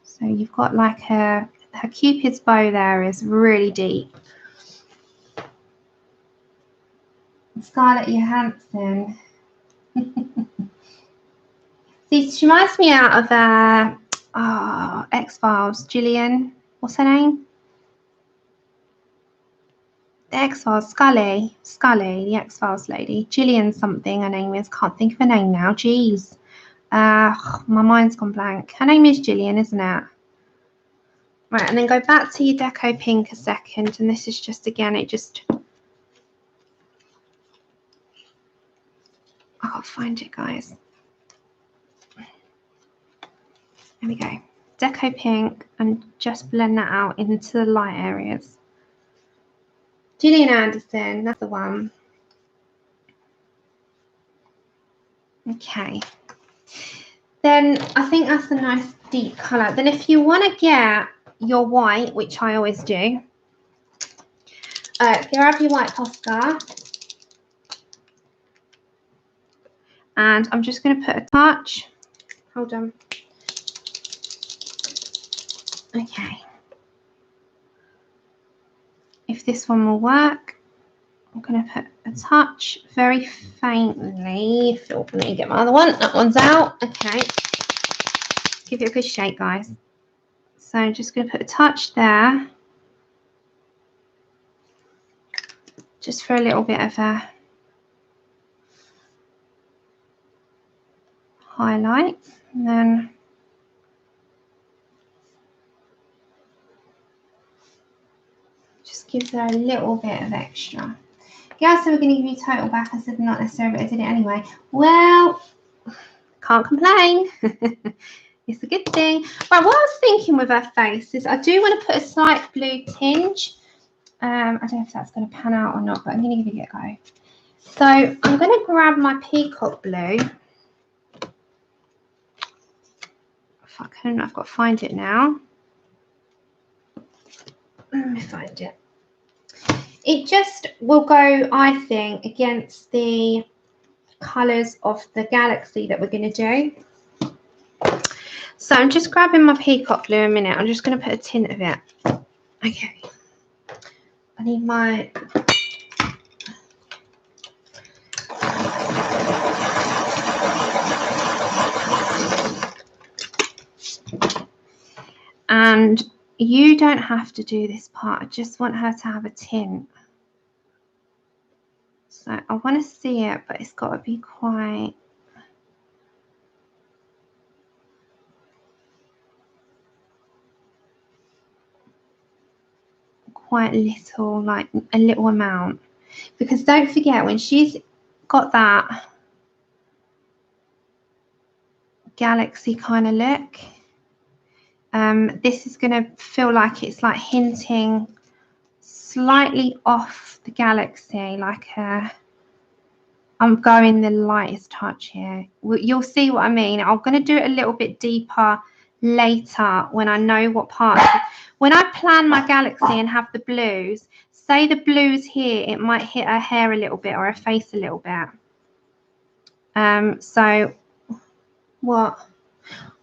So you've got like her Cupid's bow there is really deep. Scarlett Johansson. See, she reminds me out of X-Files. Gillian, what's her name? The X-Files, Scully, the X-Files lady. Gillian something her name is. Can't think of her name now. Jeez. My mind's gone blank. Her name is Gillian, isn't it? Right, and then go back to your Deco Pink a second. And this is just, again, it just... I can't find it, guys. There we go. Deco Pink, and just blend that out into the light areas. Gillian Anderson, that's the one. Okay. Then I think that's a nice deep colour. Then if you want to get your white, which I always do, grab your white Posca. And I'm just going to put a touch. Hold on. Okay. if this one will work. I'm going to put a touch very faintly. Let me get my other one. That one's out. Okay. Give it a good shake, guys. So I'm just going to put a touch there. Just for a little bit of a highlight. And then just gives her a little bit of extra. Yeah, so we're going to give you total back. I said not necessarily, but I did it anyway. Well, can't complain. It's a good thing. Right, what I was thinking with her face is I do want to put a slight blue tinge. I don't know if that's going to pan out or not, but I'm going to give it a go. So I'm going to grab my peacock blue. If I can, I've got to find it now. Let me find it. It just will go, I think, against the colours of the galaxy that we're going to do. So I'm just grabbing my peacock blue in a minute. I'm just going to put a tint of it. Okay. I need my... And you don't have to do this part. I just want her to have a tint. So I want to see it, but it's got to be quite little, like a little amount. Because don't forget, when she's got that galaxy kind of look, this is going to feel like it's like hinting slightly off the galaxy, like I'm going the lightest touch here. You'll see what I mean. I'm going to do it a little bit deeper later when I know what parts. When I plan my galaxy and have the blues, say the blues here, it might hit her hair a little bit or her face a little bit. So what?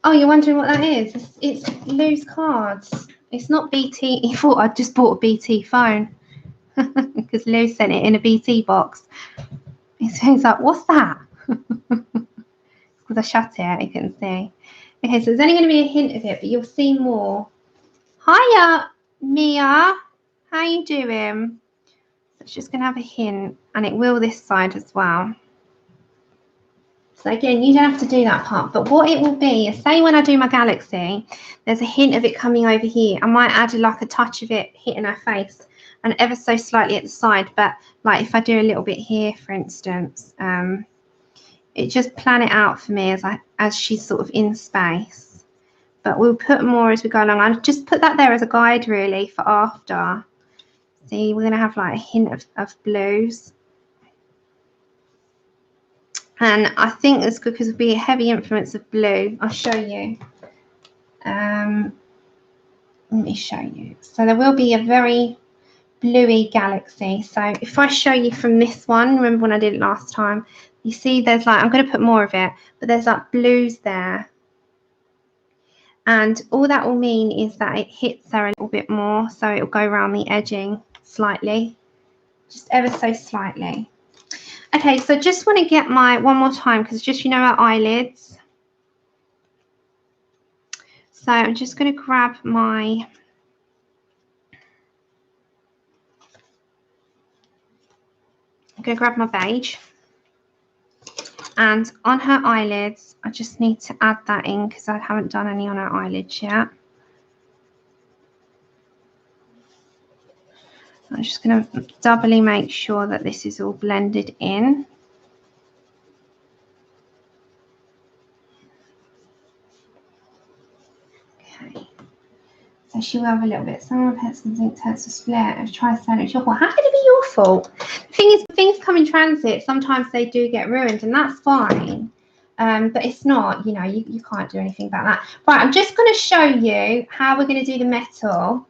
Oh, you're wondering what that is? It's loose cards. It's not BT. You thought I just bought a BT phone because Lou sent it in a BT box. He's like, what's that? Because I shut it, you couldn't see. Okay, so there's only going to be a hint of it, but you'll see more. Hiya, Mia. How you doing? So it's just going to have a hint, and it will this side as well. So again, you don't have to do that part, but what it will be is, say when I do my galaxy, there's a hint of it coming over here. I might add like a touch of it hitting her face and ever so slightly at the side, but like if I do a little bit here, for instance, it just plan it out for me as she's sort of in space. But we'll put more as we go along. I'll just put that there as a guide really for after. See, we're going to have like a hint of blues. And I think it's good because it'll be a heavy influence of blue. I'll show you. Let me show you. So there will be a very bluey galaxy. So if I show you from this one, remember when I did it last time, you see there's like, I'm going to put more of it, but there's like blues there. And all that will mean is that it hits her a little bit more. So it'll go around the edging slightly, just ever so slightly. Okay, so just want to get my, one more time, because just, you know, our eyelids. So I'm just going to grab my, I'm going to grab my beige. And on her eyelids, I just need to add that in because I haven't done any on her eyelids yet. I'm just going to doubly make sure that this is all blended in. Okay. So she will have a little bit. Some of her pencils ink turns to split. I've tried to say it's your fault. How can it be your fault? The thing is, things come in transit. Sometimes they do get ruined, and that's fine. But it's not, you know, you can't do anything about that. Right, I'm just going to show you how we're going to do the metal.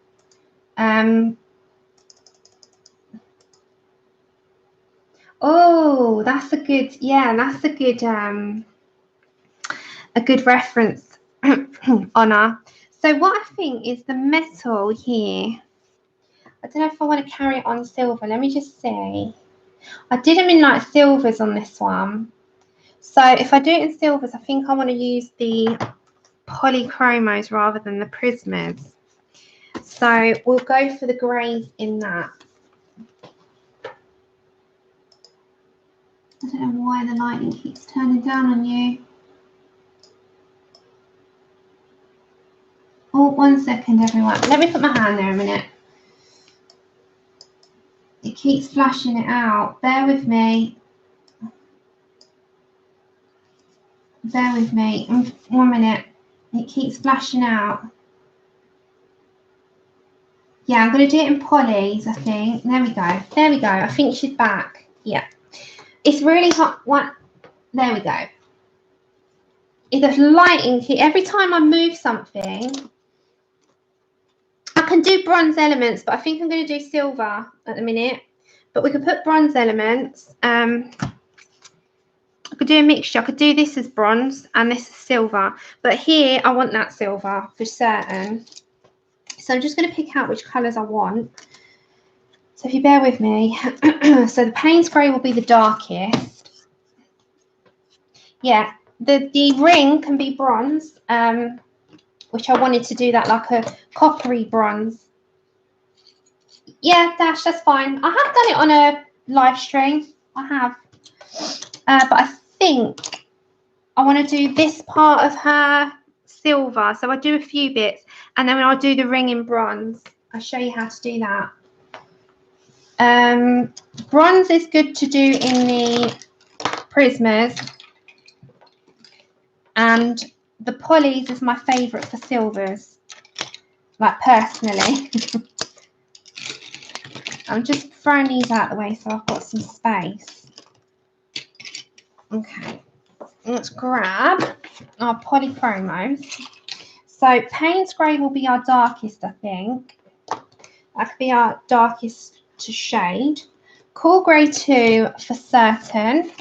Oh, that's a good, yeah, that's a good reference, Honor. So what I think is the metal here, I don't know if I want to carry it on silver. Let me just see. I did them in like silvers on this one. So if I do it in silvers, I think I want to use the polychromos rather than the prismas. So we'll go for the greys in that. I don't know why the lighting keeps turning down on you. Oh, 1 second, everyone. Let me put my hand there a minute. It keeps flashing it out. Bear with me. Bear with me. 1 minute. It keeps flashing out. Yeah, I'm going to do it in Polys, I think. There we go. There we go. I think she's back. Yeah. It's really hot. What? There we go. It's the lighting here. Every time I move something, I can do bronze elements, but I think I'm going to do silver at the minute. But we could put bronze elements. I could do a mixture. I could do this as bronze and this is silver. But here, I want that silver for certain. So I'm just going to pick out which colours I want. So if you bear with me. So the Payne's Grey will be the darkest. Yeah, the ring can be bronze, which I wanted to do that like a coppery bronze. Yeah, Dash, that's fine. I have done it on a live stream. I have. But I think I want to do this part of her silver. So I do a few bits and then I'll do the ring in bronze. I'll show you how to do that. Bronze is good to do in the prismas. And the Polys is my favourite for silvers. Like personally. I'm just throwing these out of the way so I've got some space. Okay, let's grab our polychromos. So Payne's Grey will be our darkest, I think. That could be our darkest to shade. Cool Grey 2 for certain.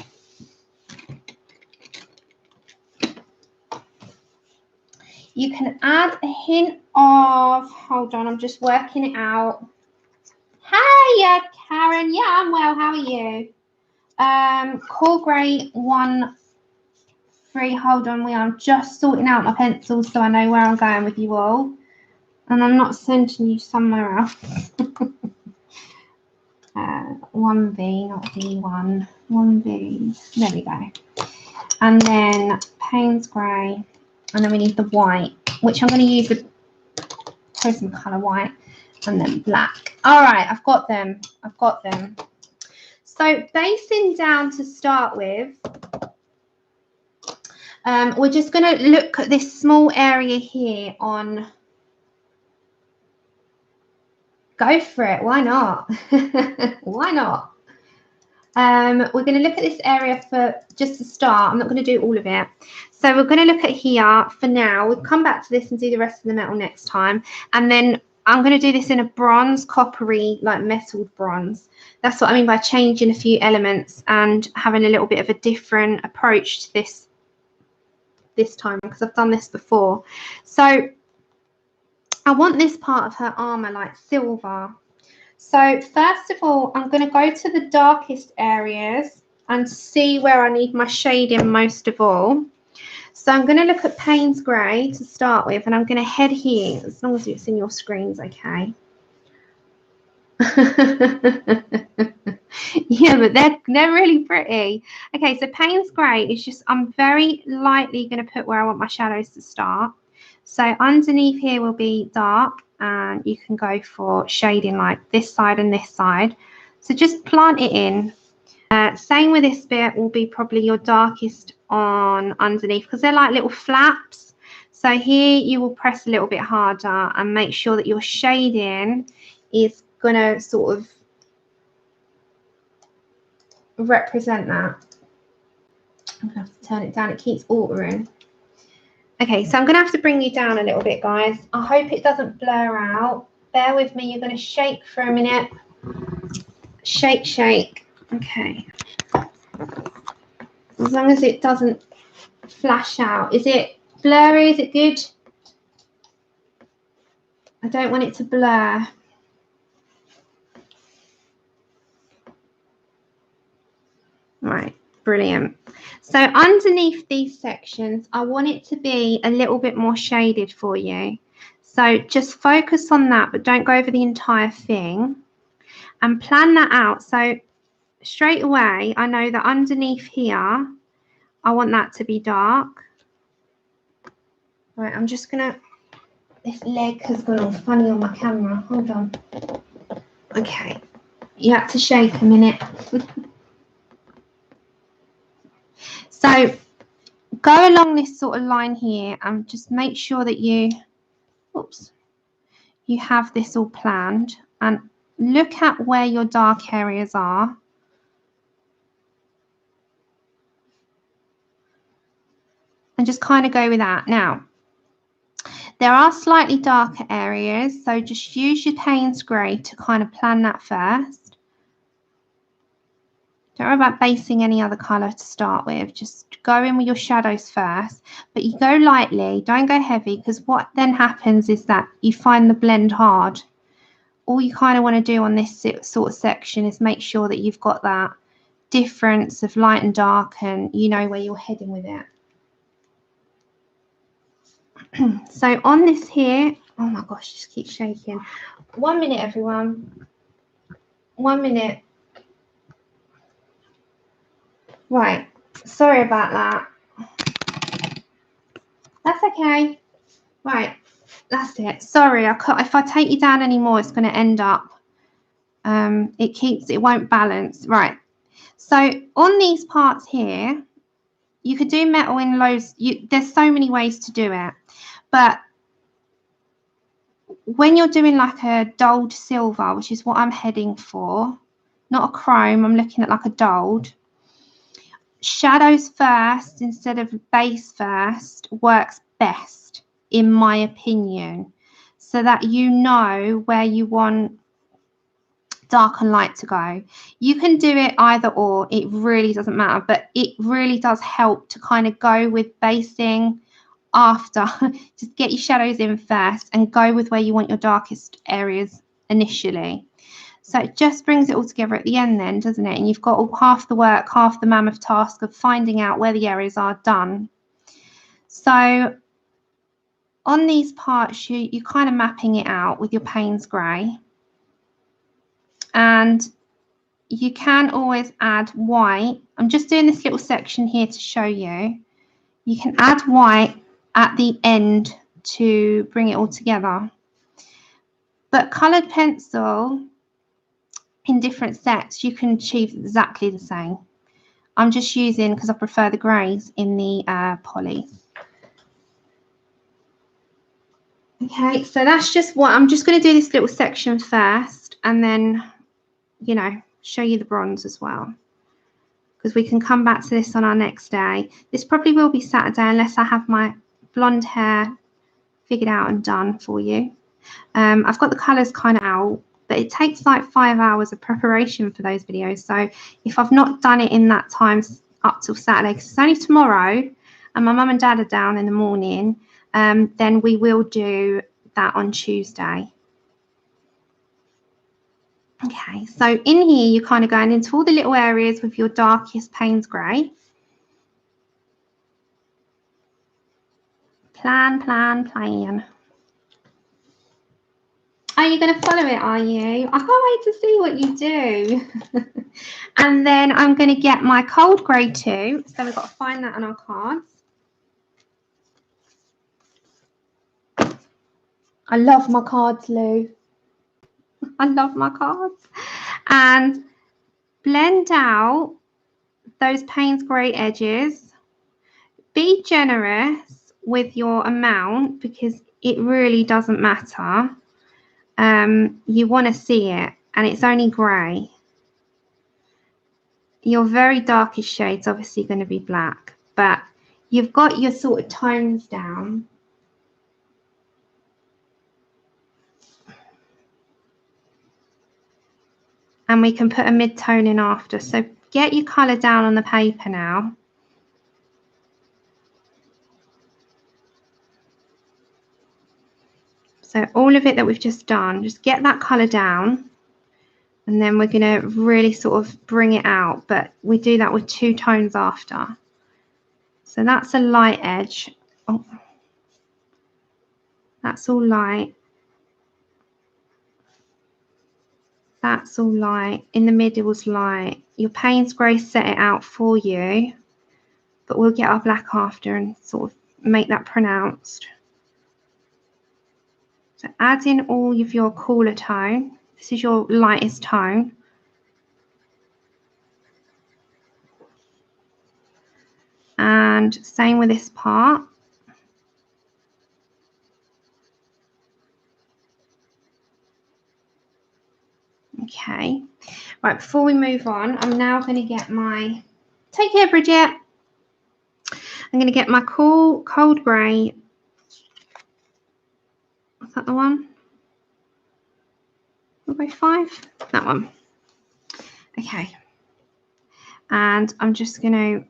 You can add a hint of, hold on, I'm just working it out. Hey, Karen. Yeah, I'm well. How are you? Cool Grey 1, 3. Hold on, I'm just sorting out my pencils so I know where I'm going with you all. And I'm not sending you somewhere else. 1B, not B1. 1B. There we go. And then Payne's Grey. And then we need the white, which I'm going to use the Prismacolor white. And then black. All right, I've got them. I've got them. So basing down to start with, we're just going to look at this small area here on. Go for it. Why not? Why not? We're going to look at this area for just to start. I'm not going to do all of it. So we're going to look at here for now. We'll come back to this and do the rest of the metal next time. And then I'm going to do this in a bronze, coppery, like metalled bronze. That's what I mean by changing a few elements and having a little bit of a different approach to this time, because I've done this before. So I want this part of her armor like silver. So first of all, I'm going to go to the darkest areas and see where I need my shading most of all. So I'm going to look at Payne's Grey to start with, and I'm going to head here, as long as it's in your screens, okay. Yeah, but they're really pretty. Okay, so Payne's Grey is just, I'm very lightly going to put where I want my shadows to start. So underneath here will be dark, and you can go for shading like this side and this side. So just plant it in. Same with this bit, will be probably your darkest on underneath, because they're like little flaps. So here you will press a little bit harder and make sure that your shading is going to sort of represent that. I'm going to have to turn it down. It keeps altering. Okay, so I'm going to have to bring you down a little bit, guys. I hope it doesn't blur out. Bear with me. You're going to shake for a minute. Shake, shake. Okay. As long as it doesn't flash out. Is it blurry? Is it good? I don't want it to blur. Right, brilliant. So underneath these sections, I want it to be a little bit more shaded for you. So just focus on that, but don't go over the entire thing, and plan that out. So straight away, I know that underneath here, I want that to be dark. Right, I'm just gonna, this leg has gone all funny on my camera. Hold on. Okay, you have to shake a minute. So go along this sort of line here and just make sure that you, oops, you have this all planned, and look at where your dark areas are. And just kind of go with that. Now, there are slightly darker areas, so just use your Payne's grey to kind of plan that first. Don't worry about basing any other colour to start with. Just go in with your shadows first, but you go lightly, don't go heavy, because what then happens is that you find the blend hard. All you kind of want to do on this sort of section is make sure that you've got that difference of light and dark, and you know where you're heading with it. So on this here, oh my gosh, just keep shaking. 1 minute, everyone. 1 minute. Right, sorry about that. That's okay. Right, that's it. Sorry, if I take you down anymore, it's going to end up, it won't balance. Right, so on these parts here, you could do metal in loads. There's so many ways to do it, but when you're doing like a dulled silver, which is what I'm heading for, not a chrome, I'm looking at like a dulled, shadows first instead of base first works best, in my opinion, so that you know where you want dark and light to go. You can do it either or, it really doesn't matter, but it really does help to kind of go with basing after. Just get your shadows in first and go with where you want your darkest areas initially. So it just brings it all together at the end then, doesn't it? And you've got all, half the work, half the mammoth task of finding out where the areas are done. So on these parts, you're kind of mapping it out with your Payne's grey. And you can always add white. I'm just doing this little section here to show you. You can add white at the end to bring it all together. But coloured pencil in different sets, you can achieve exactly the same. I'm just using, because I prefer the greys in the poly. Okay, so that's just what I'm just going to do, this little section first, and then, you know, show you the bronze as well, because we can come back to this on our next day. This probably will be Saturday unless I have my blonde hair figured out and done for you. I've got the colours kind of out, but it takes like 5 hours of preparation for those videos. So if I've not done it in that time up till Saturday, because it's only tomorrow and my mum and dad are down in the morning, then we will do that on Tuesday. Okay, so in here you're kind of going into all the little areas with your darkest Payne's grey. Plan, plan, plan. Are you going to follow it, are you? I can't wait to see what you do. And then I'm going to get my cold grey too. So we've got to find that on our cards. I love my cards, Lou. I love my cards. And blend out those Payne's grey edges. Be generous with your amount because it really doesn't matter. You want to see it, and it's only grey. Your very darkest shade's obviously going to be black, but you've got your sort of tones down. And we can put a mid-tone in after. So get your colour down on the paper now. So all of it that we've just done, just get that colour down. And then we're going to really sort of bring it out, but we do that with 2 tones after. So that's a light edge. Oh, that's all light. That's all light. In the middle's light. Your Payne's grey set it out for you, but we'll get our black after and sort of make that pronounced. So add in all of your cooler tone. This is your lightest tone. And same with this part. Okay, right, before we move on, I'm now going to get my, take care Bridget, I'm going to get my cold grey, is that the one? Grey 5? That one. Okay, and I'm just going to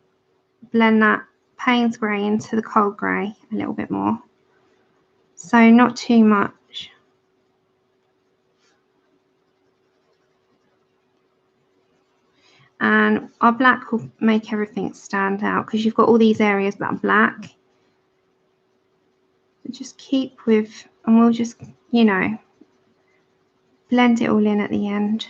blend that Payne's grey into the cold grey a little bit more, so not too much. And our black will make everything stand out because you've got all these areas that are black. So just keep with, and we'll just, you know, blend it all in at the end.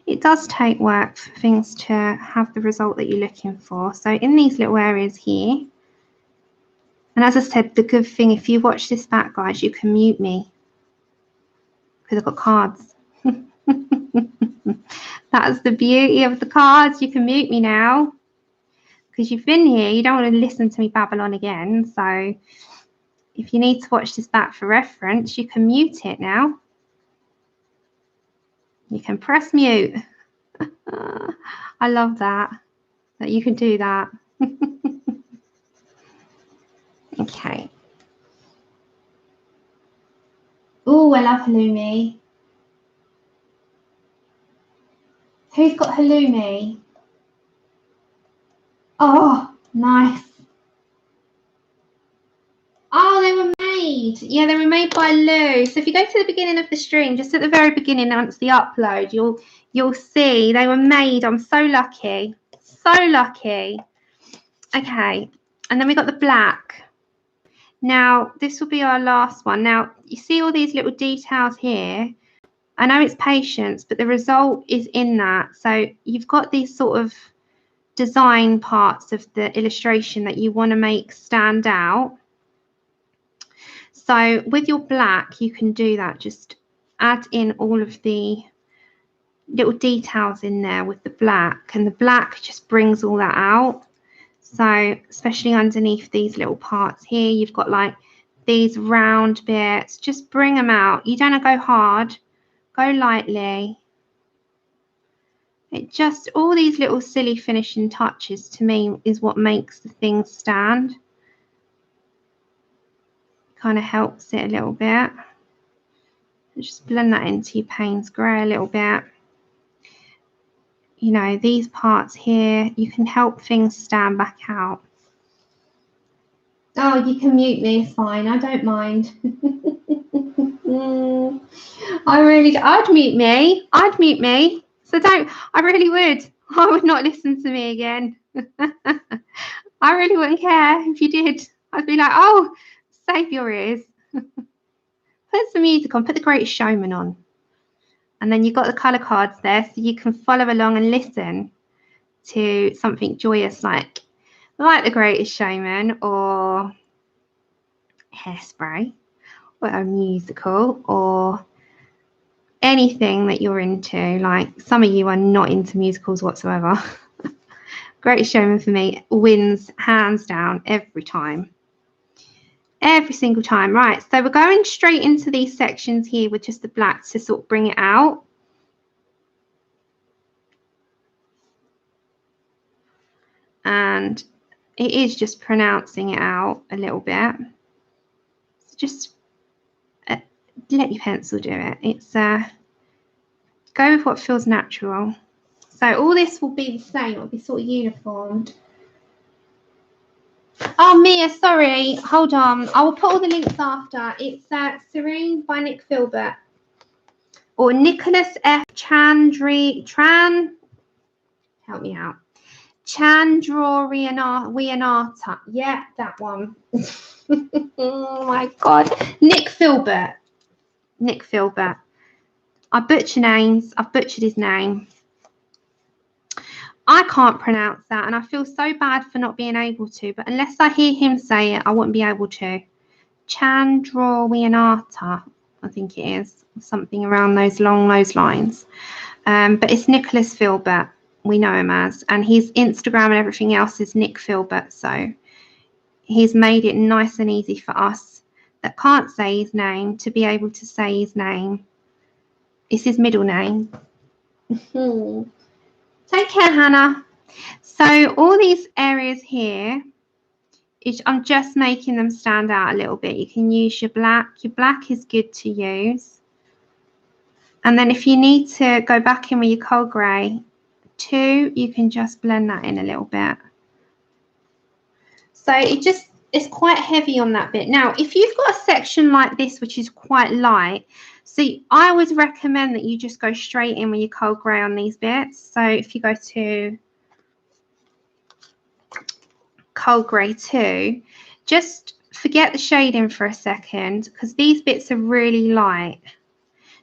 It does take work for things to have the result that you're looking for. So in these little areas here, and as I said, the good thing, if you watch this back, guys, you can mute me because I've got cards. That's the beauty of the cards. You can mute me now because you've been here. You don't want to listen to me babble on again. So if you need to watch this back for reference, you can mute it now. You can press mute. I love that you can do that. Okay. Oh, I love halloumi. Who's got halloumi? Oh, nice. Oh, they were made. Yeah, they were made by Lou. So if you go to the beginning of the stream, just at the very beginning, once the upload, you'll see they were made. I'm so lucky. So lucky. Okay. And then we got the black. Now, this will be our last one. Now, you see all these little details here. I know it's patience, but the result is in that. So you've got these sort of design parts of the illustration that you want to make stand out. So with your black, you can do that. Just add in all of the little details in there with the black, and the black just brings all that out. So especially underneath these little parts here, you've got like these round bits. Just bring them out. You don't go hard. Go lightly. It just, all these little silly finishing touches to me is what makes the thing stand. Kind of helps it a little bit. Just blend that into your Payne's grey a little bit. You know, these parts here, you can help things stand back out. Oh, you can mute me, it's fine, I don't mind. I'd mute me. So I really would. I would not listen to me again. I really wouldn't care if you did. I'd be like, oh, save your ears. Put some music on, put The Greatest Showman on. And then you've got the colour cards there, so you can follow along and listen to something joyous like The Greatest Showman or Hairspray or a musical or anything that you're into. Like some of you are not into musicals whatsoever. Greatest Showman for me wins hands down every time. Every single time. Right, so we're going straight into these sections here with just the black to sort of bring it out. And it is just pronouncing it out a little bit. So just let your pencil do it. It's go with what feels natural. So all this will be the same. It'll be sort of uniformed. Oh, Mia, sorry. Hold on. I will put all the links after. It's Serene by Nick Filbert. Or Nicholas F. Help me out. Chandrorianata. Yeah, that one. Oh my God. Nick Filbert. Nick Filbert. I butcher names. I've butchered his name. I can't pronounce that, and I feel so bad for not being able to, but unless I hear him say it, I wouldn't be able to. Chandrorianata, I think it is. Something around those lines. But it's Nicholas Filbert. We know him as, and his Instagram and everything else is Nick Filbert. So he's made it nice and easy for us that can't say his name to be able to say his name. It's his middle name. Take care, Hannah. So all these areas here, I'm just making them stand out a little bit. You can use your black. Your black is good to use. And then if you need to go back in with your cold grey too, you can just blend that in a little bit. So it's quite heavy on that bit. Now, if you've got a section like this, which is quite light, see, I would recommend that you just go straight in with your cold grey on these bits. So if you go to cold grey 2, just forget the shading for a second because these bits are really light.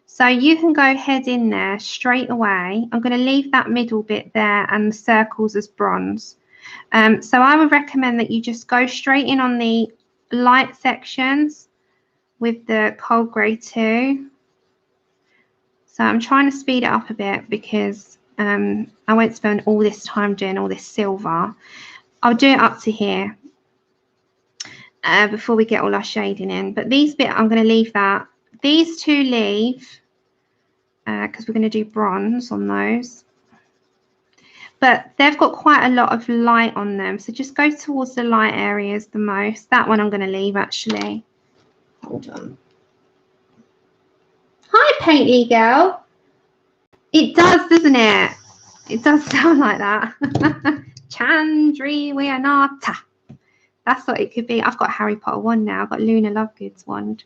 So you can go head in there straight away. I'm going to leave that middle bit there and the circles as bronze. So I would recommend that you just go straight in on the light sections with the cold grey 2. So I'm trying to speed it up a bit because I won't spend all this time doing all this silver. I'll do it up to here before we get all our shading in. But these bits, I'm going to leave that. These two leave because we're going to do bronze on those. But they've got quite a lot of light on them. So just go towards the light areas the most. That one I'm going to leave actually. Hold on. Hi, Painty Girl. It does, doesn't it? It does sound like that. Chandrorianata. That's what it could be. I've got Harry Potter wand now. I've got Luna Lovegood's wand.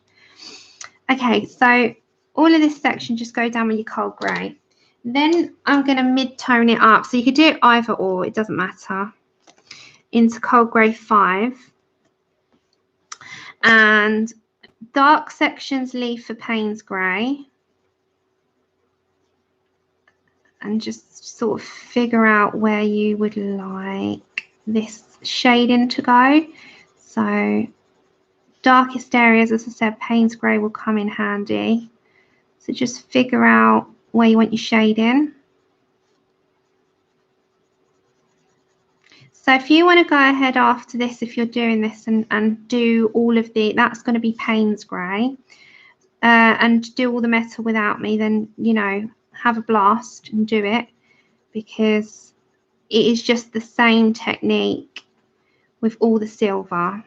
Okay, so all of this section, just go down with your cold grey. Then I'm going to mid-tone it up. So you could do it either or. It doesn't matter. Into cold grey 5. And dark sections leave for Payne's grey. And just sort of figure out where you would like this shading to go. So darkest areas, as I said, Payne's grey will come in handy. So just figure out where you want your shading. So if you want to go ahead after this, if you're doing this and do all of that's going to be Payne's grey, and do all the metal without me, then, you know, have a blast and do it, because it is just the same technique with all the silver.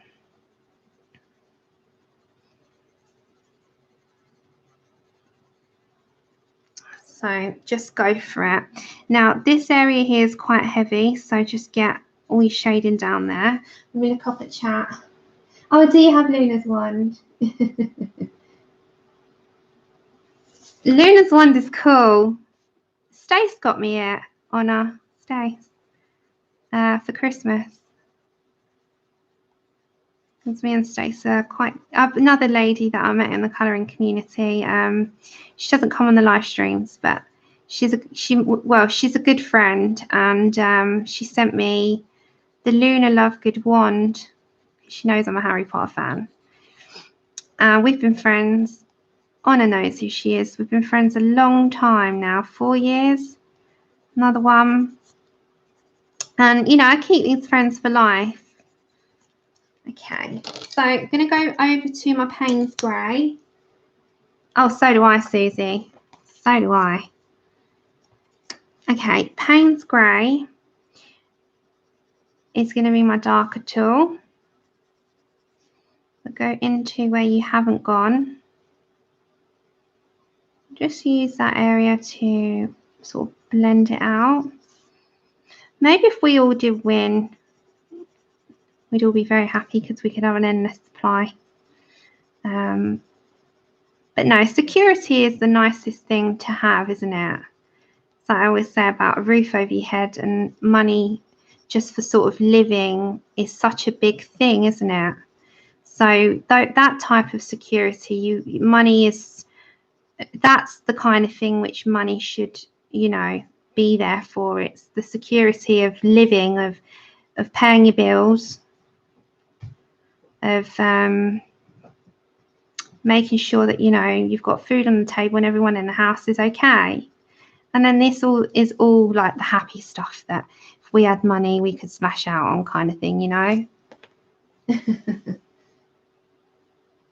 So just go for it. Now this area here is quite heavy, so just get all your shading down there. I'm going to look up at chat. Oh, do you have Luna's wand? Luna's wand is cool. Stace got me it on Stace for Christmas. Because me and Stace are quite another lady that I met in the colouring community. She doesn't come on the live streams, but she's a good friend, and she sent me the Luna Lovegood wand. She knows I'm a Harry Potter fan. We've been friends. Honor knows who she is. We've been friends a long time now, 4 years. Another one. And, you know, I keep these friends for life. Okay, so I'm going to go over to my Payne's grey. Oh, so do I, Susie. So do I. Okay, Payne's grey is going to be my darker tool. I'll go into where you haven't gone. Just use that area to sort of blend it out. Maybe if we all did win, we'd all be very happy because we could have an endless supply. But no, security is the nicest thing to have, isn't it? So I always say about a roof over your head, and money just for sort of living is such a big thing, isn't it? So that type of security, money is, that's the kind of thing which money should, you know, be there for. It's the security of living, of paying your bills, of making sure that, you know, you've got food on the table and everyone in the house is okay. And then this all is all like the happy stuff that if we had money we could smash out on, kind of thing, you know.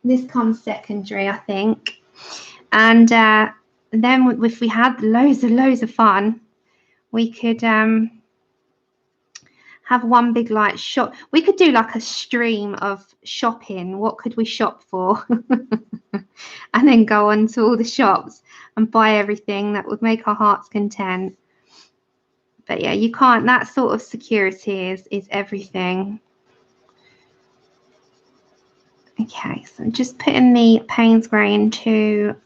This comes secondary, I think. And then if we had loads of fun, we could have one big like shop. We could do like a stream of shopping. What could we shop for? And then go on to all the shops and buy everything that would make our hearts content. But yeah, you can't, that sort of security is everything. Okay, so I'm just putting the Payne's grey into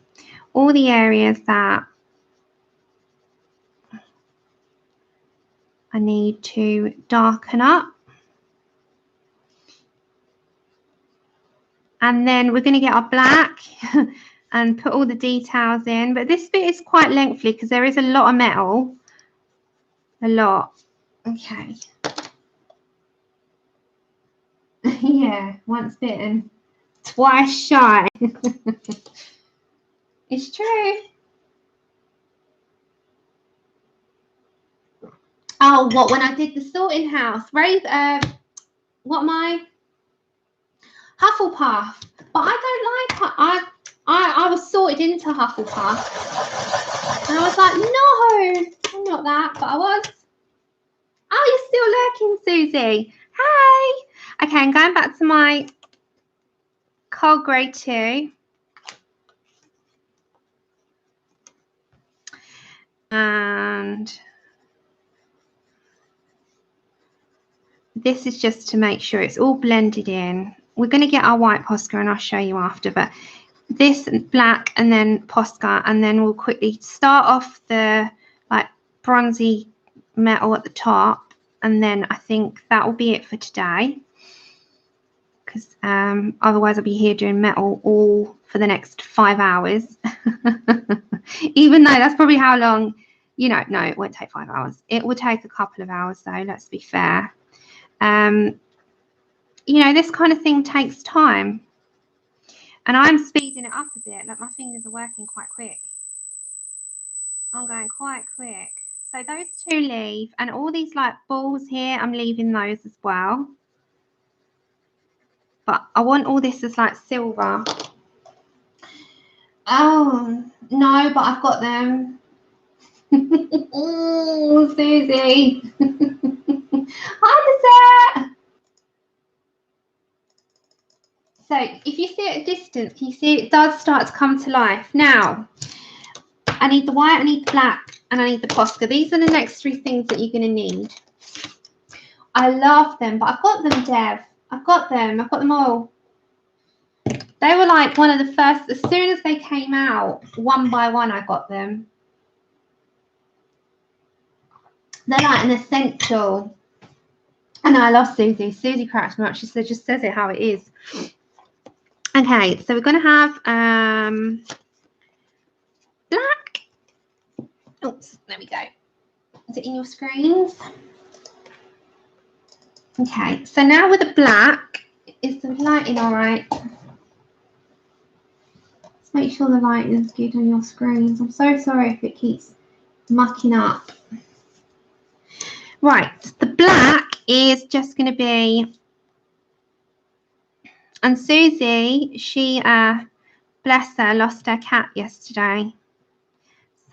all the areas that I need to darken up. And then we're going to get our black and put all the details in. But this bit is quite lengthy because there is a lot of metal. A lot. Okay. Yeah, once bitten, twice shy. It's true. Oh, what, when I did the sorting house? What, my Hufflepuff? But I don't like, I was sorted into Hufflepuff. And I was like, no, I'm not that, but I was. Oh, you're still lurking, Susie. Hey. Okay, I'm going back to my cold grey 2. And this is just to make sure it's all blended in. We're going to get our white Posca and I'll show you after, but this black and then Posca, and then we'll quickly start off the like bronzy metal at the top, and then I think that will be it for today, because otherwise I'll be here doing metal all for the next 5 hours. Even though that's probably how long, you know, no, it won't take 5 hours. It will take a couple of hours though, let's be fair. You know, this kind of thing takes time. And I'm speeding it up a bit. Like, my fingers are working quite quick. I'm going quite quick. So those 2 leave. And all these like balls here, I'm leaving those as well. But I want all this as like silver. Oh, no, but I've got them. Oh, Susie. Hi, dessert. So if you see it at a distance, you see it does start to come to life. Now, I need the white, I need the black, and I need the Posca. These are the next 3 things that you're going to need. I love them, but I've got them, Dev. I've got them all. They were like one of the first, as soon as they came out, one by one, I got them. They're like an essential. And I love Susie. Susie cracks me up. She said, just says it how it is. Okay, so we're going to have black. Oops, there we go. Is it in your screens? Okay, so now with the black, is the lighting all right? Let's make sure the lighting is good on your screens. I'm so sorry if it keeps mucking up. Right, the black is just going to be, and Susie, she, bless her, lost her cat yesterday.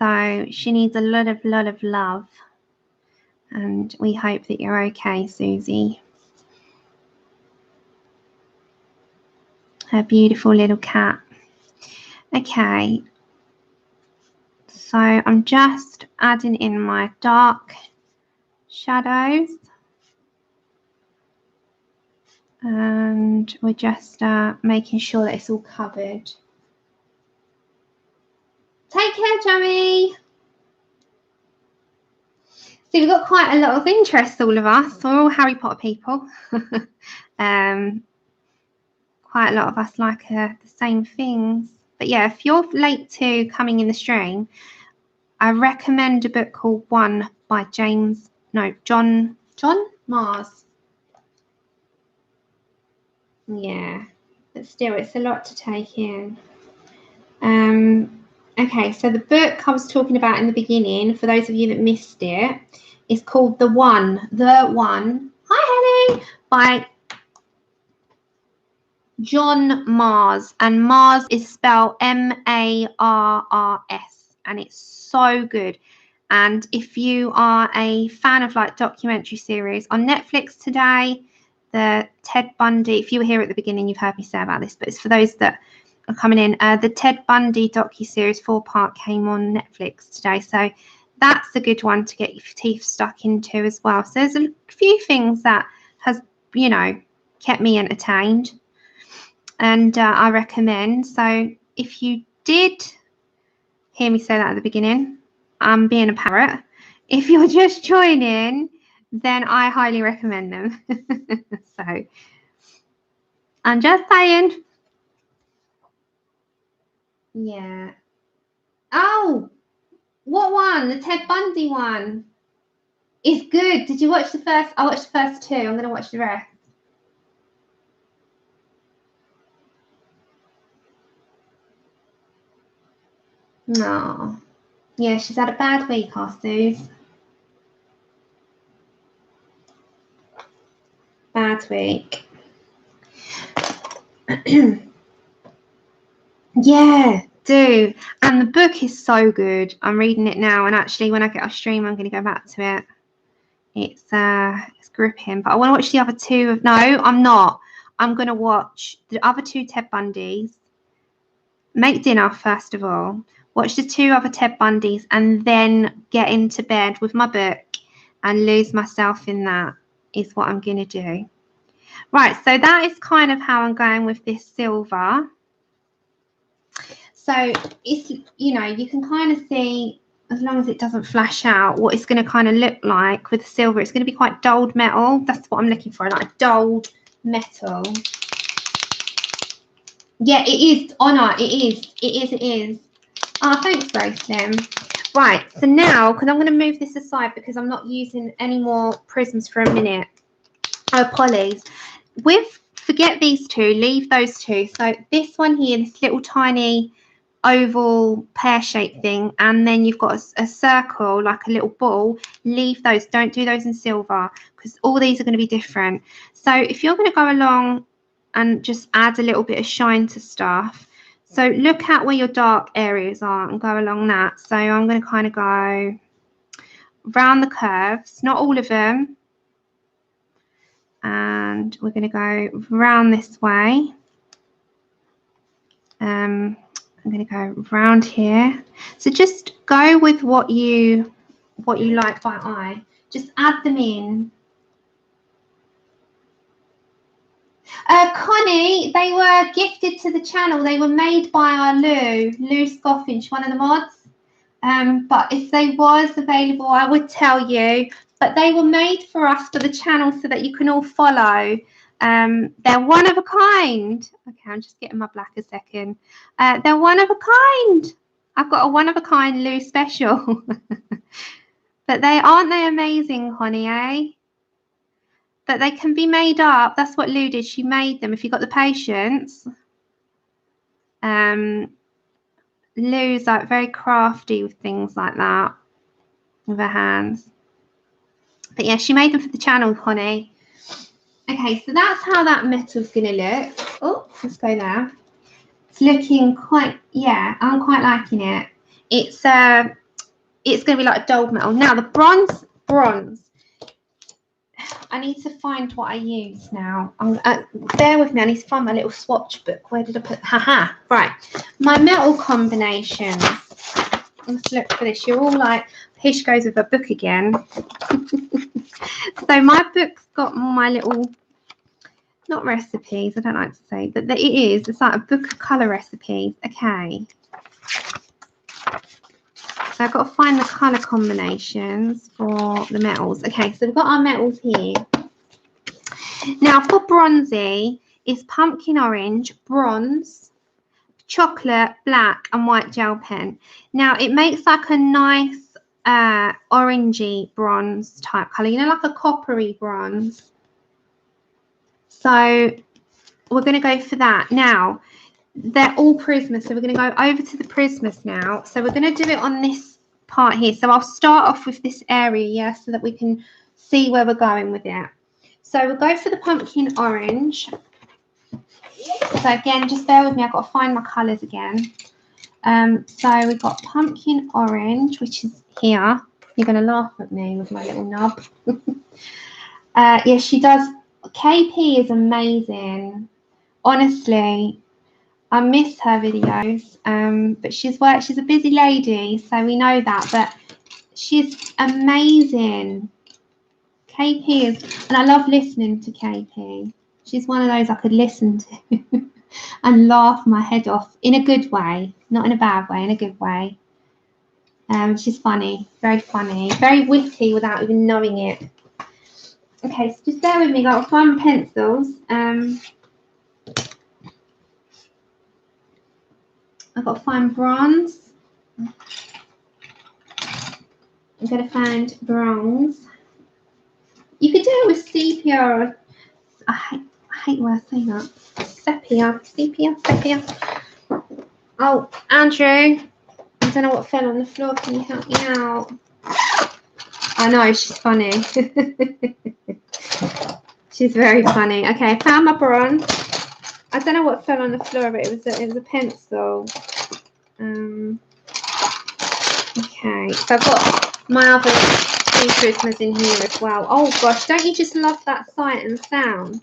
So she needs a lot of love. And we hope that you're okay, Susie. Her beautiful little cat. Okay. So I'm just adding in my dark shadows. And we're just making sure that it's all covered. Take care, Jamie. So we've got quite a lot of interest, all of us. We're all Harry Potter people. Quite a lot of us like the same things. But yeah, if you're late to coming in the stream, I recommend a book called One by John Mars. Yeah, but still, it's a lot to take in. Okay, so the book I was talking about in the beginning, for those of you that missed it, is called The One. Hi, Henny. By John Mars, and Mars is spelled M-A-R-R-S, and it's so good. And if you are a fan of like documentary series on Netflix today, the Ted Bundy, if you were here at the beginning, you've heard me say about this, but it's for those that are coming in. The Ted Bundy docu-series 4-part came on Netflix today, so that's a good one to get your teeth stuck into as well. So there's a few things that has, you know, kept me entertained, and I recommend. So if you did hear me say that at the beginning, I'm being a parrot. If you're just joining, then I highly recommend them. So I'm just saying. Yeah. Oh, what one? The Ted Bundy one. It's good. Did you watch the first? I watched the first 2. I'm going to watch the rest. No. Yeah, she's had a bad week, our Suze. Bad week. Yeah, do. And the book is so good. I'm reading it now, and actually when I get off stream I'm going to go back to it. It's gripping. But I want to watch the other 2 no, I'm not. I'm going to watch the other 2 Ted Bundys. Make dinner first of all. Watch the 2 other Ted Bundys, and then get into bed with my book and lose myself in that is what I'm going to do. Right, so that is kind of how I'm going with this silver. So it's, you know, you can kind of see, as long as it doesn't flash out, what it's going to kind of look like with the silver. It's going to be quite dulled metal. That's what I'm looking for, like a dulled metal. Yeah, it is. Honor, it is. It is. Oh, thanks, Rosalind. Right, so now, because I'm going to move this aside because I'm not using any more prisms for a minute. Oh, Polys. Forget these 2, leave those 2. So this one here, this little tiny oval pear-shaped thing, and then you've got a circle, like a little ball. Leave those. Don't do those in silver, because all these are going to be different. So if you're going to go along and just add a little bit of shine to stuff, so look at where your dark areas are and go along that. So I'm going to kind of go round the curves, not all of them, and we're going to go round this way. I'm going to go round here. So just go with what you like by eye. Just add them in. Connie, they were gifted to the channel. They were made by our Lou Scoffin, one of the mods. But if they was available, I would tell you. But they were made for us for the channel so that you can all follow. They're one of a kind. Okay, I'm just getting my black a second. They're one of a kind. I've got a one of a kind Lou special. But aren't they amazing, Connie, eh? But they can be made up. That's what Lou did. She made them if you got the patience. Lou's like very crafty with things like that with her hands. But yeah, she made them for the channel, Connie. Okay, so that's how that metal's going to look. Oh, let's go there. It's looking quite, yeah, I'm quite liking it. It's going to be like a dulled metal. Now the bronze. I need to find what I use now. Bear with me. I need to find my little swatch book. Where did I put? Haha. Right. My metal combinations. Let's look for this. You're all like, here she goes with a book again. So my book's got my little not recipes, I don't like to say, but it is. It's like a book of colour recipes. Okay. So I've got to find the colour combinations for the metals. Okay, so we've got our metals here. Now for bronzy, it's pumpkin orange, bronze, chocolate, black and white gel pen. Now it makes like a nice orangey bronze type colour, you know, like a coppery bronze. So we're going to go for that. Now they're all Prismas, so we're going to go over to the Prismas now. So we're going to do it on this part here. So I'll start off with this area, yeah, so that we can see where we're going with it. So we'll go for the pumpkin orange. So again, just bear with me, I've got to find my colours again. So we've got pumpkin orange, which is here. You're going to laugh at me with my little knob. Yeah, she does. KP is amazing. Honestly, I miss her videos, but she's a busy lady, so we know that, but she's amazing. KP is, and I love listening to KP. She's one of those I could listen to and laugh my head off in a good way, not in a bad way, in a good way. She's funny, very witty without even knowing it. Okay, so just bear with me, I'll find my pencils. I've got to find bronze. I'm going to find bronze. You could do it with sepia. Or, I hate when I say that. Sepia. Oh, Andrew, I don't know what fell on the floor. Can you help me out? I know, she's funny. She's very funny. Okay, I found my bronze. I don't know what fell on the floor, but it was a pencil. Okay, so I've got my other two Prismas in here as well. Oh gosh, don't you just love that sight and sound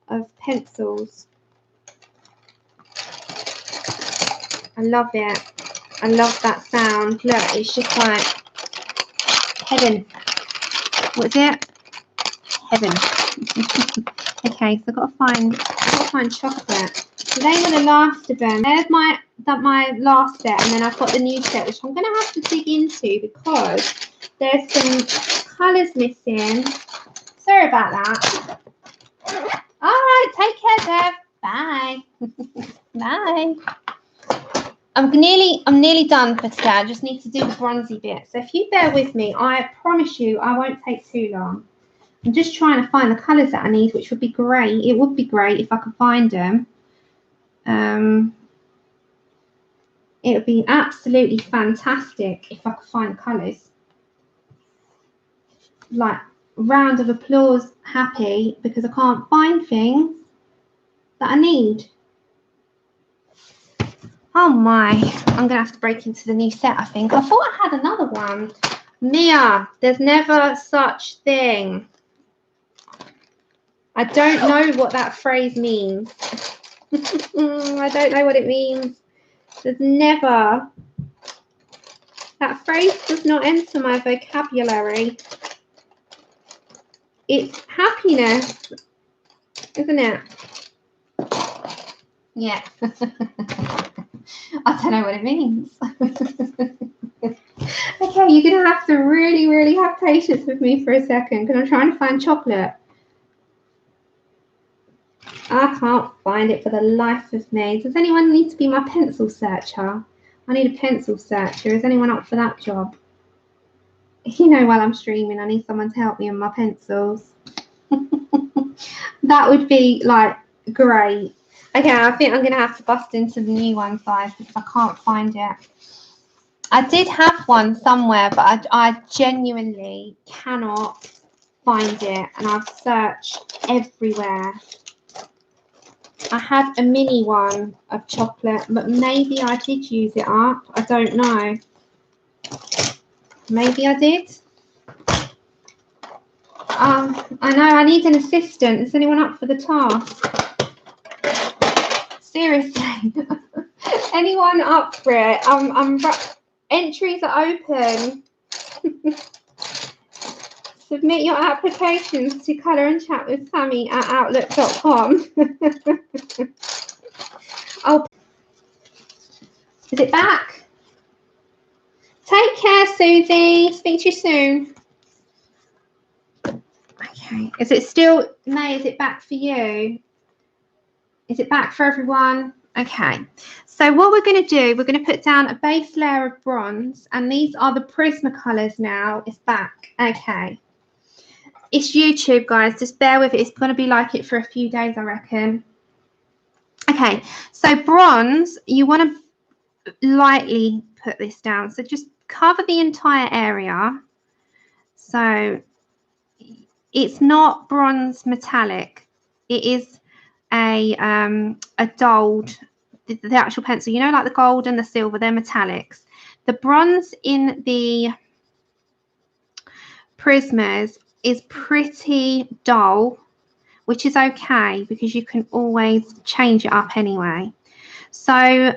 of pencils? I love it. I love that sound. Look, it's just like heaven. What's it? Heaven. Okay, so I've got to find chocolate. So they were the last of them. There's my last set, and then I've got the new set, which I'm going to have to dig into because there's some colours missing. Sorry about that. All right, take care, Dev. Bye. Bye. I'm nearly done for today. I just need to do the bronzy bit. So if you bear with me, I promise you I won't take too long. I'm just trying to find the colours that I need, which would be great. It would be great if I could find them. It would be absolutely fantastic if I could find colours. Like, round of applause, happy, because I can't find things that I need. Oh my, I'm going to have to break into the new set, I think. I thought I had another one. Mia, there's never such thing. I don't know what that phrase means. I don't know what it means. There's never. That phrase does not enter my vocabulary. It's happiness, isn't it? Yeah. I don't know what it means. Okay, you're going to have to really, really have patience with me for a second because I'm trying to find chocolate. I can't find it for the life of me. Does anyone need to be my pencil searcher? I need a pencil searcher. Is anyone up for that job? You know, while I'm streaming, I need someone to help me with my pencils. That would be, like, great. Okay, I think I'm going to have to bust into the new one, guys, because I can't find it. I did have one somewhere, but I genuinely cannot find it, and I've searched everywhere. I had a mini one of chocolate, but maybe I did use it up. I don't know. Maybe I did. I know, I need an assistant. Is anyone up for the task? Seriously. Anyone up for it? Entries are open. Submit your applications to Colour and Chat with Sammy at outlook.com. Oh, is it back? Take care, Susie. Speak to you soon. Okay. Is it still, May, is it back for you? Is it back for everyone? Okay. So what we're going to do, we're going to put down a base layer of bronze, and these are the Prisma colours now. It's back. Okay. It's YouTube, guys. Just bear with it. It's going to be like it for a few days, I reckon. Okay. So bronze, you want to lightly put this down. So just cover the entire area. So it's not bronze metallic. It is a dulled, the actual pencil, you know, like the gold and the silver, they're metallics. The bronze in the Prismas is pretty dull, which is okay because you can always change it up anyway. So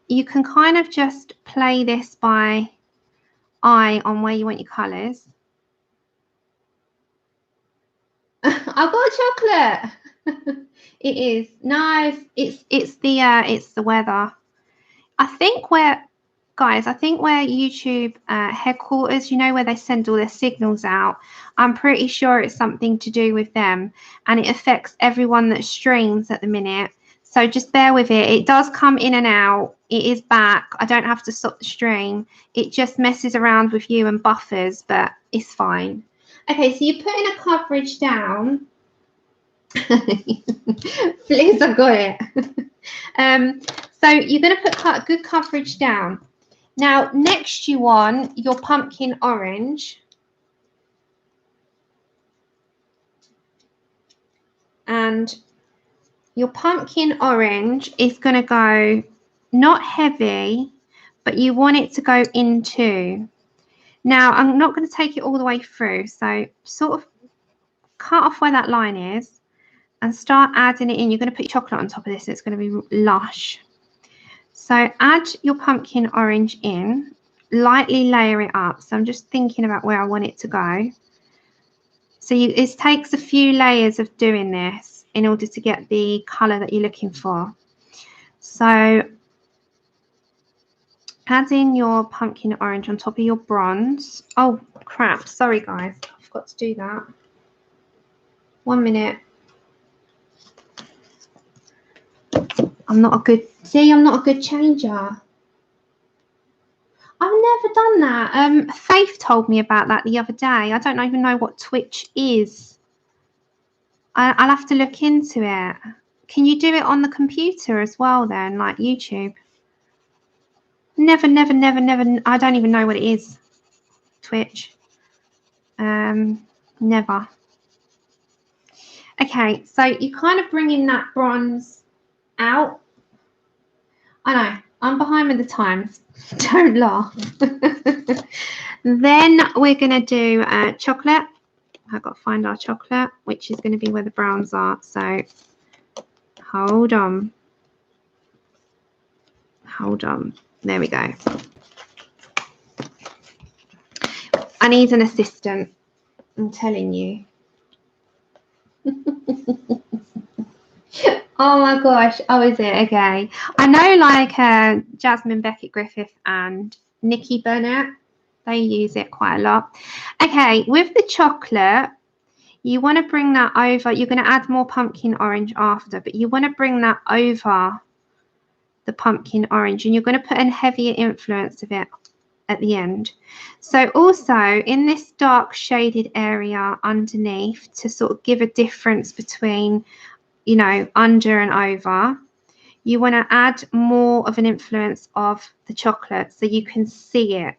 you can kind of just play this by eye on where you want your colours. I've got a chocolate. It is nice. It's the weather. I think where YouTube headquarters, you know, where they send all their signals out, I'm pretty sure it's something to do with them, and it affects everyone that streams at the minute. So just bear with it. It does come in and out. It is back. I don't have to stop the stream. It just messes around with you and buffers, but it's fine. Okay, so you're putting a coverage down. Please, I've got it. So you're going to put good coverage down. Now, next you want your pumpkin orange. And your pumpkin orange is going to go not heavy, but you want it to go into. Now, I'm not going to take it all the way through. So sort of cut off where that line is and start adding it in. You're going to put chocolate on top of this. It's going to be lush. So add your pumpkin orange in, lightly layer it up. So I'm just thinking about where I want it to go. So it takes a few layers of doing this in order to get the colour that you're looking for. So add in your pumpkin orange on top of your bronze. Oh, crap. Sorry, guys. I forgot to do that. 1 minute. I'm not a good changer. I've never done that. Faith told me about that the other day. I don't even know what Twitch is. I'll have to look into it. Can you do it on the computer as well then, like YouTube? Never. I don't even know what it is. Twitch. Never. Okay, so you kind of bring in that bronze out. I know, I'm behind with the times. Don't laugh. Then we're going to do chocolate. I've got to find our chocolate, which is going to be where the browns are. So hold on. Hold on. There we go. I need an assistant. I'm telling you. Oh my gosh. Oh, is it? Okay. I know like Jasmine Beckett Griffith and Nikki Burnett. They use it quite a lot. Okay. With the chocolate, you want to bring that over. You're going to add more pumpkin orange after, but you want to bring that over the pumpkin orange, and you're going to put in heavier influence of it at the end. So also in this dark shaded area underneath, to sort of give a difference between, you know, under and over, you want to add more of an influence of the chocolate so you can see it.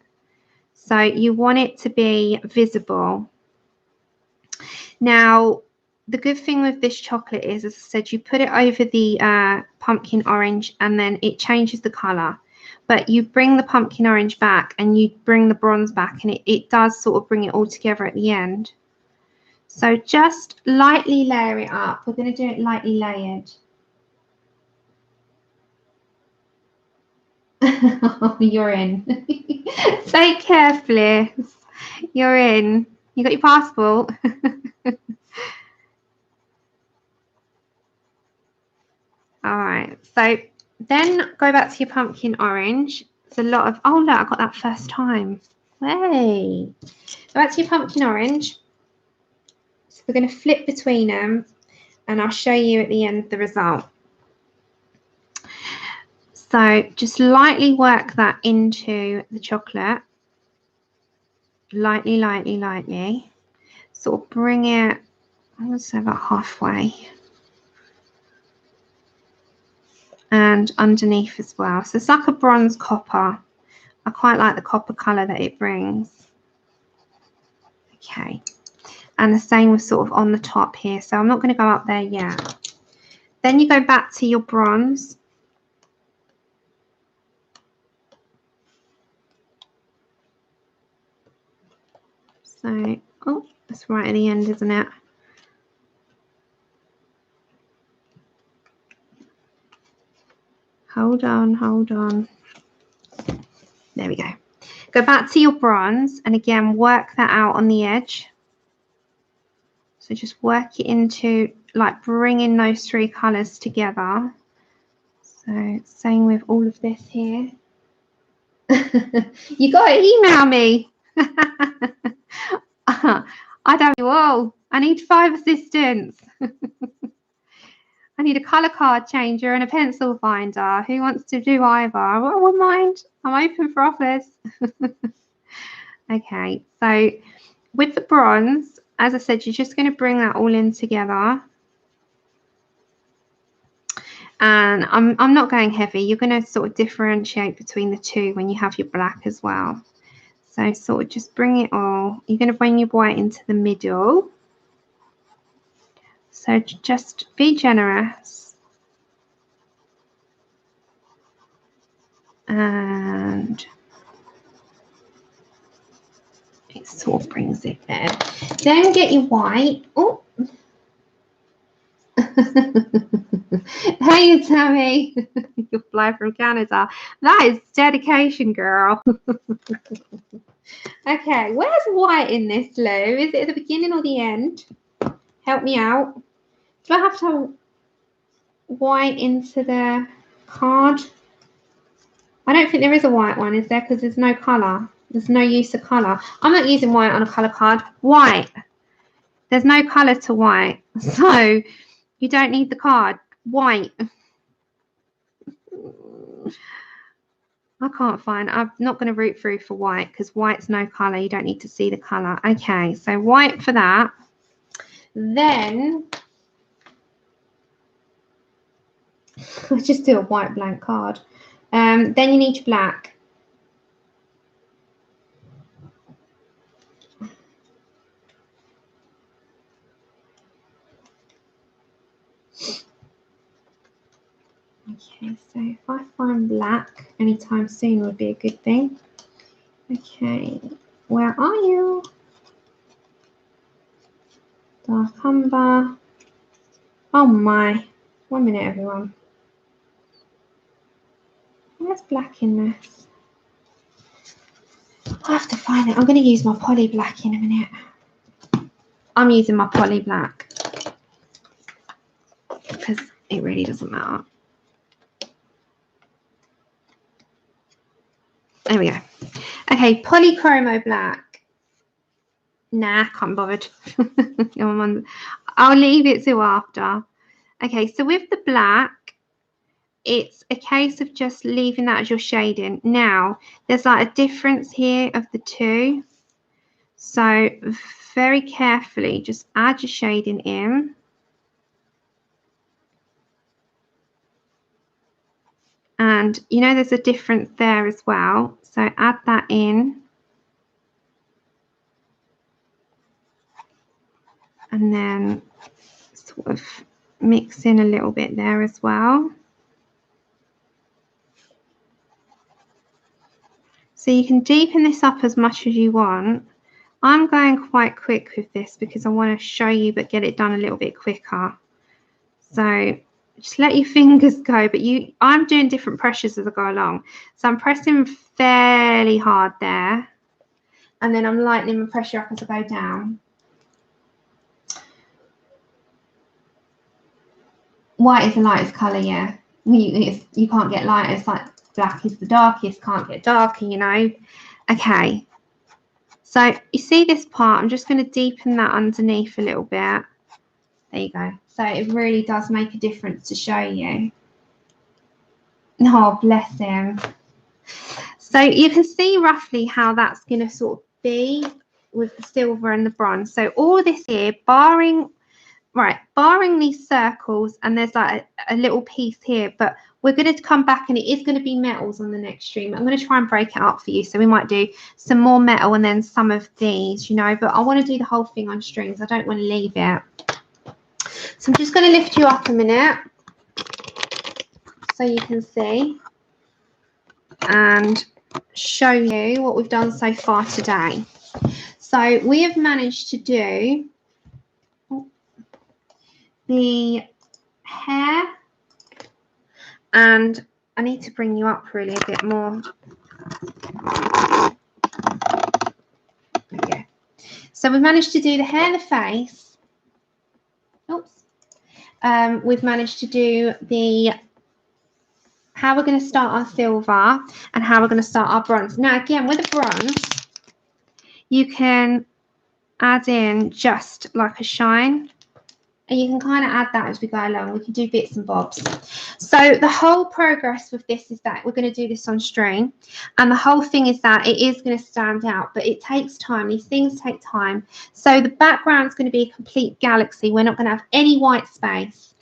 So you want it to be visible. Now, the good thing with this chocolate is, as I said, you put it over the pumpkin orange and then it changes the colour. But you bring the pumpkin orange back and you bring the bronze back, and it does sort of bring it all together at the end. So just lightly layer it up. We're going to do it lightly layered. You're in. Take care, Fliss. You're in. You got your passport? All right, so then go back to your pumpkin orange. There's a lot of, oh look, I got that first time. Hey, go back to your pumpkin orange. So we're going to flip between them, and I'll show you at the end the result. So just lightly work that into the chocolate. Lightly, lightly, lightly. Sort of bring it, I would say about halfway. And underneath as well. So it's like a bronze copper. I quite like the copper colour that it brings. Okay. And the same with sort of on the top here. So I'm not going to go up there yet. Then you go back to your bronze. So, oh, that's right at the end, isn't it? Hold on, hold on. There we go. Go back to your bronze and again work that out on the edge. So just work it into, like, bringing those three colours together. So same with all of this here. You got to email me. I don't do all. I need 5 assistants. I need a colour card changer and a pencil finder. Who wants to do either? I won't mind. I'm open for offers. Okay, so with the bronze, as I said, you're just going to bring that all in together. And I'm not going heavy. You're going to sort of differentiate between the two when you have your black as well. So sort of just bring it all. You're going to bring your white into the middle. So just be generous. And it sort of brings it there. Then get your white. Oh. Hey, Tammy. You fly from Canada. That is dedication, girl. Okay, where's white in this, Lou? Is it at the beginning or the end? Help me out. Do I have to have white into the card? I don't think there is a white one, is there? Because there's no colour. There's no use of colour. I'm not using white on a colour card. White. There's no colour to white. So you don't need the card. White. I can't find. I'm not going to root through for white because white's no colour. You don't need to see the colour. Okay, so white for that. Then I'll just do a white blank card. Then you need your black. Okay, so if I find black anytime soon would be a good thing. Okay, where are you? Dark umber. Oh my. 1 minute, everyone. Where's black in this? I have to find it. I'm going to use my poly black in a minute. I'm using my poly black because it really doesn't matter. There we go. Okay, polychromo black. Nah, can't be bothered. I'll leave it till after. Okay, so with the black, it's a case of just leaving that as your shading. Now, there's like a difference here of the two. So very carefully, just add your shading in. And you know there's a difference there as well. So add that in. And then sort of mix in a little bit there as well. So you can deepen this up as much as you want. I'm going quite quick with this because I want to show you but get it done a little bit quicker. So just let your fingers go, but I'm doing different pressures as I go along. So I'm pressing fairly hard there. and then I'm lightening my pressure up as I go down. White is the lightest colour, yeah. You can't get lighter. It's like black is the darkest, can't get darker, you know. Okay. So you see this part, I'm just going to deepen that underneath a little bit. There you go. So it really does make a difference to show you. Oh, bless him. So you can see roughly how that's going to sort of be with the silver and the bronze. So all this here, barring these circles, and there's like a little piece here, but we're going to come back and it is going to be metals on the next stream. I'm going to try and break it up for you. So we might do some more metal and then some of these, you know, but I want to do the whole thing on strings. I don't want to leave it. So I'm just going to lift you up a minute so you can see and show you what we've done so far today. So we have managed to do the hair, and I need to bring you up really a bit more. Okay. So we've managed to do the hair, the face. Oops. We've managed to do the how we're going to start our silver and how we're going to start our bronze. Now again, with the bronze, you can add in just like a shine. And you can kind of add that as we go along. We can do bits and bobs. So the whole progress with this is that we're going to do this on string. And the whole thing is that it is going to stand out. But it takes time. These things take time. So the background's going to be a complete galaxy. We're not going to have any white space.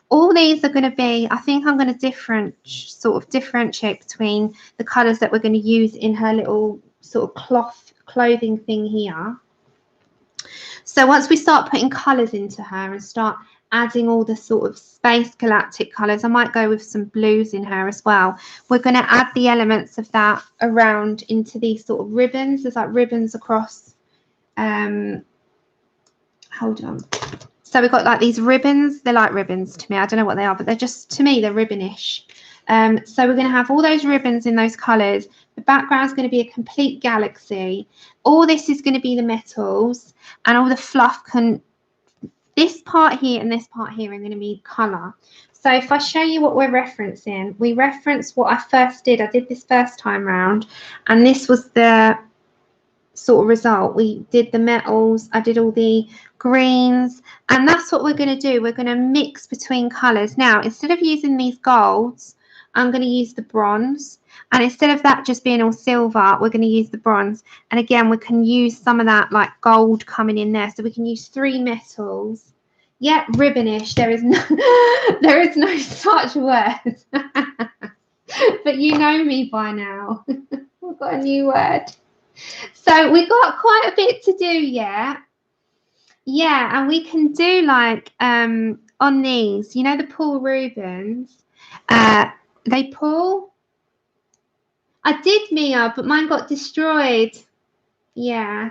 All these are going to be, I think I'm going to differentiate between the colours that we're going to use in her little sort of clothing thing here. So once we start putting colours into her and start adding all the sort of space galactic colours, I might go with some blues in her as well. We're going to add the elements of that around into these sort of ribbons. There's like ribbons across. Hold on. So we've got like these ribbons. They're like ribbons to me. I don't know what they are, but they're just, to me, they're ribbonish. So we're going to have all those ribbons in those colours. The background's going to be a complete galaxy. All this is going to be the metals, and all the fluff this part here and this part here are going to be colour. So if I show you what we're referencing, we reference what I first did. I did this first time round, and this was the sort of result. We did the metals, I did all the greens, and that's what we're going to do. We're going to mix between colours. Now, instead of using these golds, I'm going to use the bronze, and instead of that just being all silver, we're going to use the bronze. And again, we can use some of that like gold coming in there, so we can use 3 metals. Yeah, ribbonish. There is no such word. But you know me by now. I've got a new word. So we've got quite a bit to do, yeah, and we can do like on these, you know, the Paul Rubens, they pull. I did, Mia, but mine got destroyed. Yeah,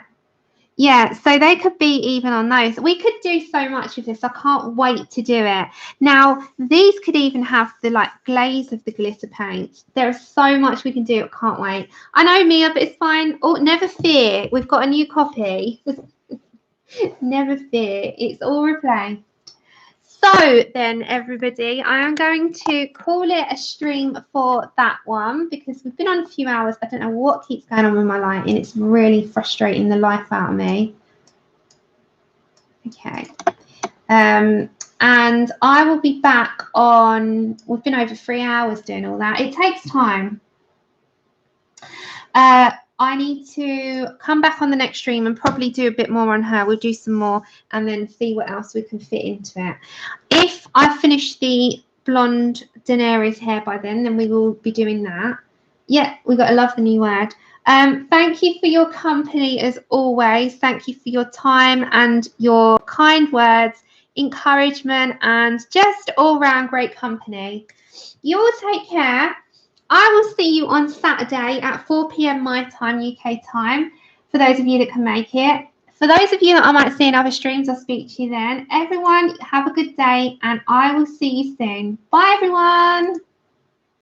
so they could be even on those. We could do so much with this. I can't wait to do it. Now, these could even have the like glaze of the glitter paint. There is so much we can do. I can't wait. I know, Mia, but it's fine. Oh, never fear. We've got a new copy. Never fear. It's all replay. So then, everybody, I am going to call it a stream for that one because we've been on a few hours. I don't know what keeps going on with my lighting. It's really frustrating the life out of me. Okay. And I will be back on, we've been over 3 hours doing all that. It takes time. I need to come back on the next stream and probably do a bit more on her. We'll do some more and then see what else we can fit into it. If I finish the blonde Daenerys hair by then we will be doing that. Yeah, we got to love the new word. Thank you for your company as always. Thank you for your time and your kind words, encouragement, and just all-round great company. You all take care. I will see you on Saturday at 4 p.m. my time, UK time, for those of you that can make it. For those of you that I might see in other streams, I'll speak to you then. Everyone, have a good day, and I will see you soon. Bye, everyone.